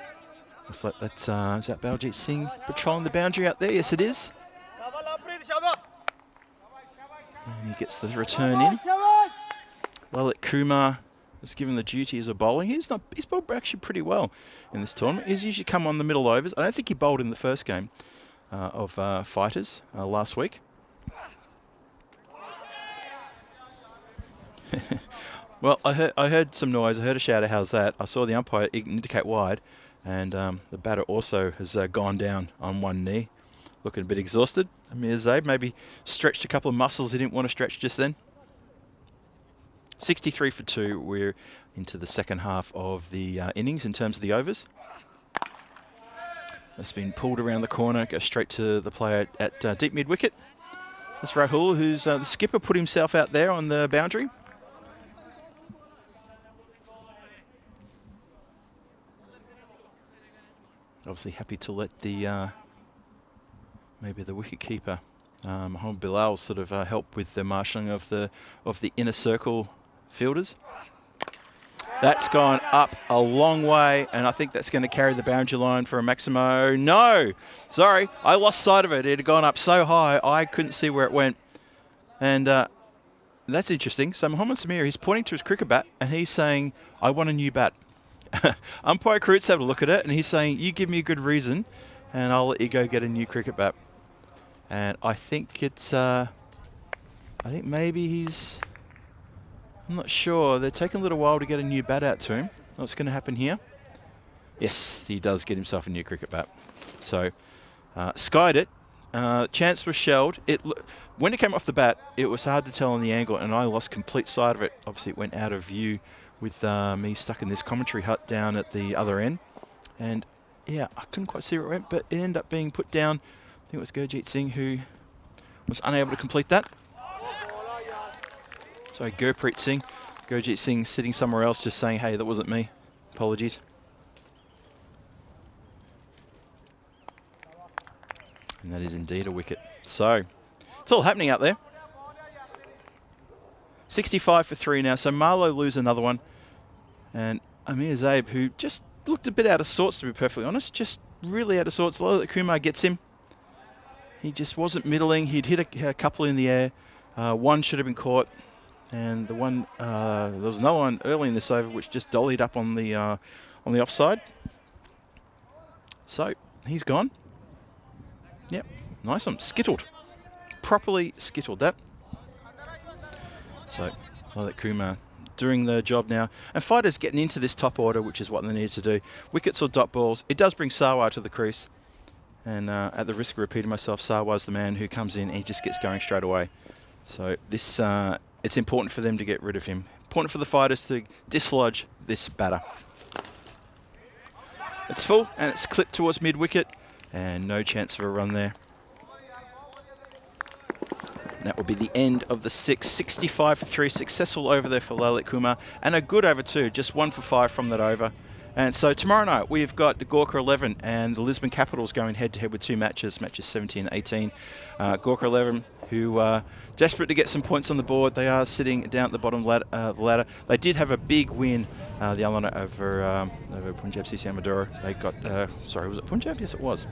Looks like that's is that Baljit Singh patrolling the boundary out there? Yes, it is. And he gets the return in. Lalit Kumar is given the duty as a bowling. He's bowled actually pretty well in this tournament. He's usually come on the middle overs. I don't think he bowled in the first game of Fighters last week. Well, I heard some noise. I heard a shouter. How's that? I saw the umpire indicate wide, and the batter also has gone down on one knee, looking a bit exhausted. Amir Zaid maybe stretched a couple of muscles he didn't want to stretch just then. 63 for 2. We're into the second half of the innings in terms of the overs. That's been pulled around the corner, goes straight to the player at deep mid wicket. That's Rahul, who's the skipper, put himself out there on the boundary. Obviously happy to let the maybe the wicketkeeper Mohamed Bilal sort of help with the marshalling of the inner circle fielders. That's gone up a long way, and I think that's going to carry the boundary line for a Maximo. No, sorry, I lost sight of it. It had gone up so high I couldn't see where it went, and that's interesting. So Mohamed Samir, he's pointing to his cricket bat and he's saying, "I want a new bat." Umpire Karut's had a look at it and he's saying, "You give me a good reason and I'll let you go get a new cricket bat." And I think it's I think maybe he's, I'm not sure, they're taking a little while to get a new bat out to him. What's going to happen here? Yes, he does get himself a new cricket bat. So skied it. Chance was shelled. When it came off the bat, it was hard to tell on the angle, and I lost complete sight of it. Obviously it went out of view with me stuck in this commentary hut down at the other end. And yeah, I couldn't quite see where it went, but it ended up being put down. I think it was Gurjeet Singh who was unable to complete that. So Gurpreet Singh, Gurjeet Singh sitting somewhere else just saying, "Hey, that wasn't me. Apologies." And that is indeed a wicket. So it's all happening out there. 65 for 3 now. So Marlo lose another one. And Amir Zaib, who just looked a bit out of sorts, to be perfectly honest. Just really out of sorts. Lalit Kumar gets him. He just wasn't middling. He'd hit a couple in the air. One should have been caught. And the one, there was another one early in this over which just dollied up on the offside. So he's gone. Yep, nice one. Skittled. Properly skittled that. So Lalit Kumar doing the job now. And Fighters getting into this top order, which is what they need to do. Wickets or dot balls. It does bring Sawar to the crease. And at the risk of repeating myself, Sawa's the man who comes in and he just gets going straight away. So this, it's important for them to get rid of him. Important for the fighters to dislodge this batter. It's full and it's clipped towards mid-wicket and no chance of a run there. That will be the end of the 6. 65 for 3, successful over there for Lalit Kumar, and a good over too, just 1 for 5 from that over. And so tomorrow night we've got the Gorka 11 and the Lisbon Capitals going head-to-head with 2 matches, matches 17 and 18. Gorka 11, who are desperate to get some points on the board. They are sitting down at the bottom of the ladder. They did have a big win the other night over Punjab CC Amadora. They got, sorry, was it Punjab? Yes, it was.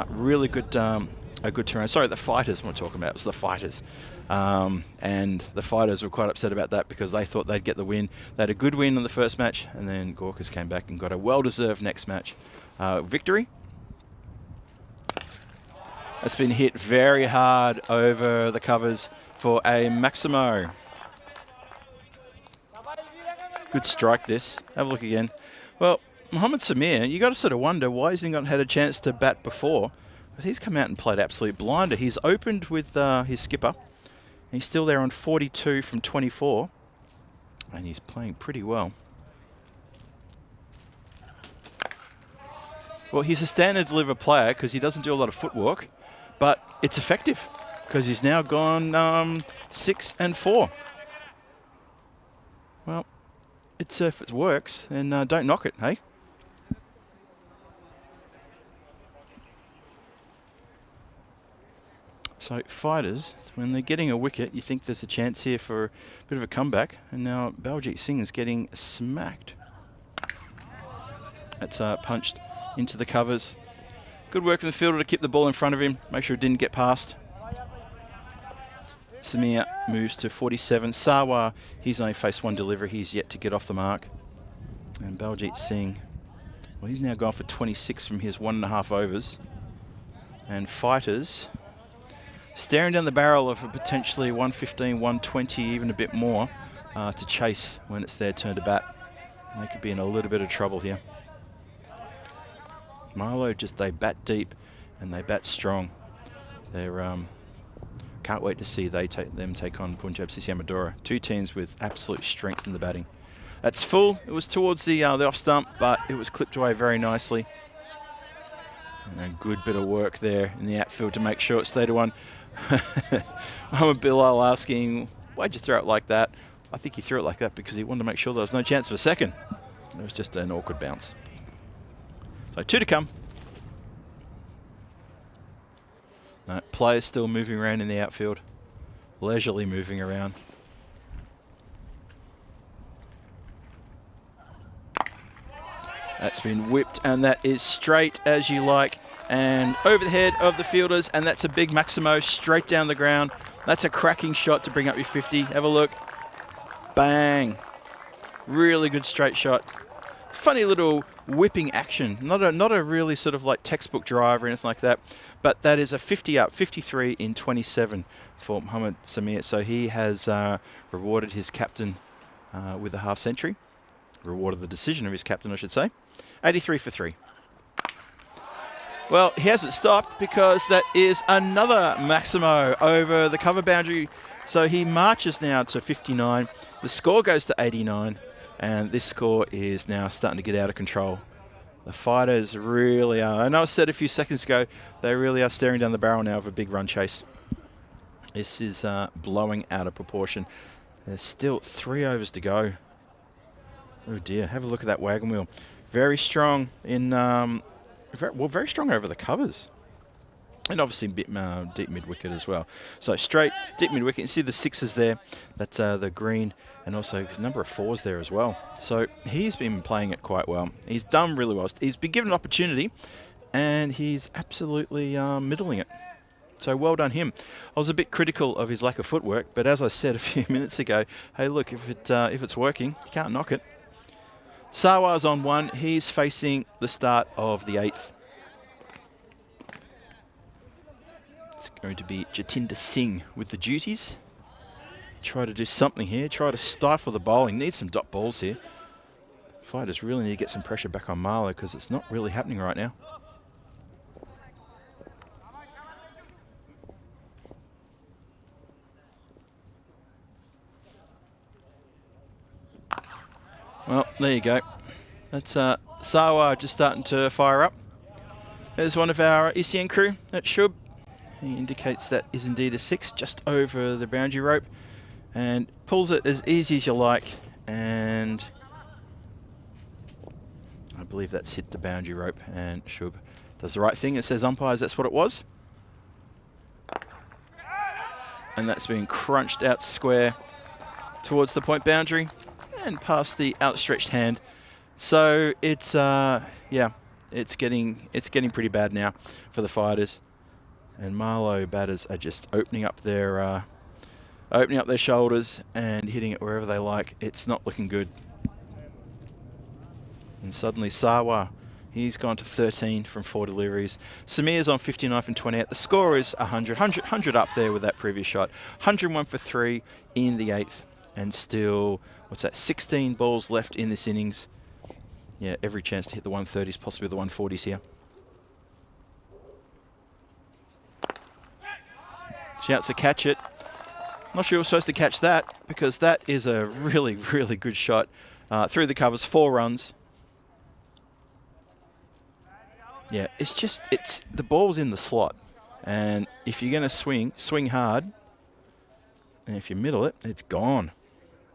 Really good, a good turnaround. Sorry, the Fighters we're talking about. It was the Fighters. And the Fighters were quite upset about that because they thought they'd get the win. They had a good win in the first match, and then Gorkas came back and got a well-deserved next match victory. It's been hit very hard over the covers for a Maximo. Good strike this. Have a look again. Well, Mohamed Samir, you got to sort of wonder why he's not had a chance to bat before, because he's come out and played absolute blinder. He's opened with his skipper. He's still there on 42 from 24, and he's playing pretty well. Well, he's a standard deliver player because he doesn't do a lot of footwork, but it's effective because he's now gone 6 and 4. Well, it's if it works, then don't knock it, hey? So Fighters, when they're getting a wicket, you think there's a chance here for a bit of a comeback, and now Baljit Singh is getting smacked. That's punched into the covers. Good work from the fielder to keep the ball in front of him, make sure it didn't get past. Samir moves to 47. Sawa, he's only faced 1 delivery, he's yet to get off the mark. And Baljit Singh, well, he's now gone for 26 from his 1.5 overs. And Fighters, staring down the barrel of a potentially 115, 120, even a bit more to chase when it's their turn to bat. They could be in a little bit of trouble here. Marlo, they bat deep and they bat strong. They're can't wait to see them take on Punjab CC Amadora. 2 teams with absolute strength in the batting. That's full. It was towards the off stump, but it was clipped away very nicely. And a good bit of work there in the outfield to make sure it stayed to 1. Mohamed Bilal asking, why'd you throw it like that? I think he threw it like that because he wanted to make sure there was no chance of a second. It was just an awkward bounce. So 2 to come. No, players still moving around in the outfield. Leisurely moving around. That's been whipped, and that is straight as you like. And over the head of the fielders, and that's a big Maximo straight down the ground. That's a cracking shot to bring up your 50. Have a look. Bang. Really good straight shot. Funny little whipping action. Not a really sort of like textbook drive or anything like that, but that is a 50 up, 53 in 27 for Mohamed Samir. So he has rewarded his captain with a half century. Rewarded the decision of his captain, I should say. 83 for 3. Well, he hasn't stopped because that is another Maximo over the cover boundary. So he marches now to 59. The score goes to 89. And this score is now starting to get out of control. The Fighters really are. I know I said a few seconds ago, they really are staring down the barrel now of a big run chase. This is blowing out of proportion. There's still 3 overs to go. Oh dear, have a look at that wagon wheel. Very strong in, very strong over the covers. And obviously deep mid-wicket as well. So straight, deep mid-wicket. You see the 6s there. That's the green. And also a number of 4s there as well. So he's been playing it quite well. He's done really well. He's been given an opportunity. And he's absolutely middling it. So well done him. I was a bit critical of his lack of footwork. But as I said a few minutes ago, hey look, if it's working, you can't knock it. Sawa's on 1. He's facing the start of the 8th. It's going to be Jatinder Singh with the duties. Try to do something here. Try to stifle the bowling. Need some dot balls here. Fighters really need to get some pressure back on Marlo because it's not really happening right now. Well, there you go. That's Sawa just starting to fire up. There's one of our ECN crew at Shub. He indicates that is indeed a 6, just over the boundary rope, and pulls it as easy as you like, and I believe that's hit the boundary rope, and Shub does the right thing. It says umpires, that's what it was. And that's been crunched out square towards the point boundary and past the outstretched hand. So it's yeah, it's getting pretty bad now for the fighters. And Marlo batters are just opening up their shoulders and hitting it wherever they like. It's not looking good. And suddenly Sawa, he's gone to 13 from 4 deliveries. Samir's on 59 from 28. The score is 100 up there with that previous shot. 101 for 3 in the 8th. And still, what's that, 16 balls left in this innings. Yeah, every chance to hit the 130s, possibly the 140s here. Shouts to catch it. Not sure he was supposed to catch that, because that is a really, really good shot. Through the covers, 4 runs. Yeah, it's the ball's in the slot, and if you're going to swing hard, and if you middle it, it's gone.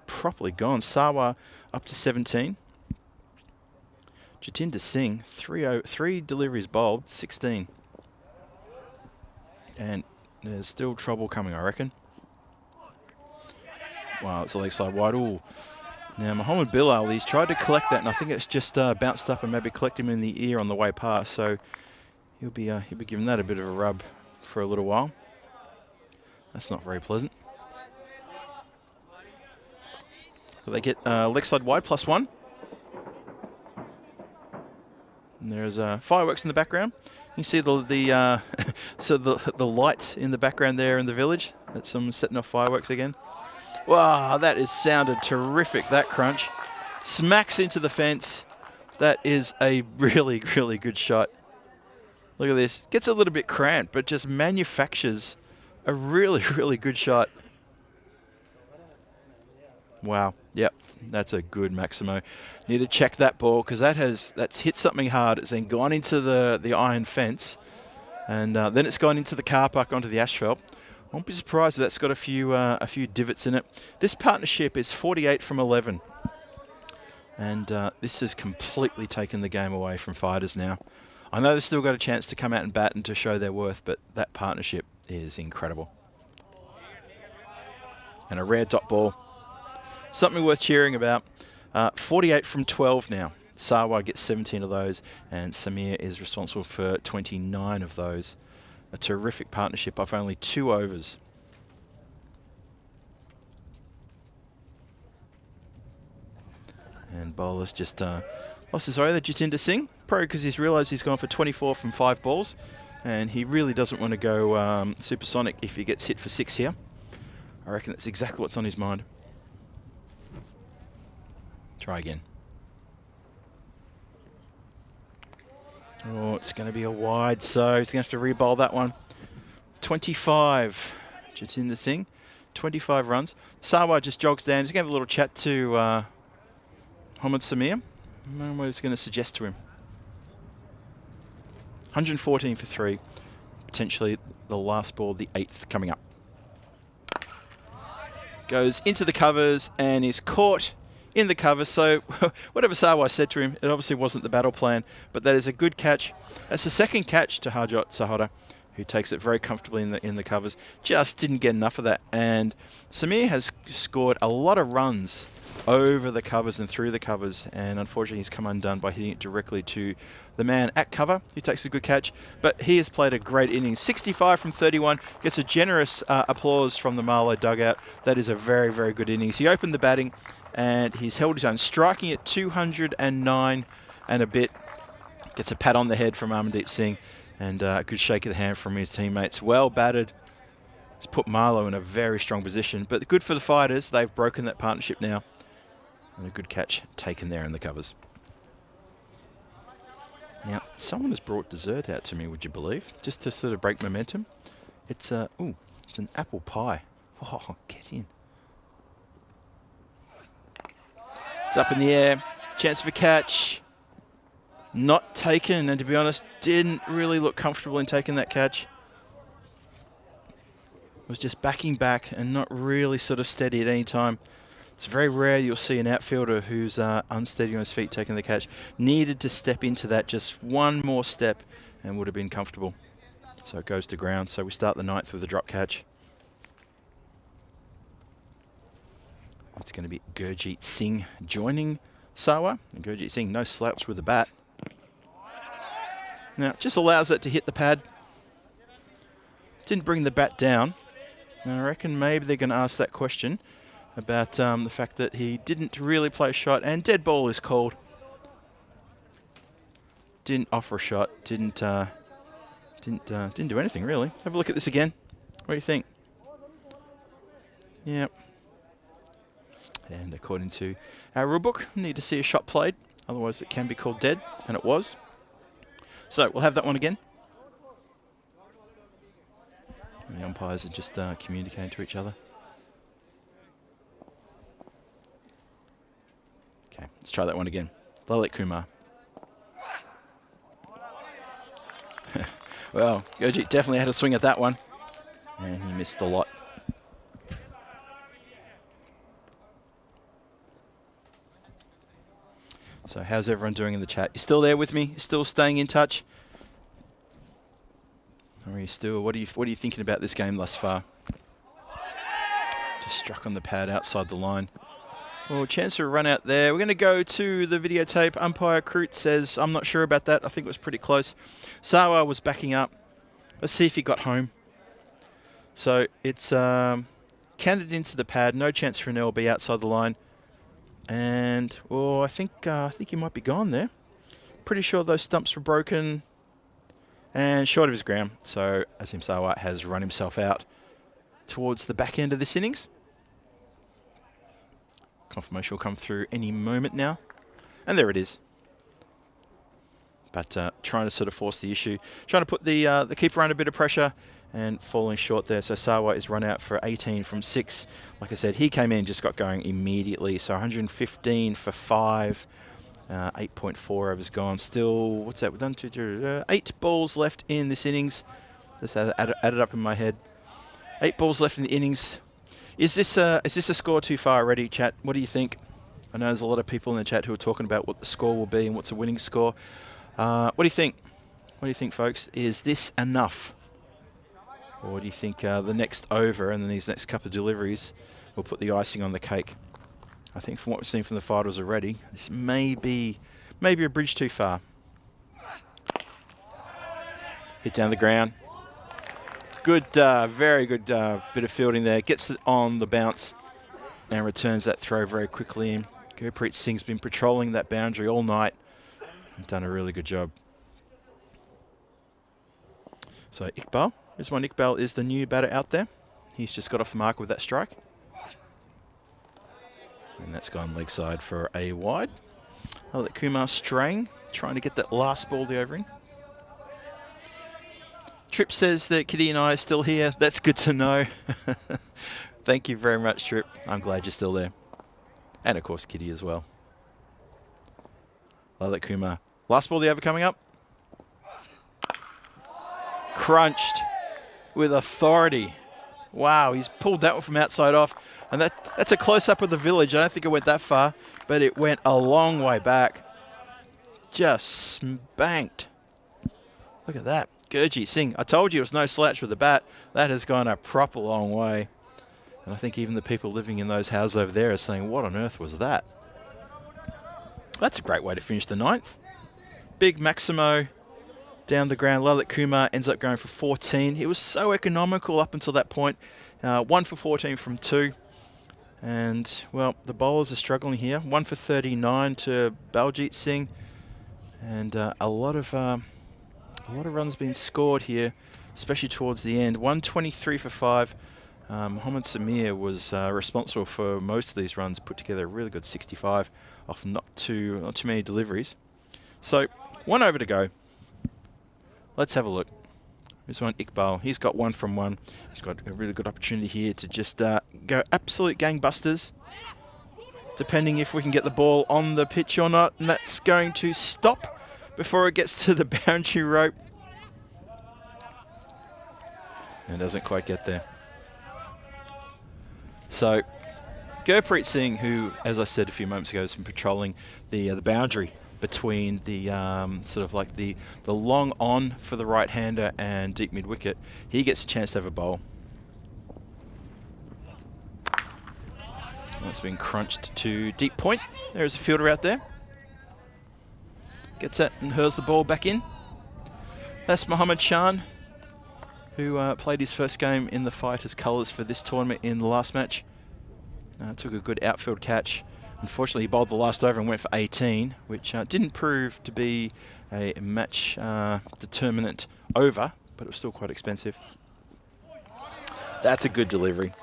Properly gone. Sawa up to 17. Jatinder Singh, 3 deliveries bowled, 16. And there's still trouble coming, I reckon. Wow, it's a leg side wide. Ooh. Now, Mohammed Bilal, he's tried to collect that, and I think it's just bounced up and maybe collect him in the ear on the way past. So he'll be giving that a bit of a rub for a little while. That's not very pleasant. But they get leg side wide +1. And there's fireworks in the background. You see the so the lights in the background there in the village. That someone's setting off fireworks again. Wow, that is sounded terrific, that crunch. Smacks into the fence. That is a really, really good shot. Look at this. Gets a little bit cramped, but just manufactures a really, really good shot. Wow. Yep, that's a good Maximo. Need to check that ball, because that's hit something hard. It's then gone into the iron fence, and then it's gone into the car park onto the asphalt. I won't be surprised if that's got a few divots in it. This partnership is 48 from 11. And this has completely taken the game away from fighters now. I know they've still got a chance to come out and bat and to show their worth, but that partnership is incredible. And a rare dot ball. Something worth cheering about. 48 from 12 now. Sawa gets 17 of those, and Samir is responsible for 29 of those. A terrific partnership off only 2 overs. And bowler's just lost his over, Jatinder Singh. Probably because he's realised he's gone for 24 from 5 balls. And he really doesn't want to go supersonic if he gets hit for 6 here. I reckon that's exactly what's on his mind. Try again. Oh, it's going to be a wide, so he's going to have to re-bowl that one. 25, Jatinder Singh, 25 runs. Sawa just jogs down. He's going to have a little chat to Mohammad Samir. I don't know what he's going to suggest to him. 114 for 3. Potentially the last ball, the 8th coming up. Goes into the covers and is caught in the cover, so whatever Sawa said to him, it obviously wasn't the battle plan, but that is a good catch. That's the second catch to Harjot Sahota, who takes it very comfortably in the covers. Just didn't get enough of that, and Samir has scored a lot of runs over the covers and through the covers, and unfortunately he's come undone by hitting it directly to the man at cover, who takes a good catch, but he has played a great innings. 65 from 31, gets a generous applause from the Marlo dugout. That is a very, very good innings. He opened the batting, and he's held his own, striking at 209 and a bit. Gets a pat on the head from Amandeep Singh, and a good shake of the hand from his teammates. Well batted. It's put Marlo in a very strong position, but good for the fighters. They've broken that partnership now. And a good catch taken there in the covers. Now, someone has brought dessert out to me, would you believe? Just to sort of break momentum. It's it's an apple pie. Oh, get in. It's up in the air. Chance for catch. Not taken, and to be honest, didn't really look comfortable in taking that catch. Was just backing back and not really sort of steady at any time. It's very rare you'll see an outfielder who's unsteady on his feet taking the catch. Needed to step into that just one more step and would have been comfortable. So it goes to ground. So we start the 9th with a drop catch. It's going to be Gurjeet Singh joining Sawa. And Gurjeet Singh, no slouch with the bat. Now, just allows it to hit the pad. Didn't bring the bat down. And I reckon maybe they're going to ask that question about the fact that he didn't really play a shot, and dead ball is called. Didn't offer a shot. Didn't do anything really. Have a look at this again. What do you think? Yep. And according to our rulebook, we need to see a shot played. Otherwise, it can be called dead, and it was. So we'll have that one again. And the umpires are just communicating to each other. Okay, let's try that one again. Lalit Kumar. Well, Gurjeet definitely had a swing at that one. And he missed a lot. So how's everyone doing in the chat? You still there with me? You still staying in touch? Or are you still, what are you thinking about this game thus far? Just struck on the pad outside the line. Well, chance for a run out there. We're going to go to the videotape. Umpire Kroot says, I'm not sure about that. I think it was pretty close. Sawa was backing up. Let's see if he got home. So it's canted into the pad. No chance for an LB outside the line. And, well, I think he might be gone there. Pretty sure those stumps were broken and short of his ground. So Asim Sawa has run himself out towards the back end of this innings. Confirmation will come through any moment now. And there it is. But trying to sort of force the issue. Trying to put the keeper under a bit of pressure and falling short there. So Sawa is run out for 18 from 6. Like I said, he came in and just got going immediately. So 115 for 5. 8.4 overs gone. Still, what's that? We've done 8 balls left in this innings. Just added up in my head. 8 balls left in the innings. Is this a score too far already, chat? What do you think? I know there's a lot of people in the chat who are talking about what the score will be and what's a winning score. What do you think? What do you think, folks? Is this enough? Or do you think the next over and then these next couple of deliveries will put the icing on the cake? I think from what we've seen from the fighters already, this may be a bridge too far. Hit down the ground. Good, very good bit of fielding there. Gets it on the bounce and returns that throw very quickly in. Gurpreet Singh's been patrolling that boundary all night and done a really good job. So Iqbal, this one. Iqbal is the new batter out there. He's just got off the mark with that strike. And that's gone leg side for a wide. I'll let Kumar straying, trying to get that last ball the over in. Trip says that Kitty and I are still here. That's good to know. Thank you very much, Trip. I'm glad you're still there. And of course, Kitty as well. Lalit Kumar. Last ball the over coming up. Crunched with authority. Wow, he's pulled that one from outside off. And that's a close-up of the village. I don't think it went that far, but it went a long way back. Just spanked. Look at that. Gurjeet Singh. I told you it was no slouch with the bat. That has gone a proper long way. And I think even the people living in those houses over there are saying, what on earth was that? That's a great way to finish the 9th. Big Maximo down the ground. Lalit Kumar ends up going for 14. He was so economical up until that point. 1 for 14 from 2. And, well, the bowlers are struggling here. 1 for 39 to Baljit Singh. And a lot of runs being scored here, especially towards the end. 123 for 5. Mohammad Samir was responsible for most of these runs, put together a really good 65 off not too many deliveries. So, 1 over to go. Let's have a look. This one, Iqbal. He's got 1 from 1. He's got a really good opportunity here to just go absolute gangbusters. depending if we can get the ball on the pitch or not. And that's going to stop before it gets to the boundary rope. And doesn't quite get there. So Gurpreet Singh, who, as I said a few moments ago, has been patrolling the boundary between the sort of like the long on for the right-hander and deep mid-wicket, he gets a chance to have a bowl. That's been crunched to deep point. There's a fielder out there. Gets it and hurls the ball back in. That's Mohammad Shan, who played his first game in the Fighters colours for this tournament in the last match. Took a good outfield catch. Unfortunately, he bowled the last over and went for 18, which didn't prove to be a match determinant over, but it was still quite expensive. That's a good delivery.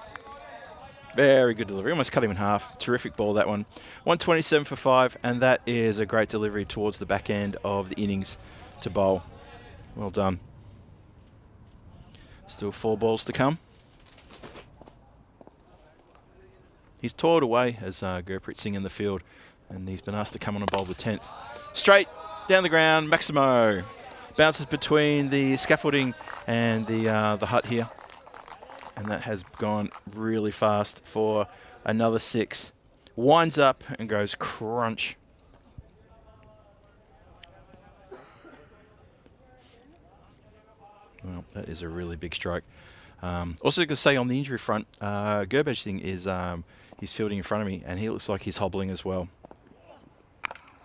Very good delivery. Almost cut him in half. Terrific ball, that one. 127 for 5, and that is a great delivery towards the back end of the innings to bowl. Well done. Still 4 balls to come. He's toiled away as Gurpreet Singh in the field, and he's been asked to come on and bowl the 10th. Straight down the ground, Maximo. Bounces between the scaffolding and the hut here. And that has gone really fast for another 6. Winds up and goes crunch. Well, that is a really big stroke. Also, going to say on the injury front, Gurpreet Singh is he's fielding in front of me, and he looks like he's hobbling as well.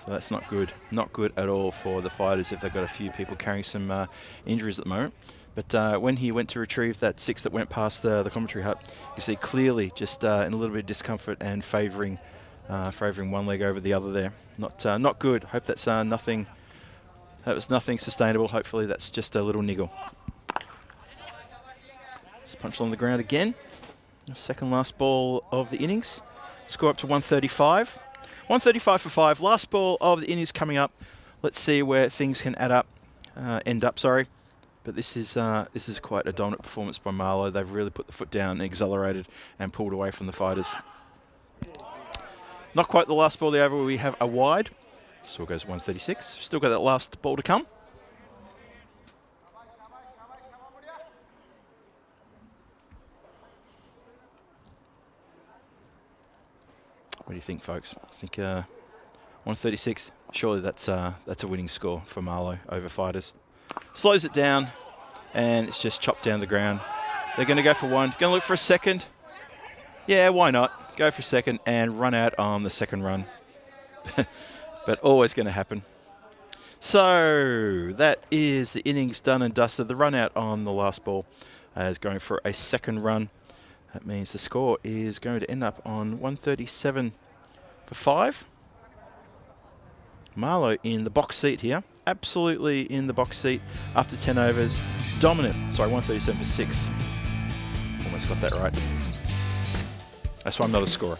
So that's not good. Not good at all for the Fighters if they've got a few people carrying some injuries at the moment. But when he went to retrieve that 6 that went past the commentary hut, you see clearly just in a little bit of discomfort and favouring one leg over the other there. Not good. Hope that's nothing. That was nothing sustainable. Hopefully that's just a little niggle. Just punch on the ground again. Second last ball of the innings. Score up to 135. 135 for 5. Last ball of the innings coming up. Let's see where things can end up. Sorry. But this is quite a dominant performance by Marlo. They've really put the foot down and accelerated and pulled away from the Fighters. Not quite the last ball of the over. We have a wide. Still goes 136. Still got that last ball to come. What do you think, folks? I think 136. Surely that's a winning score for Marlo over Fighters. Slows it down, and it's just chopped down the ground. They're going to go for one. Going to look for a second. Yeah, why not? Go for a second and run out on the second run. But always going to happen. So that is the innings done and dusted. The run out on the last ball is going for a second run. That means the score is going to end up on 137 for 5. Marlo in the box seat here. Absolutely in the box seat after 10 overs. Dominant. Sorry, 137 for 6. Almost got that right. That's why I'm not a scorer.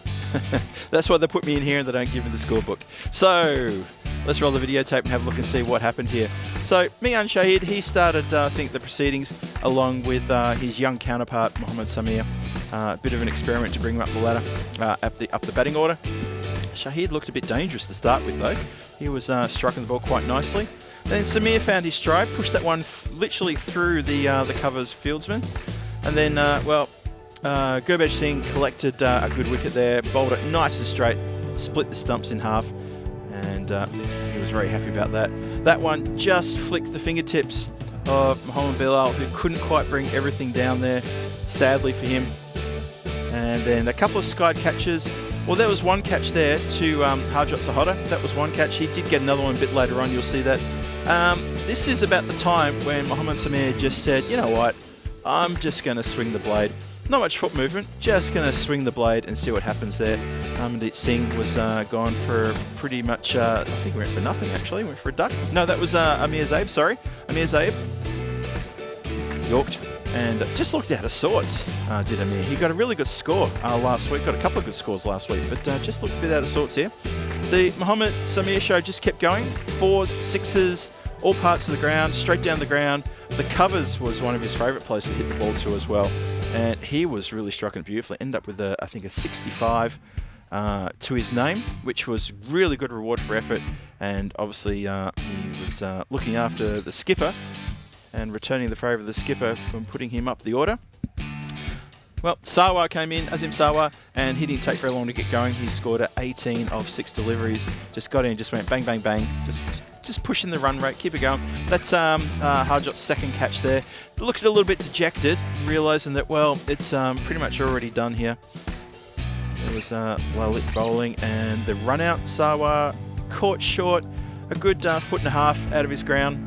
That's why they put me in here and they don't give me the scorebook. So let's roll the videotape and have a look and see what happened here. So Mian Shahid, he started, I think, the proceedings along with his young counterpart, Mohammad Samir. A bit of an experiment to bring him up the ladder, up the batting order. Shahid looked a bit dangerous to start with, though. He was striking the ball quite nicely. Then Samir found his stride, pushed that one literally through the covers fieldsman. And then, Gurpreet Singh collected a good wicket there, bowled it nice and straight, split the stumps in half, and he was very happy about that. That one just flicked the fingertips of Mohammad Bilal, who couldn't quite bring everything down there, sadly for him. And then a couple of skied catches. Well, there was one catch there to Harjot Sahota. That was one catch. He did get another one a bit later on. You'll see that. This is about the time when Mohammad Samir just said, you know what, I'm just going to swing the blade. Not much foot movement, just going to swing the blade and see what happens there. Harmandeep Singh was gone for pretty much, I think he went for nothing actually, went for a duck. No, that was Amir Zaib, sorry. Amir Zaib yorked and just looked out of sorts, did Amir. He got a really good score last week, got a couple of good scores last week, but just looked a bit out of sorts here. The Mohammad Samir show just kept going, 4s, 6s, all parts of the ground, straight down the ground. The covers was one of his favourite places to hit the ball to as well. And he was really striking it beautifully. Ended up with, I think, a 65. to his name, which was really good reward for effort. And obviously he was looking after the skipper and returning the favour of the skipper from putting him up the order. Well, Sawa came in, Azim Sawa, and he didn't take very long to get going. He scored at 18 of 6 deliveries. Just got in, just went bang, bang, bang. Just pushing the run rate, keep it going. That's Harjot's second catch there. Looked a little bit dejected, realising that, well, it's pretty much already done here. It was well-lit bowling, and the run out, Sawa caught short, a good foot and a half out of his ground.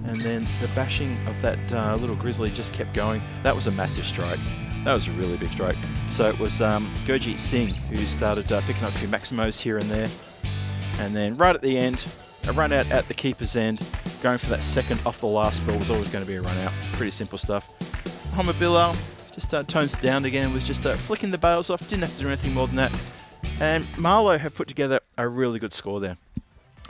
And then the bashing of that little grizzly just kept going. That was a massive strike. That was a really big strike. So it was Gurjeet Singh who started picking up a few maximos here and there. And then right at the end, a run out at the keeper's end, going for that second off the last ball was always going to be a run out. Pretty simple stuff. Mohamed Bilal just tones it down again, was just flicking the bails off, didn't have to do anything more than that. And Marlo have put together a really good score there.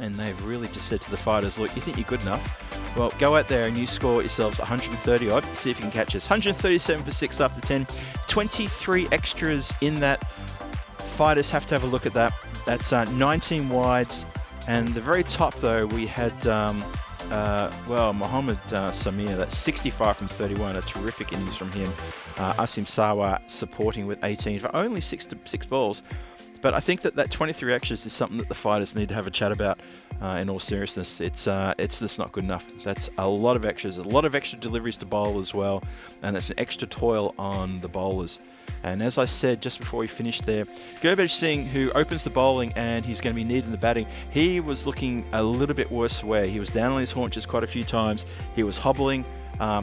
And they've really just said to the fighters, look, you think you're good enough? Well, go out there and you score yourselves 130 odd, see if you can catch us. 137 for 6 after 10, 23 extras in that. Fighters have to have a look at that. That's 19 wides. And the very top, though, we had, Mohammed Samir, that's 65 from 31, a terrific innings from him. Asim Sawa supporting with 18 for only 6 balls. But I think that 23 extras is something that the fighters need to have a chat about. In all seriousness, it's just not good enough. That's a lot of extras, a lot of extra deliveries to bowl as well, and it's an extra toil on the bowlers. And as I said just before we finished there, Gurjeet Singh, who opens the bowling and he's going to be needed in the batting, he was looking a little bit worse away. He was down on his haunches quite a few times. He was hobbling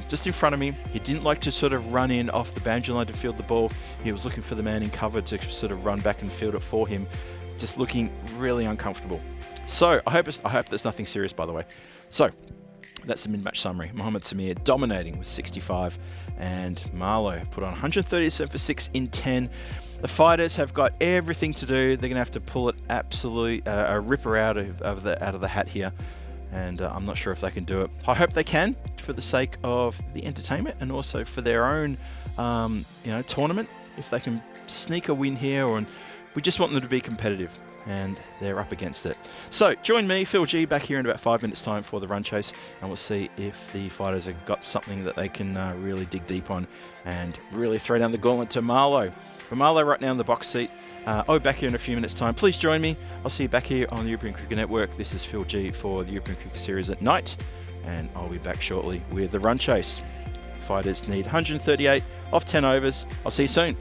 just in front of me. He didn't like to sort of run in off the boundary line to field the ball. He was looking for the man in cover to sort of run back and field it for him. Just looking really uncomfortable. So I hope there's nothing serious, by the way. So that's the mid-match summary. Mohammed Samir dominating with 65, and Marlo put on 137 for 6 in 10. The fighters have got everything to do. They're going to have to pull it absolutely a ripper out of the hat here, and I'm not sure if they can do it. I hope they can, for the sake of the entertainment and also for their own tournament. If they can sneak a win here, and we just want them to be competitive, and they're up against it. So join me, Phil G, back here in about 5 minutes time for the run chase, and we'll see if the fighters have got something that they can really dig deep on and really throw down the gauntlet to Marlo. For Marlo right now in the box seat, I'll be back here in a few minutes time. Please join me. I'll see you back here on the European Cricket Network. This is Phil G for the European Cricket Series at night, and I'll be back shortly with the run chase. Fighters need 138 off 10 overs. I'll see you soon.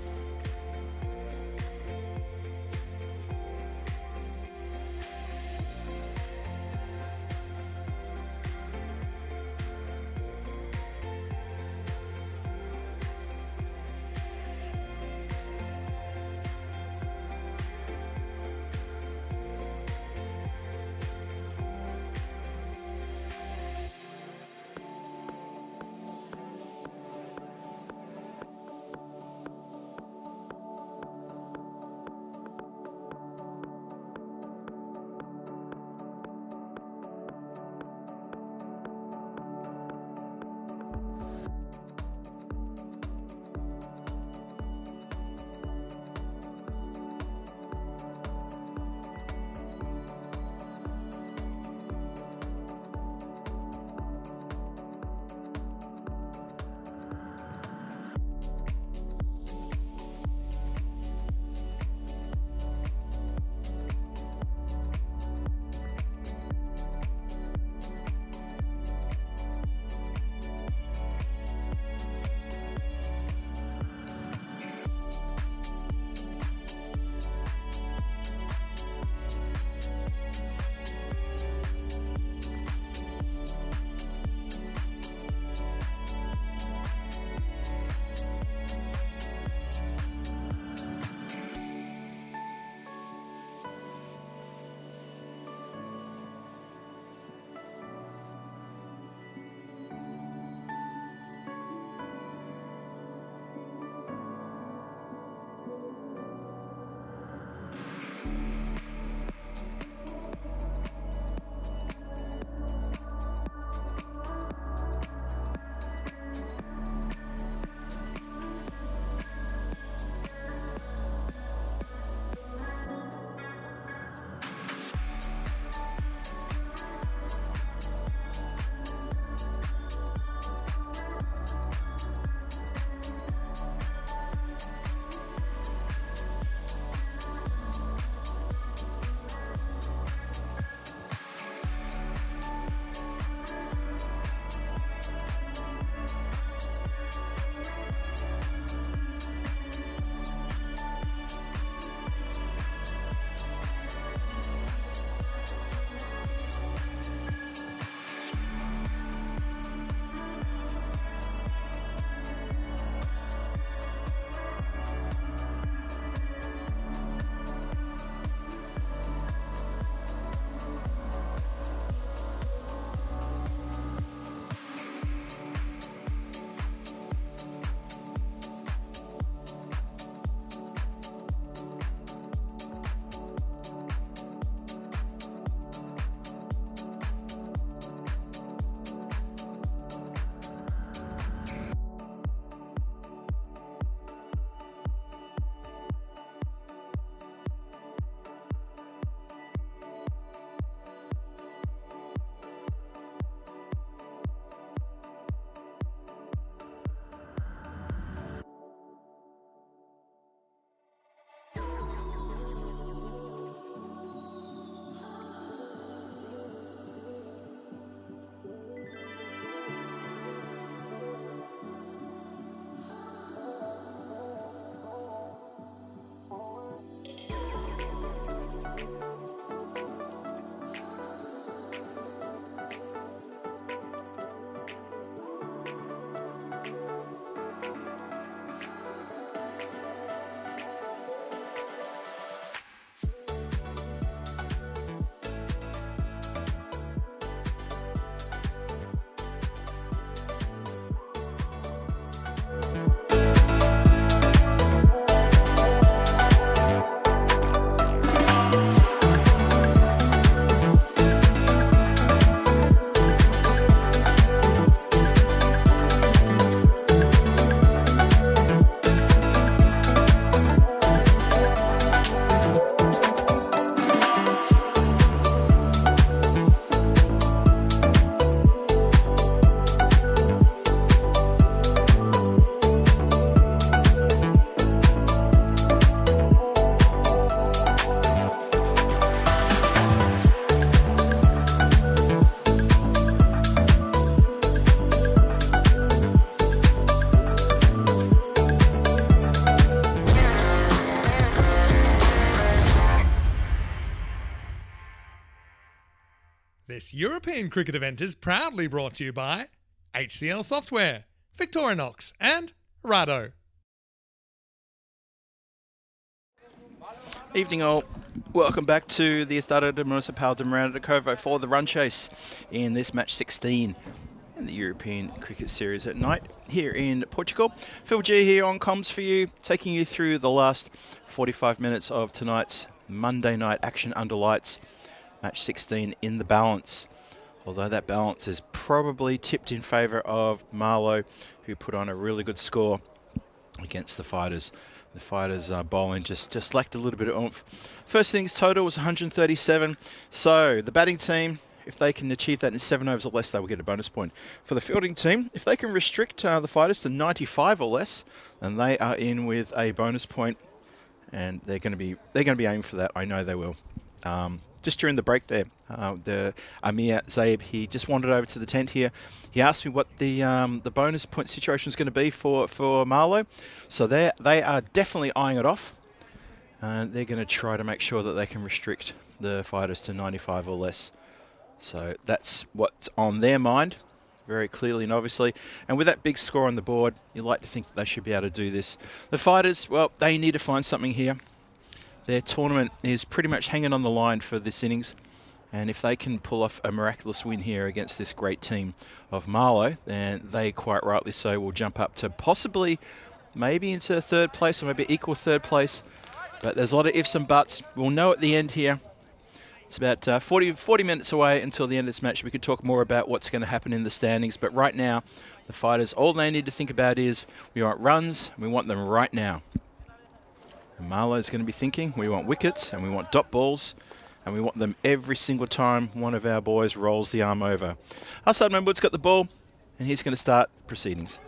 This European cricket event is proudly brought to you by HCL Software, Victorinox and Rado. Evening all, welcome back to the Estadio Municipal de Miranda de Covo for the run chase in this match 16 in the European Cricket Series at night here in Portugal. Phil G here on comms for you, taking you through the last 45 minutes of tonight's Monday night action under lights, match 16 in the balance. Although that balance is probably tipped in favour of Marlo, who put on a really good score against the Fighters. The Fighters' bowling just lacked a little bit of oomph. First innings total was 137. So the batting team, if they can achieve that in 7 overs or less, they will get a bonus point. For the fielding team, if they can restrict the Fighters to 95 or less, then they are in with a bonus point, and they're going to be aiming for that. I know they will. Just during the break there, the Amir Zaib, he just wandered over to the tent here. He asked me what the bonus point situation is going to be for Marlo. So they are definitely eyeing it off, and they're going to try to make sure that they can restrict the Fighters to 95 or less. So that's what's on their mind, very clearly and obviously. And with that big score on the board, you like to think that they should be able to do this. The Fighters, well, they need to find something here. Their tournament is pretty much hanging on the line for this innings, and if they can pull off a miraculous win here against this great team of Marlo, then they quite rightly so will jump up to possibly maybe into third place or maybe equal third place. But there's a lot of ifs and buts. We'll know at the end here. It's about 40 minutes away until the end of this match. We could talk more about what's going to happen in the standings, but right now the Fighters, all they need to think about is we want runs, and we want them right now. And Marlo's going to be thinking we want wickets and we want dot balls, and we want them every single time one of our boys rolls the arm over. Hassan Mahmood's got the ball, and he's going to start proceedings.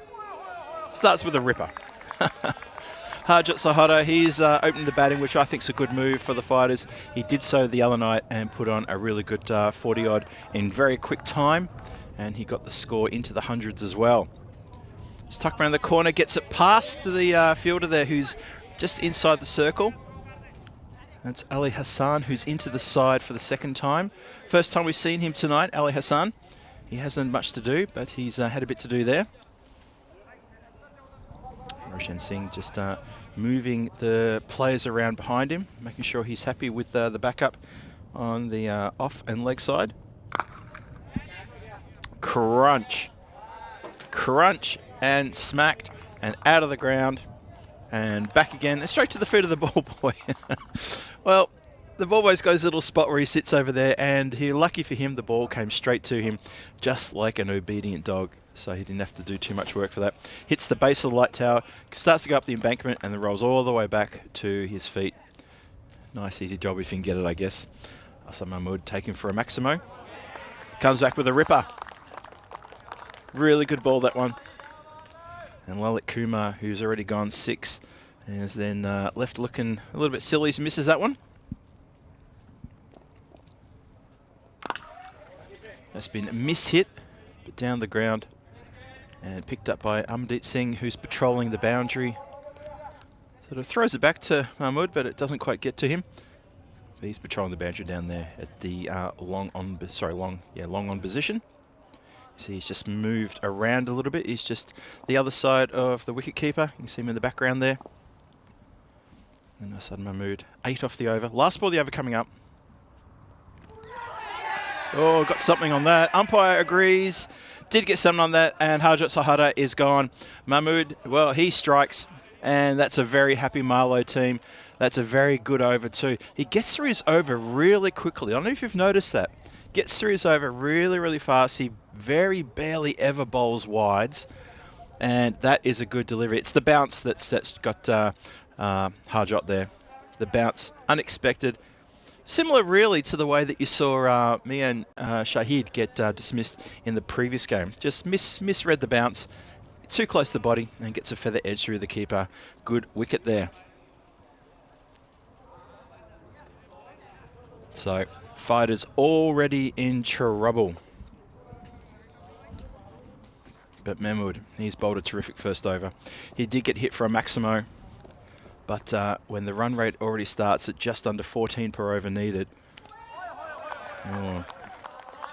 Starts with a ripper. Harjot Sahara, he's opening the batting, which I think is a good move for the Fighters. He did so the other night and put on a really good 40-odd in very quick time, and he got the score into the hundreds as well. He's tucked around the corner, gets it past the fielder there, who's just inside the circle. That's Ali Hassan, who's into the side for the second time. First time we've seen him tonight, Ali Hassan. He hasn't much to do, but he's had a bit to do there. Roshan Singh just moving the players around behind him, making sure he's happy with the backup on the off and leg side. Crunch. Crunch and smacked and out of the ground. And back again, and straight to the feet of the ball boy. Well, the ball boy's got his little spot where he sits over there, and lucky for him, the ball came straight to him, just like an obedient dog. So he didn't have to do too much work for that. Hits the base of the light tower, starts to go up the embankment, and then rolls all the way back to his feet. Nice, easy job if you can get it, I guess. Hassan Mahmood taking for a Maximo. Comes back with a ripper. Really good ball, that one. And Lalit Kumar, who's already gone 6, is then left looking a little bit silly. He misses that one. That's been a miss-hit, but down the ground. And picked up by Amdeep Singh, who's patrolling the boundary. Sort of throws it back to Mahmood, but it doesn't quite get to him. But he's patrolling the boundary down there at the long on position. So he's just moved around a little bit. He's just the other side of the wicketkeeper. You can see him in the background there. And Hassan Mahmood, 8 off the over. Last ball of the over coming up. Oh, got something on that. Umpire agrees. Did get something on that, and Harjot Sahara is gone. Mahmood, well, he strikes, and that's a very happy Marlo team. That's a very good over too. He gets through his over really quickly. I don't know if you've noticed that. Gets through his over really, really fast. He very barely ever bowls wides, and that is a good delivery. It's the bounce that's got Harjot there. The bounce, unexpected. Similar really to the way that you saw me and Shahid get dismissed in the previous game. Just misread the bounce, too close to the body, and gets a feather edge through the keeper. Good wicket there. So, Fighters already in trouble. But Mahmood, he's bowled a terrific first over. He did get hit for a Maximo. But when the run rate already starts at just under 14 per over needed. Oh,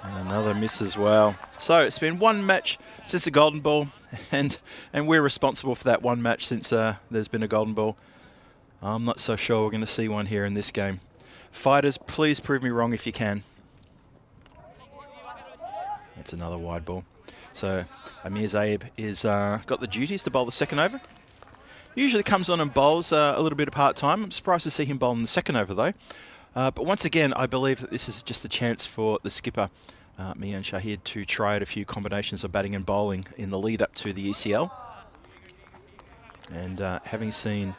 And another miss as well. So it's been one match since the golden ball, and we're responsible for that one match since there's been a golden ball. I'm not so sure we're going to see one here in this game. Fighters, please prove me wrong if you can. That's another wide ball. So Amir Zaib is got the duties to bowl the second over. Usually comes on and bowls a little bit of part-time. I'm surprised to see him bowl in the second over though. But once again, I believe that this is just a chance for the skipper, Mian Shahid, to try out a few combinations of batting and bowling in the lead up to the ECL. And having seen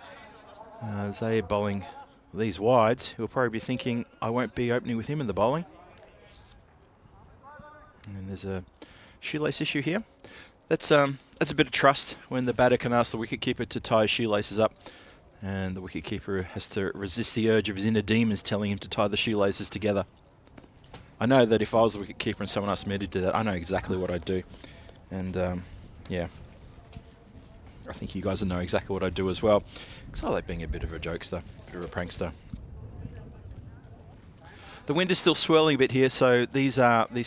Zaid bowling these wides, he'll probably be thinking, I won't be opening with him in the bowling. And there's a shoelace issue here. That's a bit of trust when the batter can ask the wicketkeeper to tie his shoelaces up, and the wicketkeeper has to resist the urge of his inner demons telling him to tie the shoelaces together. I know that if I was the wicketkeeper and someone asked me to do that, I know exactly what I'd do. And yeah, I think you guys know exactly what I'd do as well, because I like being a bit of a jokester, a bit of a prankster. The wind is still swirling a bit here, so these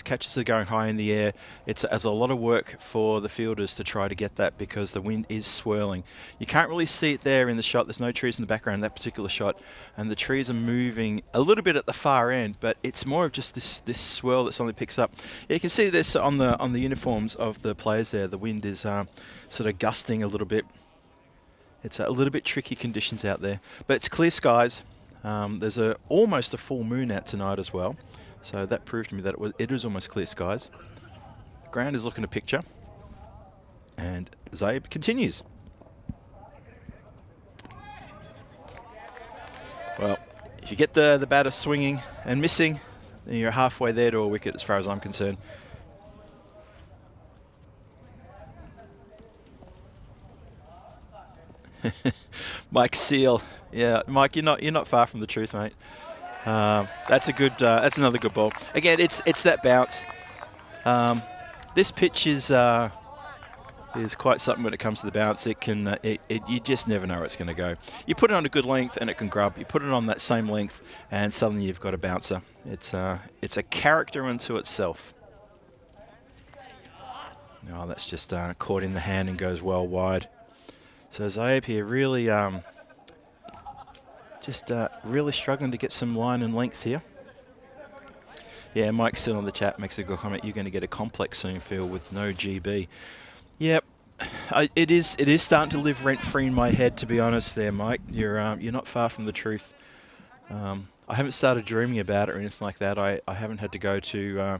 catches are going high in the air. It's a lot of work for the fielders to try to get that because the wind is swirling. You can't really see it there in the shot. There's no trees in the background in that particular shot, and the trees are moving a little bit at the far end, but it's more of just this swirl that suddenly picks up. Yeah, you can see this on the uniforms of the players there. The wind is sort of gusting a little bit. It's a little bit tricky conditions out there, but it's clear skies. There's almost a full moon out tonight as well, so that proved to me that it is almost clear skies. The ground is looking a picture, and Zaib continues. Well, if you get the batter swinging and missing, then you're halfway there to a wicket as far as I'm concerned. Mike Seal, yeah, Mike, you're not far from the truth, mate. That's another good ball. Again, it's that bounce. This pitch is quite something when it comes to the bounce. It can you just never know where it's going to go. You put it on a good length and it can grub. You put it on that same length and suddenly you've got a bouncer. It's a character unto itself. Oh, that's just caught in the hand and goes well wide. So Zaib here really really struggling to get some line and length here. Yeah, Mike still in the chat makes a good comment. You're going to get a complex seam field with no GB. Yep, it is starting to live rent free in my head, to be honest. There, Mike, you're not far from the truth. I haven't started dreaming about it or anything like that. I haven't had to go to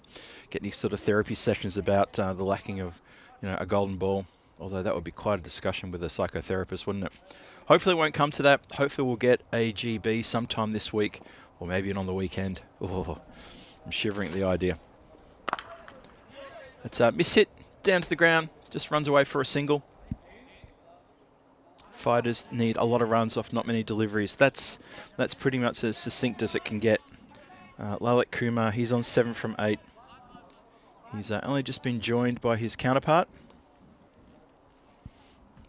get any sort of therapy sessions about the lacking of a golden ball. Although that would be quite a discussion with a psychotherapist, wouldn't it? Hopefully it won't come to that. Hopefully we'll get a GB sometime this week, or maybe on the weekend. Oh, I'm shivering at the idea. It's a miss hit, down to the ground, just runs away for a single. Fighters need a lot of runs off not many deliveries. That's pretty much as succinct as it can get. Lalit Kumar, he's on 7 from 8. He's only just been joined by his counterpart.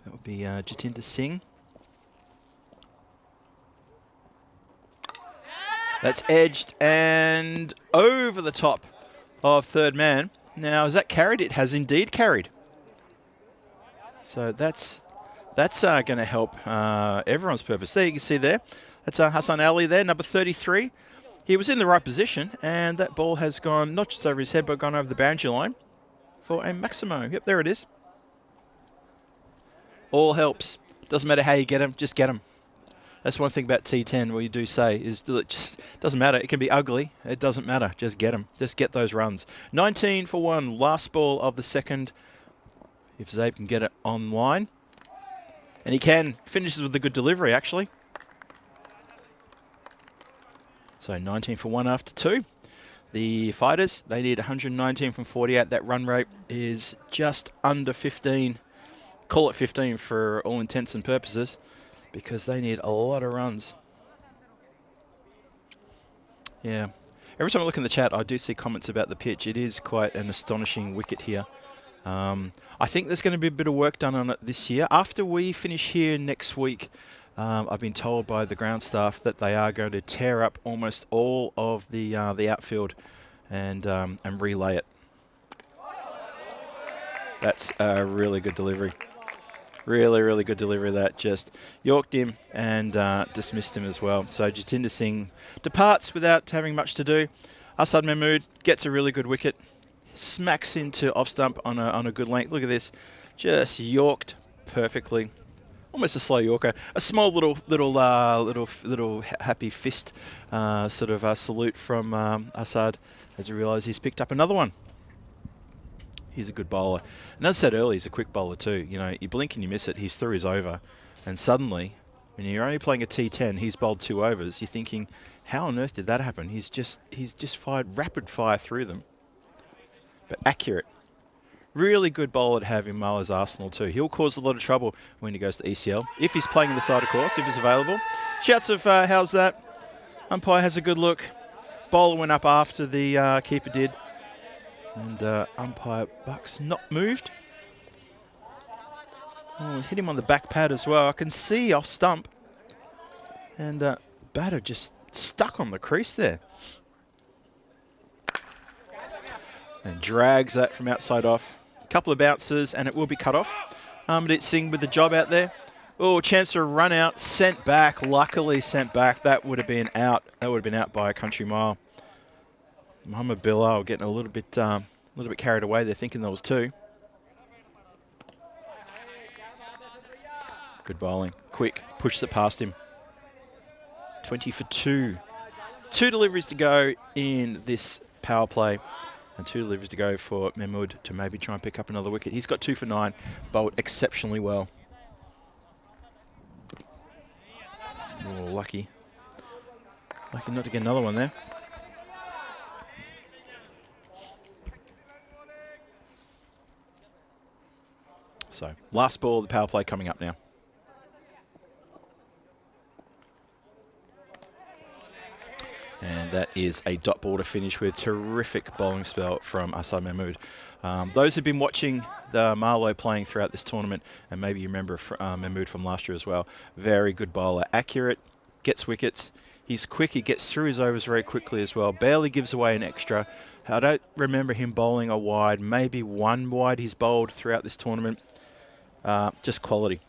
That would be Jatinder Singh. That's edged and over the top of third man. Now, is that carried? It has indeed carried. So that's going to help everyone's purpose. There you can see there. That's Hassan Ali there, number 33. He was in the right position, and that ball has gone not just over his head, but gone over the boundary line for a Maximo. Yep, there it is. All helps. Doesn't matter how you get them, just get them. That's one thing about T10, what you do say is it just doesn't matter. It can be ugly. It doesn't matter. Just get them. Just get those runs. 19 for 1. Last ball of the second. If Zaib can get it online. And he can. Finishes with a good delivery, actually. So 19 for 1 after 2. The fighters, they need 119 from 48. That run rate is just under 15. Call it 15 for all intents and purposes, because they need a lot of runs. Yeah. Every time I look in the chat, I do see comments about the pitch. It is quite an astonishing wicket here. I think there's going to be a bit of work done on it this year. After we finish here next week, I've been told by the ground staff that they are going to tear up almost all of the outfield and relay it. That's a really good delivery. Really, really good delivery of that. Just yorked him and dismissed him as well. So Jatinder Singh departs without having much to do. Asad Mahmood gets a really good wicket. Smacks into off stump on a good length. Look at this. Just yorked perfectly. Almost a slow yorker. A small little happy fist sort of salute from Asad as he realised he's picked up another one. He's a good bowler. And as I said earlier, he's a quick bowler too. You know, you blink and you miss it, he's through his over. And suddenly, when you're only playing a T10, he's bowled 2 overs, you're thinking, how on earth did that happen? He's just fired rapid fire through them. But accurate. Really good bowler to have in Marlo's arsenal too. He'll cause a lot of trouble when he goes to ECL. If he's playing in the side, of course, if he's available. Shouts of how's that? Umpire has a good look. Bowler went up after the keeper did. And umpire Bucks not moved. Oh, hit him on the back pad as well. I can see off stump. And batter just stuck on the crease there. And drags that from outside off. A couple of bounces and it will be cut off. Harmandeep Singh with the job out there. Oh, chance for a run out. Sent back. Luckily sent back. That would have been out. That would have been out by a country mile. Mohammad Bilal getting a little bit carried away there, thinking there was 2. Good bowling, quick, pushes it past him. 20 for 2. 2 deliveries to go in this power play, and 2 deliveries to go for Mahmood to maybe try and pick up another wicket. He's got 2 for 9, bowled exceptionally well. Oh, lucky not to get another one there. So, last ball of the power play coming up now. And that is a dot ball to finish with. Terrific bowling spell from Asad Mahmood. Those who've been watching the Marlo playing throughout this tournament, and maybe you remember Mahmood from last year as well, very good bowler. Accurate, gets wickets. He's quick, he gets through his overs very quickly as well. Barely gives away an extra. I don't remember him bowling a wide, maybe 1 wide he's bowled throughout this tournament. Just quality.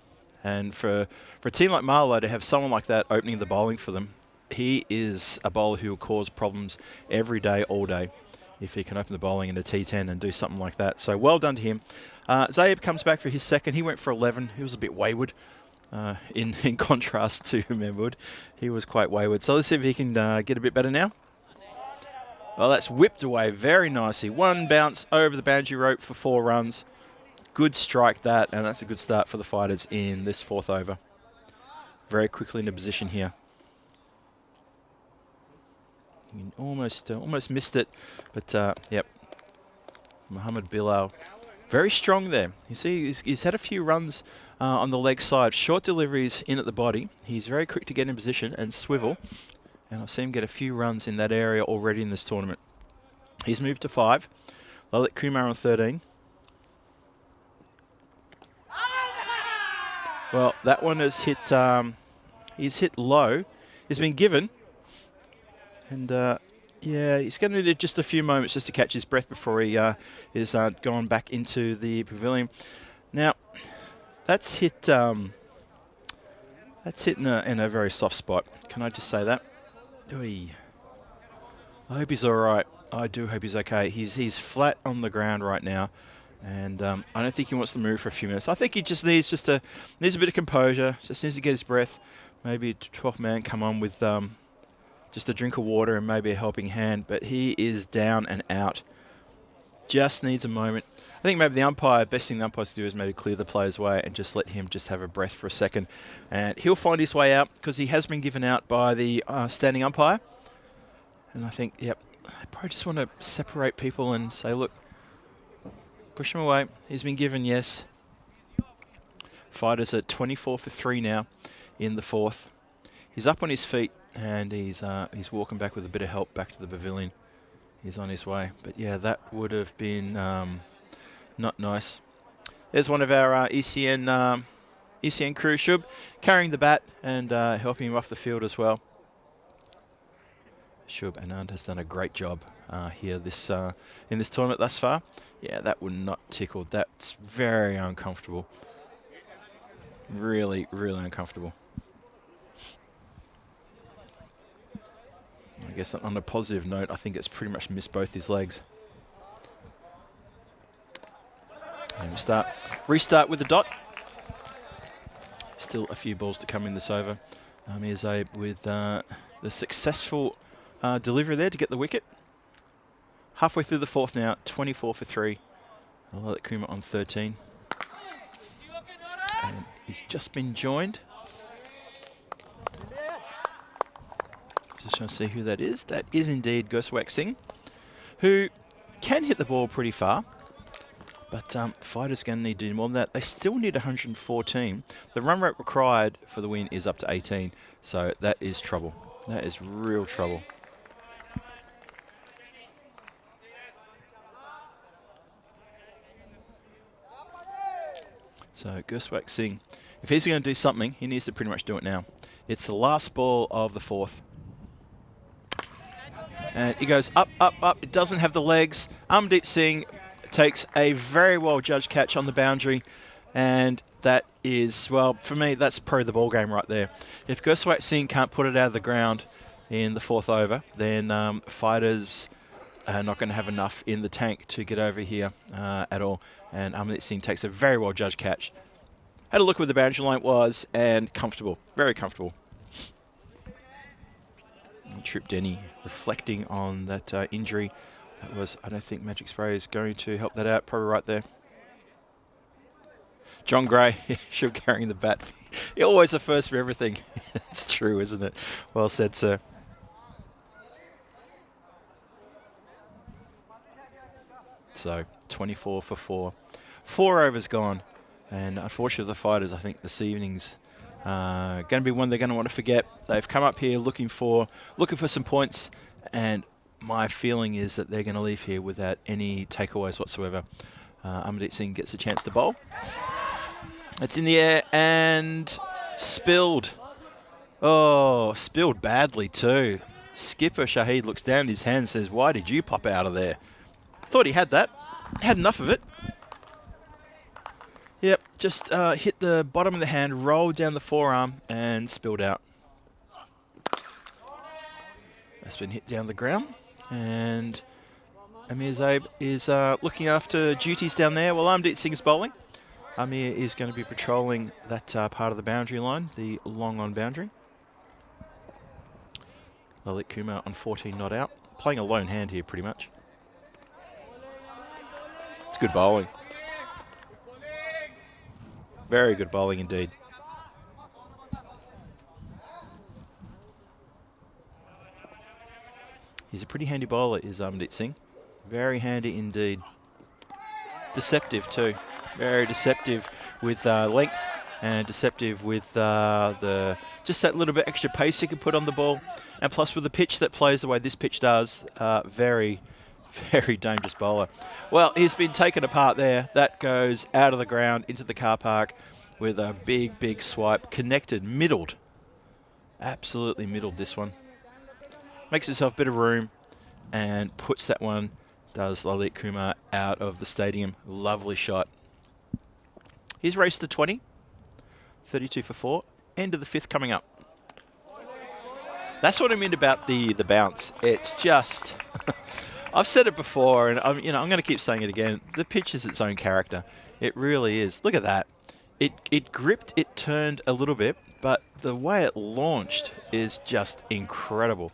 And for a team like Marlo to have someone like that opening the bowling for them, he is a bowler who will cause problems every day, all day, if he can open the bowling in a T10 and do something like that. So well done to him. Zaid comes back for his second. He went for 11. He was a bit wayward in contrast to Mahmood. He was quite wayward. So let's see if he can get a bit better now. Well, that's whipped away very nicely. 1 bounce over the boundary rope for 4 runs. Good strike that, and that's a good start for the fighters in this 4th over. Very quickly into position here. You almost missed it, but yep. Mohammad Bilal, very strong there. You see, he's had a few runs on the leg side. Short deliveries in at the body. He's very quick to get in position and swivel, and I've seen him get a few runs in that area already in this tournament. He's moved to 5. Lalit Kumar on 13. Well, that one has hit, he's hit low. He's been given. And, yeah, he's going to need just a few moments just to catch his breath before he is going back into the pavilion. Now, that's hit in a very soft spot. Can I just say that? Oy. I hope he's all right. I do hope he's okay. He's flat on the ground right now. And I don't think he wants to move for a few minutes. I think he just needs a bit of composure. Just needs to get his breath. Maybe 12th man come on with just a drink of water and maybe a helping hand. But he is down and out. Just needs a moment. I think maybe the best thing the umpires do is maybe clear the player's way and just let him just have a breath for a second. And he'll find his way out because he has been given out by the standing umpire. And I think, yep, I probably just want to separate people and say, look, push him away. He's been given yes. Fighters at 24 for 3 now in the 4th. He's up on his feet and he's walking back with a bit of help back to the pavilion. He's on his way. But yeah, that would have been not nice. There's one of our ECN crew, Shub, carrying the bat and helping him off the field as well. Shub Anand has done a great job here this in this tournament thus far. Yeah, that would not tickle. That's very uncomfortable. Really, really uncomfortable. I guess on a positive note, I think it's pretty much missed both his legs. And we restart with the dot. Still a few balls to come in this over. Here's Abe with the successful delivery there to get the wicket. Halfway through the fourth now, 24 for 3. Lalik Kumar on 13. And he's just been joined. Just trying to see who that is. That is indeed Goswak Singh, who can hit the ball pretty far. But Fighters going to need to do more than that. They still need 114. The run rate required for the win is up to 18. So that is trouble. That is real trouble. So Goswak Singh, if he's going to do something, he needs to pretty much do it now. It's the last ball of the fourth. And he goes up, up, up. It doesn't have the legs. Amandeep Singh takes a very well judged catch on the boundary, and that is, well, for me, that's pro the ball game right there. If Goswak Singh can't put it out of the ground in the fourth over, then Fighters are not going to have enough in the tank to get over here at all. And Amandeep Singh takes a very well judged catch. Had a look where the boundary line was, and comfortable, very comfortable. And Trip Denny reflecting on that injury. That was, I don't think Magic Spray is going to help that out. Probably right there. John Gray, still carrying the bat. You're always the first for everything. It's true, isn't it? Well said, sir. So, 24 for 4. 4 overs gone. And unfortunately, the Fighters, I think this evening's going to be one they're going to want to forget. They've come up here looking for some points, and my feeling is that they're going to leave here without any takeaways whatsoever. Amandeep Singh gets a chance to bowl. It's in the air and spilled. Oh, spilled badly too. Skipper Shahid looks down at his hand and says, "Why did you pop out of there?" Thought he had that. Had enough of it. Yep, just hit the bottom of the hand, rolled down the forearm and spilled out. That's been hit down the ground. And Amir Zaib is looking after duties down there while Amandeep Singh is bowling. Amir is going to be patrolling that part of the boundary line, the long on boundary. Lalik Kumar on 14 not out. Playing a lone hand here pretty much. It's good bowling. Very good bowling indeed. He's a pretty handy bowler, is Amandeep Singh. Very handy indeed. Deceptive too. Very deceptive with length, and deceptive with just that little bit extra pace he can put on the ball. And plus with the pitch that plays the way this pitch does, very, very dangerous bowler. Well, he's been taken apart there. That goes out of the ground into the car park with a big, big swipe. Connected, middled. Absolutely middled this one. Makes himself a bit of room and puts that one, does Lalik Kumar, out of the stadium. Lovely shot. He's raced to 20. 32 for 4. End of the fifth coming up. That's what I mean about the bounce. It's just... I've said it before, and I'm going to keep saying it again. The pitch is its own character. It really is. Look at that. It gripped, it turned a little bit, but the way it launched is just incredible.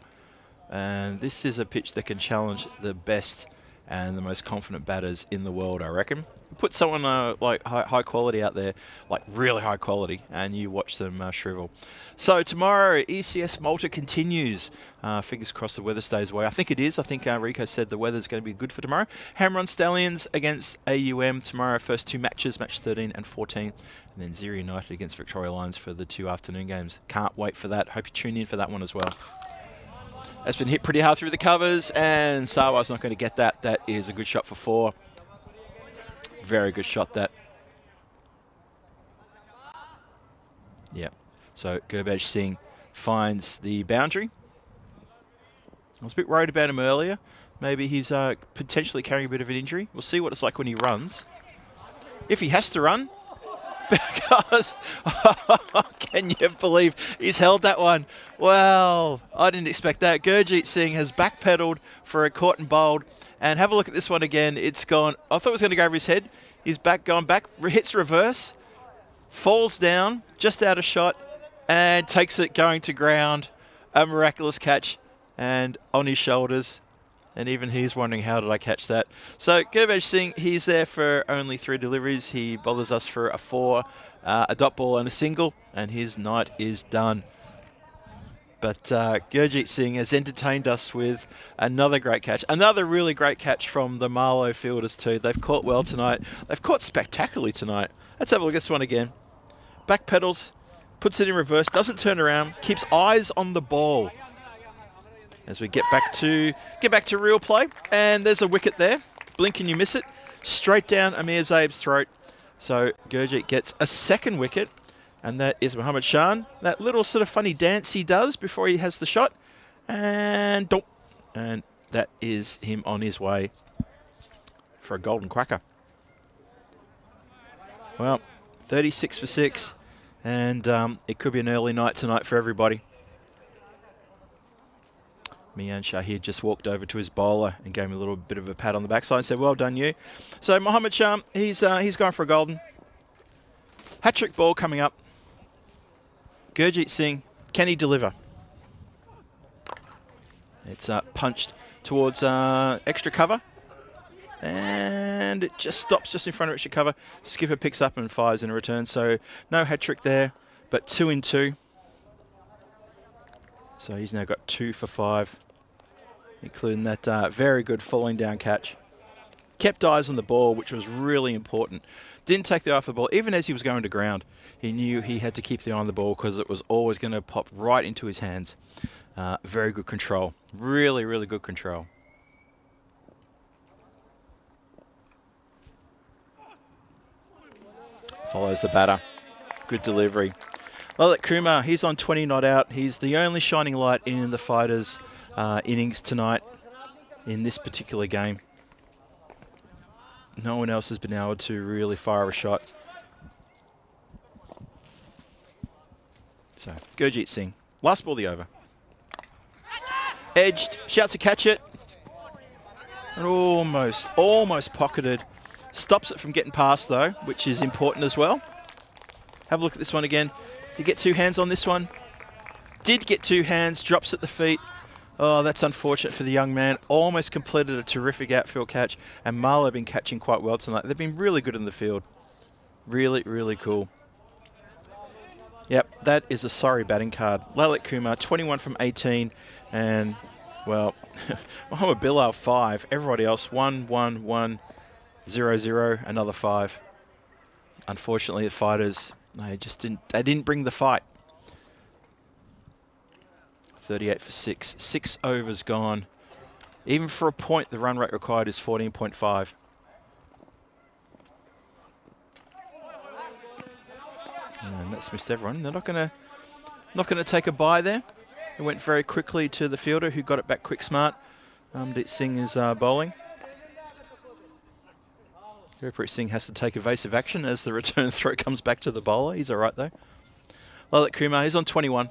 And this is a pitch that can challenge the best and the most confident batters in the world, I reckon. Put someone like high quality out there, like really high quality, and you watch them shrivel. So tomorrow, ECS Malta continues. Fingers crossed the weather stays away. I think it is. I think Rico said the weather's going to be good for tomorrow. Hammer on Stallions against AUM tomorrow. First two matches, match 13 and 14. And then Zero United against Victoria Lions for the 2 afternoon games. Can't wait for that. Hope you tune in for that one as well. That's been hit pretty hard through the covers, and Sawa's not going to get that. That is a good shot for 4. Very good shot, that. Yeah. So Gurbaj Singh finds the boundary. I was a bit worried about him earlier. Maybe he's potentially carrying a bit of an injury. We'll see what it's like when he runs. If he has to run, because can you believe he's held that one? Well, I didn't expect that. Gurjeet Singh has backpedaled for a caught and bowled. And have a look at this one again. It's gone. I thought it was going to go over his head. He's gone back, hits reverse, falls down, just out of shot, and takes it going to ground. A miraculous catch, and on his shoulders. And even he's wondering, how did I catch that? So Gurjeet Singh, he's there for only 3 deliveries. He bowls us for a 4, a dot ball and a single, and his night is done. But Gurjeet Singh has entertained us with another great catch. Another really great catch from the Marlo fielders too. They've caught well tonight. They've caught spectacularly tonight. Let's have a look at this one again. Back pedals, puts it in reverse, doesn't turn around, keeps eyes on the ball. As we get back to real play, and there's a wicket there. Blink and you miss it. Straight down Amir Zaib's throat. So Gurjeet gets a 2nd wicket, and that is Mohammad Shan. That little sort of funny dance he does before he has the shot, and don't. And that is him on his way for a golden quacker. Well, 36 for 6, and it could be an early night tonight for everybody. Mian Shahid just walked over to his bowler and gave him a little bit of a pat on the backside and said, well done you. So Mohammad Sham, he's going for a golden. Hat-trick ball coming up. Gurjeet Singh, can he deliver? It's punched towards extra cover. And it just stops just in front of extra cover. Skipper picks up and fires in a return. So no hat-trick there, but 2 in 2. So he's now got 2 for 5, including that very good falling down catch. Kept eyes on the ball, which was really important. Didn't take the eye off the ball. Even as he was going to ground, he knew he had to keep the eye on the ball because it was always going to pop right into his hands. Very good control. Really, really good control. Follows the batter. Good delivery. Lalit Kumar, he's on 20 not out. He's the only shining light in the fighters' innings tonight in this particular game. No one else has been able to really fire a shot. So, Gurjeet Singh, last ball of the over. Edged, shouts to catch it. And almost pocketed. Stops it from getting past though, which is important as well. Have a look at this one again. Did get 2 hands on this one? Did get 2 hands, drops at the feet. Oh, that's unfortunate for the young man. Almost completed a terrific outfield catch, and Marlo have been catching quite well tonight. They've been really good in the field. Really, really cool. Yep, that is a sorry batting card. Lalit Kumar, 21 from 18, and, well, Mohammad Bilal, 5. Everybody else, 1, 1, 1, 0, 0, another 5. Unfortunately, the fighters, they didn't bring the fight. 38 for 6. 6 overs gone. Even for a point, the run rate required is 14.5. And that's missed everyone. They're not gonna take a bye there. It went very quickly to the fielder who got it back quick smart. Dit Singh is bowling. Gurpreet Singh has to take evasive action as the return throw comes back to the bowler. He's all right though. Lalit Kumar, he's on 21.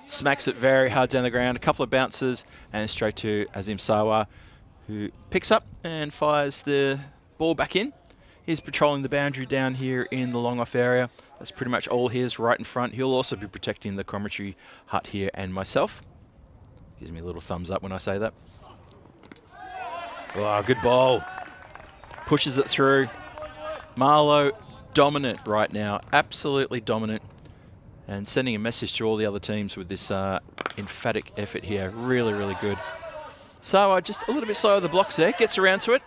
Smacks it very hard down the ground. A couple of bounces and straight to Azim Sarwar, who picks up and fires the ball back in. He's patrolling the boundary down here in the long off area. That's pretty much all his right in front. He'll also be protecting the commentary hut here and myself. Gives me a little thumbs up when I say that. Oh, good ball. Pushes it through. Marlo dominant right now. Absolutely dominant. And sending a message to all the other teams with this emphatic effort here. Really, really good. So just a little bit slow of the blocks there. Gets around to it.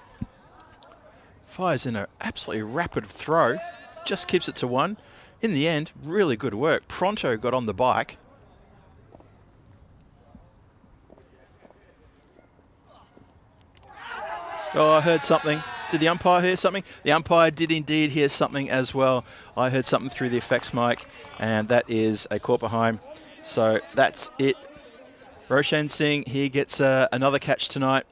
Fires in an absolutely rapid throw. Just keeps it to 1. In the end, really good work. Pronto got on the bike. Oh, I heard something. Did the umpire hear something? The umpire did indeed hear something as well. I heard something through the effects mic, and that is a caught behind. So that's it. Roshan Singh, he gets another catch tonight.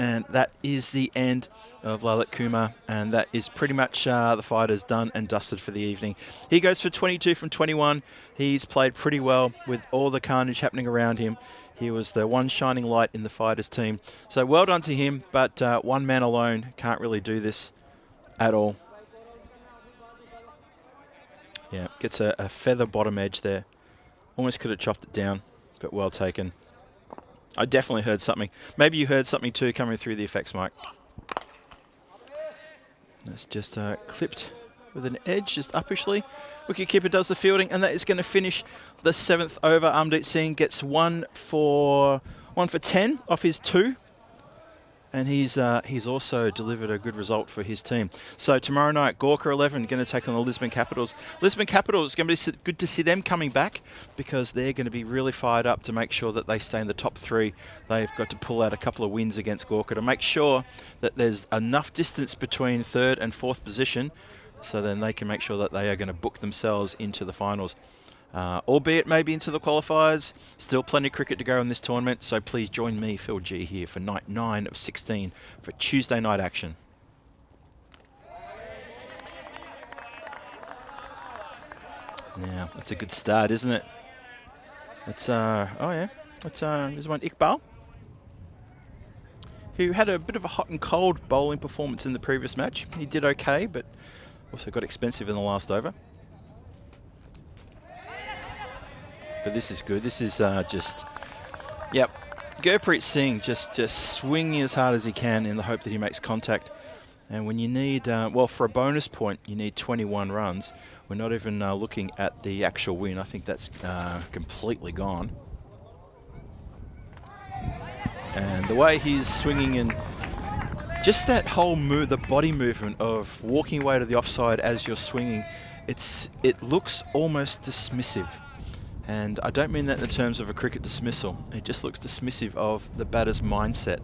And that is the end of Lalit Kumar. And that is pretty much the fighters done and dusted for the evening. He goes for 22 from 21. He's played pretty well with all the carnage happening around him. He was the one shining light in the fighters team. So well done to him, but one man alone can't really do this at all. Yeah, gets a feather bottom edge there. Almost could have chopped it down, but well taken. I definitely heard something. Maybe you heard something too coming through the effects mic. That's just clipped with an edge, just uppishly. Wicketkeeper does the fielding, and that is going to finish the 7th over. Amdeep Singh gets 1 for 10 off his 2. And he's also delivered a good result for his team. So tomorrow night, Gorka 11 going to take on the Lisbon Capitals. Lisbon Capitals, going to be good to see them coming back because they're going to be really fired up to make sure that they stay in the top 3. They've got to pull out a couple of wins against Gorka to make sure that there's enough distance between 3rd and 4th position so then they can make sure that they are going to book themselves into the finals. Albeit maybe into the qualifiers. Still plenty of cricket to go in this tournament, so please join me, Phil G, here for night 9 of 16 for Tuesday night action. Now, that's a good start, isn't it? It's, oh yeah, it's, there's one Iqbal, who had a bit of a hot and cold bowling performance in the previous match. He did okay, but also got expensive in the last over. But this is good. This is just, yep. Gurpreet Singh just swinging as hard as he can in the hope that he makes contact. And when you need, well, for a bonus point, you need 21 runs. We're not even looking at the actual win. I think that's completely gone. And the way he's swinging and just that whole move, the body movement of walking away to the offside as you're swinging, it looks almost dismissive. And I don't mean that in the terms of a cricket dismissal. It just looks dismissive of the batter's mindset.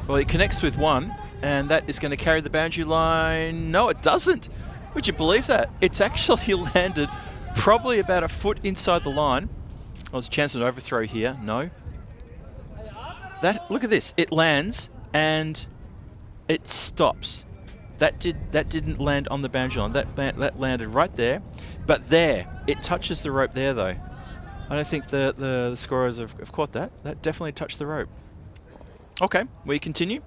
Well, he connects with one, and that is going to carry the boundary line. No, it doesn't. Would you believe that? It's actually landed probably about a foot inside the line. Well, there's a chance of an overthrow here. No. Look at this. It lands, and it stops. That didn't land on the boundary line. That landed right there. But there, it touches the rope there, though. I don't think the scorers have caught that. That definitely touched the rope. Okay, we continue.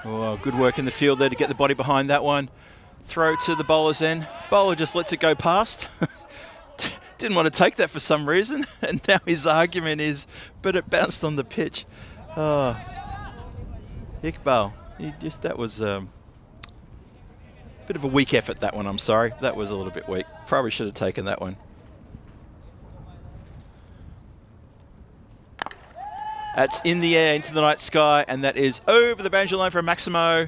Oh, good work in the field there to get the body behind that one. Throw to the bowler's end. Bowler just lets it go past. Didn't want to take that for some reason. And now his argument is, but it bounced on the pitch. Oh. Iqbal, that was a bit of a weak effort, that one, I'm sorry. That was a little bit weak. Probably should have taken that one. That's in the air, into the night sky, and that is over the boundary line for a Maximo.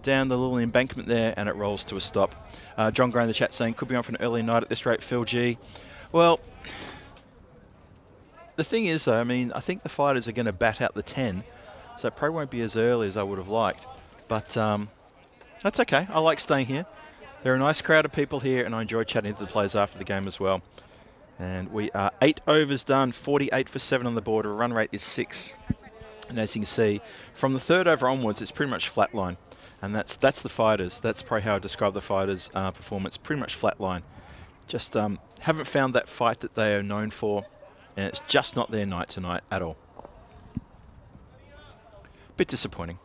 Down the little embankment there, and it rolls to a stop. John Gray in the chat saying, could be on for an early night at this rate, Phil G. Well, the thing is, though, I mean, I think the fighters are going to bat out the 10. So it probably won't be as early as I would have liked. But that's okay. I like staying here. They're a nice crowd of people here, and I enjoy chatting to the players after the game as well. And we are 8 overs done, 48 for 7 on the board. Our run rate is 6. And as you can see, from the 3rd over onwards, it's pretty much flatline. And that's the fighters. That's probably how I describe the fighters' performance. Pretty much flatline. Just haven't found that fight that they are known for. And it's just not their night tonight at all. Bit disappointing.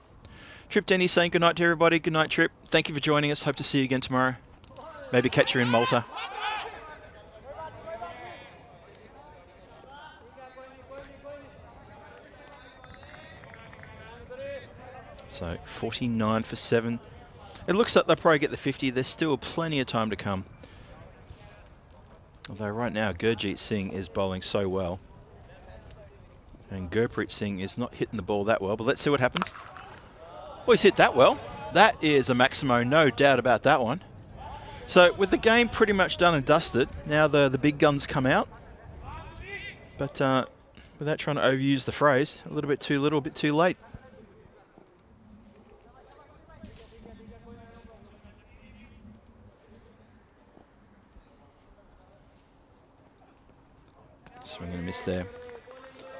Trip Denny saying good night to everybody. Good night, Trip. Thank you for joining us. Hope to see you again tomorrow. Maybe catch you in Malta. So 49 for 7. It looks like they'll probably get the 50. There's still plenty of time to come. Although right now Gurjeet Singh is bowling so well. And Gurpreet Singh is not hitting the ball that well, but let's see what happens. Well, he's hit that well. That is a Maximo, no doubt about that one. So with the game pretty much done and dusted, now the big guns come out. But without trying to overuse the phrase, a little bit too little, a bit too late. Swing and a miss there.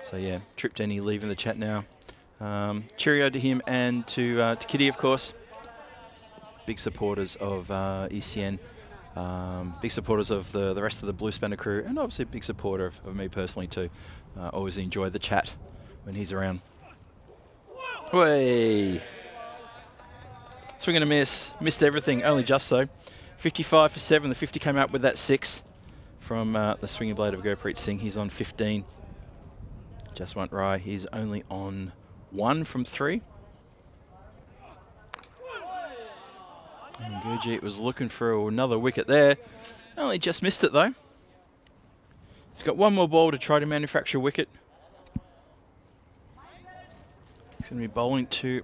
So yeah, Trip Denny leaving the chat now. Cheerio to him and to Kitty, of course. Big supporters of ECN. Big supporters of the rest of the Blue Spanner crew, and obviously a big supporter of me personally too. Always enjoy the chat when he's around. Way. Swing and a miss. Missed everything, only just so. 55 for 7. The 50 came out with that 6 from the swinging blade of Gurpreet Singh. He's on 15. Jaswant Rai, he's only on 1 from 3. And Gurjeet was looking for another wicket there. Only just missed it though. He's got one more ball to try to manufacture a wicket. He's going to be bowling to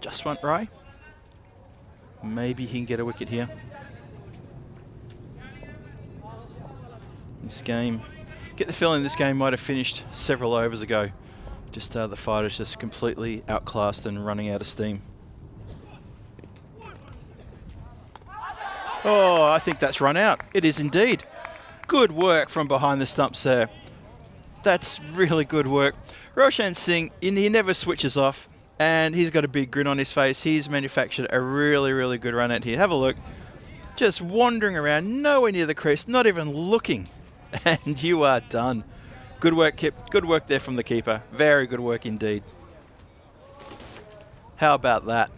Jaswant Rai. Maybe he can get a wicket here. This game, get the feeling this game might have finished several overs ago. Just the fighters just completely outclassed and running out of steam. Oh, I think that's run out. It is indeed. Good work from behind the stumps there. That's really good work. Roshan Singh, he never switches off, and he's got a big grin on his face. He's manufactured a really, really good run out here. Have a look. Just wandering around, nowhere near the crease, not even looking. And you are done. Good work, Kip. Good work there from the keeper. Very good work indeed. How about that?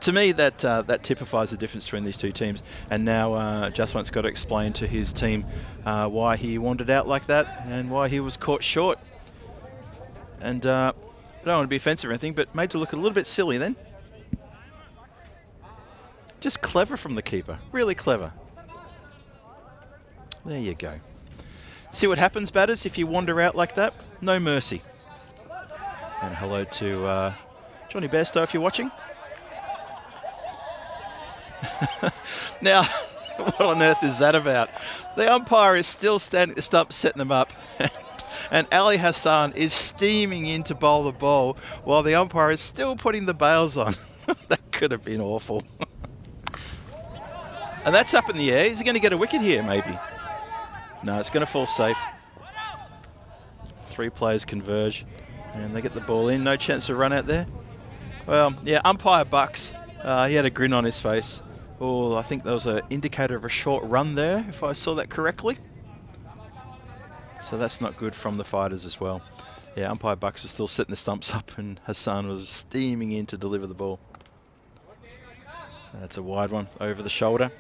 To me, that typifies the difference between these two teams. And now Jaswant's got to explain to his team why he wandered out like that and why he was caught short. And I don't want to be offensive or anything, but made to look a little bit silly then. Just clever from the keeper. Really clever. There you go. See what happens, batters, if you wander out like that? No mercy. And hello to Johnny Bairstow if you're watching. Now, what on earth is that about? The umpire is still standing at the stump setting them up. And Ali Hassan is steaming in to bowl the ball while the umpire is still putting the bails on. That could have been awful. And that's up in the air. Is he going to get a wicket here, maybe? No, it's going to fall safe. 3 players converge. And they get the ball in. No chance of run out there. Well, yeah, umpire Bucks. He had a grin on his face. Oh, I think there was an indicator of a short run there, if I saw that correctly. So that's not good from the fighters as well. Yeah, umpire Bucks was still setting the stumps up and Hassan was steaming in to deliver the ball. That's a wide one over the shoulder.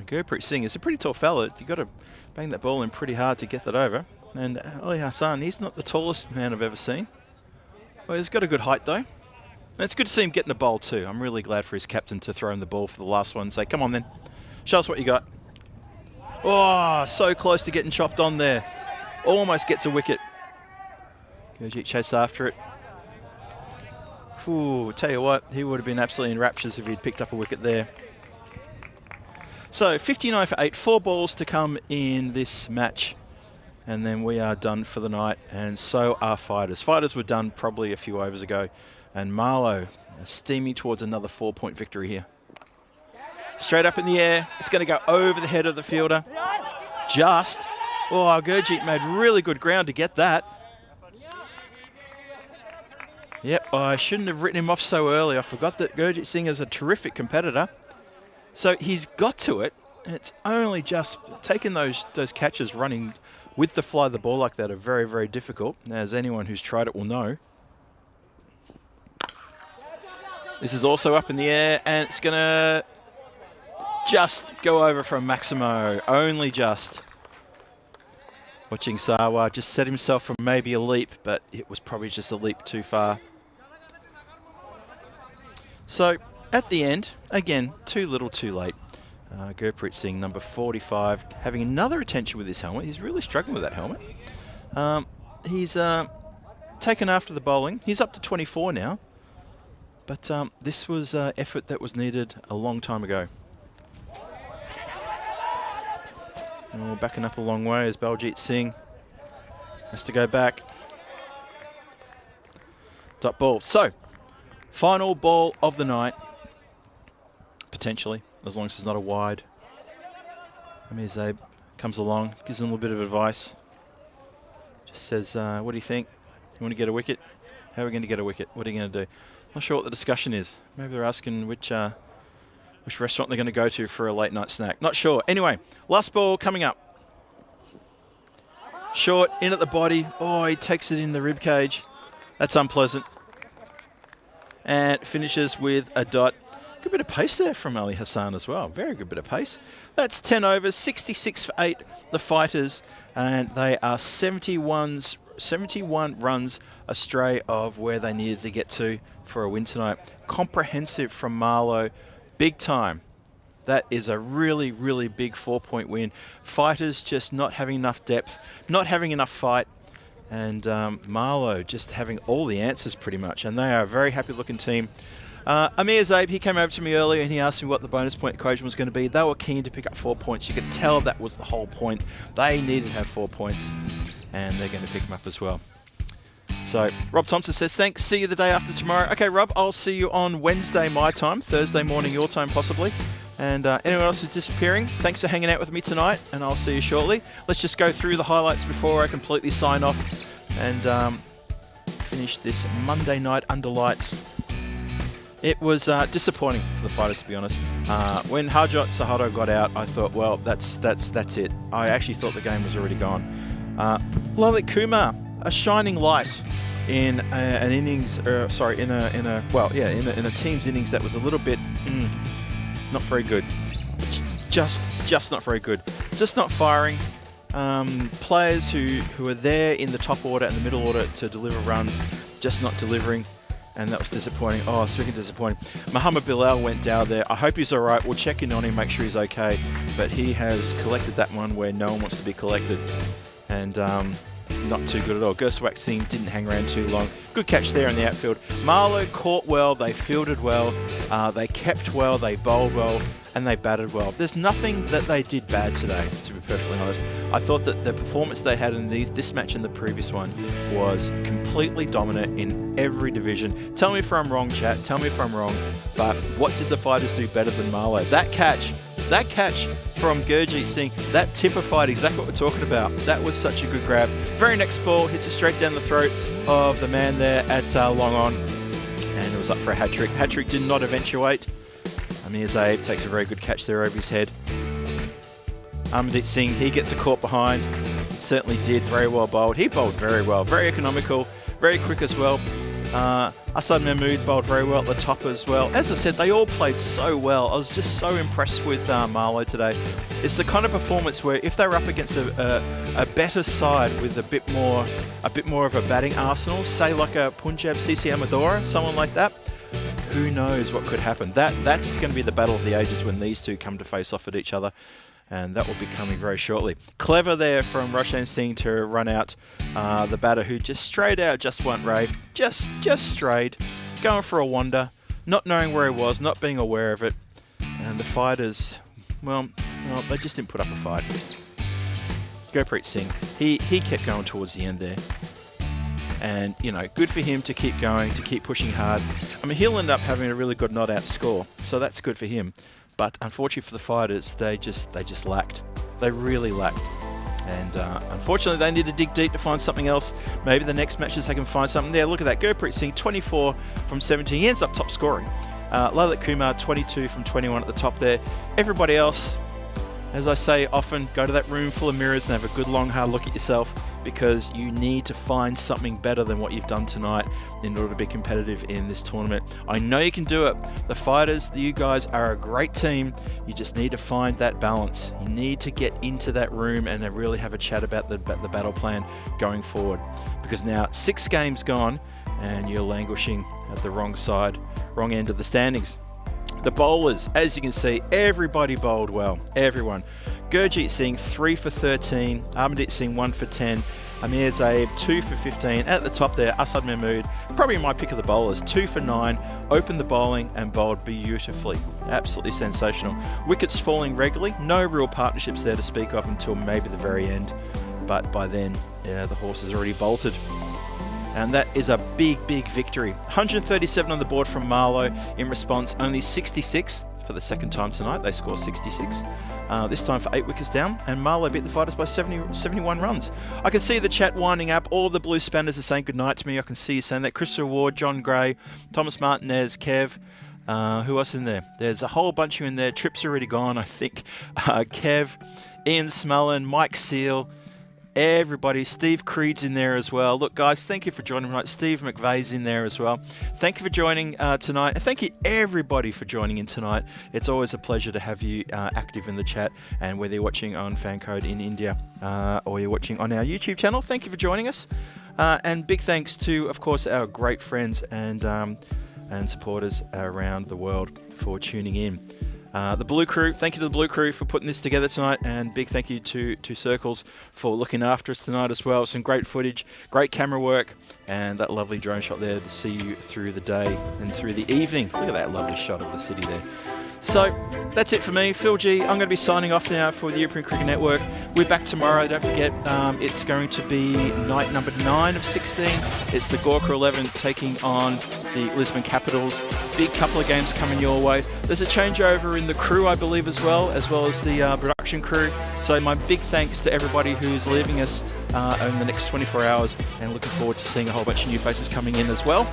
Gurpreet Singh is a pretty tall fella. You've got to bang that ball in pretty hard to get that over. And Ali Hassan, he's not the tallest man I've ever seen. Well, he's got a good height though. And it's good to see him getting the bowl too. I'm really glad for his captain to throw him the ball for the last one and say, come on then, show us what you got. Oh, so close to getting chopped on there. Almost gets a wicket. Gurjeet chased after it. Ooh, tell you what, he would have been absolutely in raptures if he'd picked up a wicket there. So 59 for 8, 4 balls to come in this match. And then we are done for the night, and so are fighters. Fighters were done probably a few overs ago, and Marlo steaming towards another 4-point victory here. Straight up in the air, it's going to go over the head of the fielder. Just. Oh, Gurjeet made really good ground to get that. Yep, I shouldn't have written him off so early. I forgot that Gurjeet Singh is a terrific competitor. So he's got to it, and it's only just taking those catches running with the fly of the ball like that are very, very difficult, as anyone who's tried it will know. This is also up in the air, and it's going to just go over from Maximo, only just. Watching Sawa just set himself for maybe a leap, but it was probably just a leap too far. So, at the end, again, too little too late. Gurpreet Singh, number 45, having another attention with his helmet. He's really struggling with that helmet. He's taken after the bowling. He's up to 24 now. But this was effort that was needed a long time ago. And we're backing up a long way as Baljit Singh has to go back. Dot ball. So, final ball of the night. Potentially. as long as it's not a wide. Amir Zabe comes along, gives him a little bit of advice. Just says, what do you think? You want to get a wicket? How are we going to get a wicket? What are you going to do? Not sure what the discussion is. Maybe they're asking which restaurant they're going to go to for a late night snack. Not sure. Anyway, last ball coming up. Short, in at the body. Oh, he takes it in the rib cage. That's unpleasant. And finishes with a dot. Good bit of pace there from Ali Hassan as well. Very good bit of pace. That's 10 overs, 66 for 8, the Fighters. And they are 71 runs astray of where they needed to get to for a win tonight. Comprehensive from Marlo. Big time. That is a really, really big 4-point win. Fighters just not having enough depth, not having enough fight. And Marlo just having all the answers pretty much. And they are a very happy looking team. Amir Zabe, he came over to me earlier and he asked me what the bonus point equation was going to be. They were keen to pick up 4 points. You could tell that was the whole point. They needed to have 4 points. And they're going to pick them up as well. So, Rob Thompson says, thanks, see you the day after tomorrow. Okay, Rob, I'll see you on Wednesday my time, Thursday morning your time possibly. And anyone else who's disappearing, thanks for hanging out with me tonight, and I'll see you shortly. Let's just go through the highlights before I completely sign off and finish this Monday night under lights. It was disappointing for the Fighters, to be honest. When Harjot Saharo got out, I thought, well, that's it. I actually thought the game was already gone. Lalit Kumar, a shining light in an innings, in a team's innings that was a little bit not very good. Just not very good. Just not firing. Players who are there in the top order and the middle order to deliver runs, just not delivering. And that was disappointing. Oh, speaking of disappointing, Muhammad Bilal went down there. I hope he's all right. We'll check in on him, make sure he's okay. But he has collected that one where no one wants to be collected. And not too good at all. Gursuak Singh didn't hang around too long. Good catch there in the outfield. Marlo caught well, they fielded well, they kept well, they bowled well, and they batted well. There's nothing that they did bad today, to be perfectly honest. I thought that the performance they had in this match and the previous one was completely dominant in every division. Tell me if I'm wrong, chat. Tell me if I'm wrong. But what did the Fighters do better than Marlo? That catch from Gurjeet Singh, that typified exactly what we're talking about. That was such a good grab. Very next ball, hits it straight down the throat of the man there at long on. And it was up for a hat-trick. Hat-trick did not eventuate. Amir Zabe takes a very good catch there over his head. Amandeep Singh, he gets a caught behind. He certainly did. Very well bowled. He bowled very well. Very economical. Very quick as well. Asad Mahmood bowled very well at the top as well. As I said, they all played so well. I was just so impressed with Marlo today. It's the kind of performance where if they were up against a better side with a bit more of a batting arsenal, say like a Punjab CC Amadora, someone like that, who knows what could happen. That's going to be the battle of the ages when these two come to face off at each other. And that will be coming very shortly. Clever there from Roshan Singh to run out the batter who just strayed out Jaswant Ray. Just strayed, going for a wander, not knowing where he was, not being aware of it. And the Fighters, well, they just didn't put up a fight. Gurpreet Singh, he kept going towards the end there. And, good for him to keep going, to keep pushing hard. I mean, he'll end up having a really good not-out score, so that's good for him. But unfortunately for the Fighters, they just lacked. They really lacked. And unfortunately, they need to dig deep to find something else. Maybe the next matches they can find something there. Look at that. Gurpreet Singh, 24 from 17. He ends up top scoring. Lalit Kumar, 22 from 21 at the top there. Everybody else, as I say often, go to that room full of mirrors and have a good long hard look at yourself, because you need to find something better than what you've done tonight in order to be competitive in this tournament. I know you can do it. The Fighters, you guys are a great team. You just need to find that balance. You need to get into that room and really have a chat about the battle plan going forward. Because now 6 games gone and you're languishing at the wrong end of the standings. The bowlers, as you can see, everybody bowled well. Everyone. Gurjeet Singh, 3 for 13. Amandeep Singh, 1 for 10. Amir Zabe, 2 for 15. At the top there, Asad Mahmood, probably my pick of the bowlers, 2 for 9. Opened the bowling and bowled beautifully. Absolutely sensational. Wickets falling regularly. No real partnerships there to speak of until maybe the very end. But by then, the horses already bolted. And that is a big victory. 137 on the board from Marlo in response, only 66 for the second time tonight. They score 66. This time for 8 wickets down, and Marlo beat the Fighters by 71 runs. I can see the chat winding up. All the blue spanners are saying goodnight to me. I can see you saying that. Christopher Ward, John Gray, Thomas Martinez, Kev. Who else in there? There's a whole bunch of you in there. Tripp's already gone, I think. Kev, Ian Smullen, Mike Seal, everybody. Steve Creed's in there as well. Look, guys, thank you for joining tonight. Steve McVeigh's in there as well. Thank you for joining tonight. And thank you, everybody, for joining in tonight. It's always a pleasure to have you active in the chat. And whether you're watching on Fancode in India or you're watching on our YouTube channel, thank you for joining us. And big thanks to, of course, our great friends and supporters around the world for tuning in. The Blue Crew, thank you to the Blue Crew for putting this together tonight, and big thank you to Circles for looking after us tonight as well. Some great footage, great camera work, and that lovely drone shot there to see you through the day and through the evening. Look at that lovely shot of the city there. So that's it for me, Phil G. I'm going to be signing off now for the European Cricket Network. We're back tomorrow. Don't forget, it's going to be night number 9 of 16. It's the Gorka 11 taking on the Lisbon Capitals. Big couple of games coming your way. There's a changeover in the crew, I believe, as well as the production crew. So my big thanks to everybody who's leaving us over the next 24 hours, and looking forward to seeing a whole bunch of new faces coming in as well.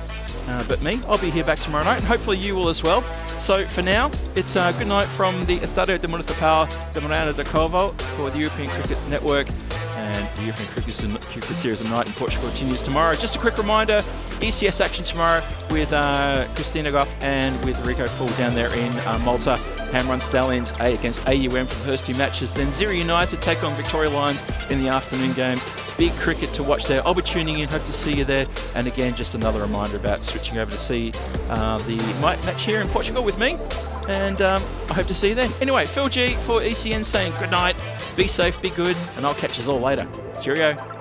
But me, I'll be here back tomorrow night, and hopefully you will as well. So for now, it's good night from the Estadio de Municipal de Miranda de Covo for the European Cricket Network, and the European Cricket Series of Night in Portugal continues tomorrow. Just a quick reminder, ECS action tomorrow with Christina Goff and with Rico Full down there in Malta. Hamrun Stallions against AUM for the first 2 matches. Then Zira United take on Victoria Lions in the afternoon games. Big cricket to watch there. I'll be tuning in. Hope to see you there. And again, just another reminder about switching over to see the match here in Portugal with me. And I hope to see you then. Anyway, Phil G for ECN saying good night. Be safe, be good, and I'll catch you all later. Cheerio.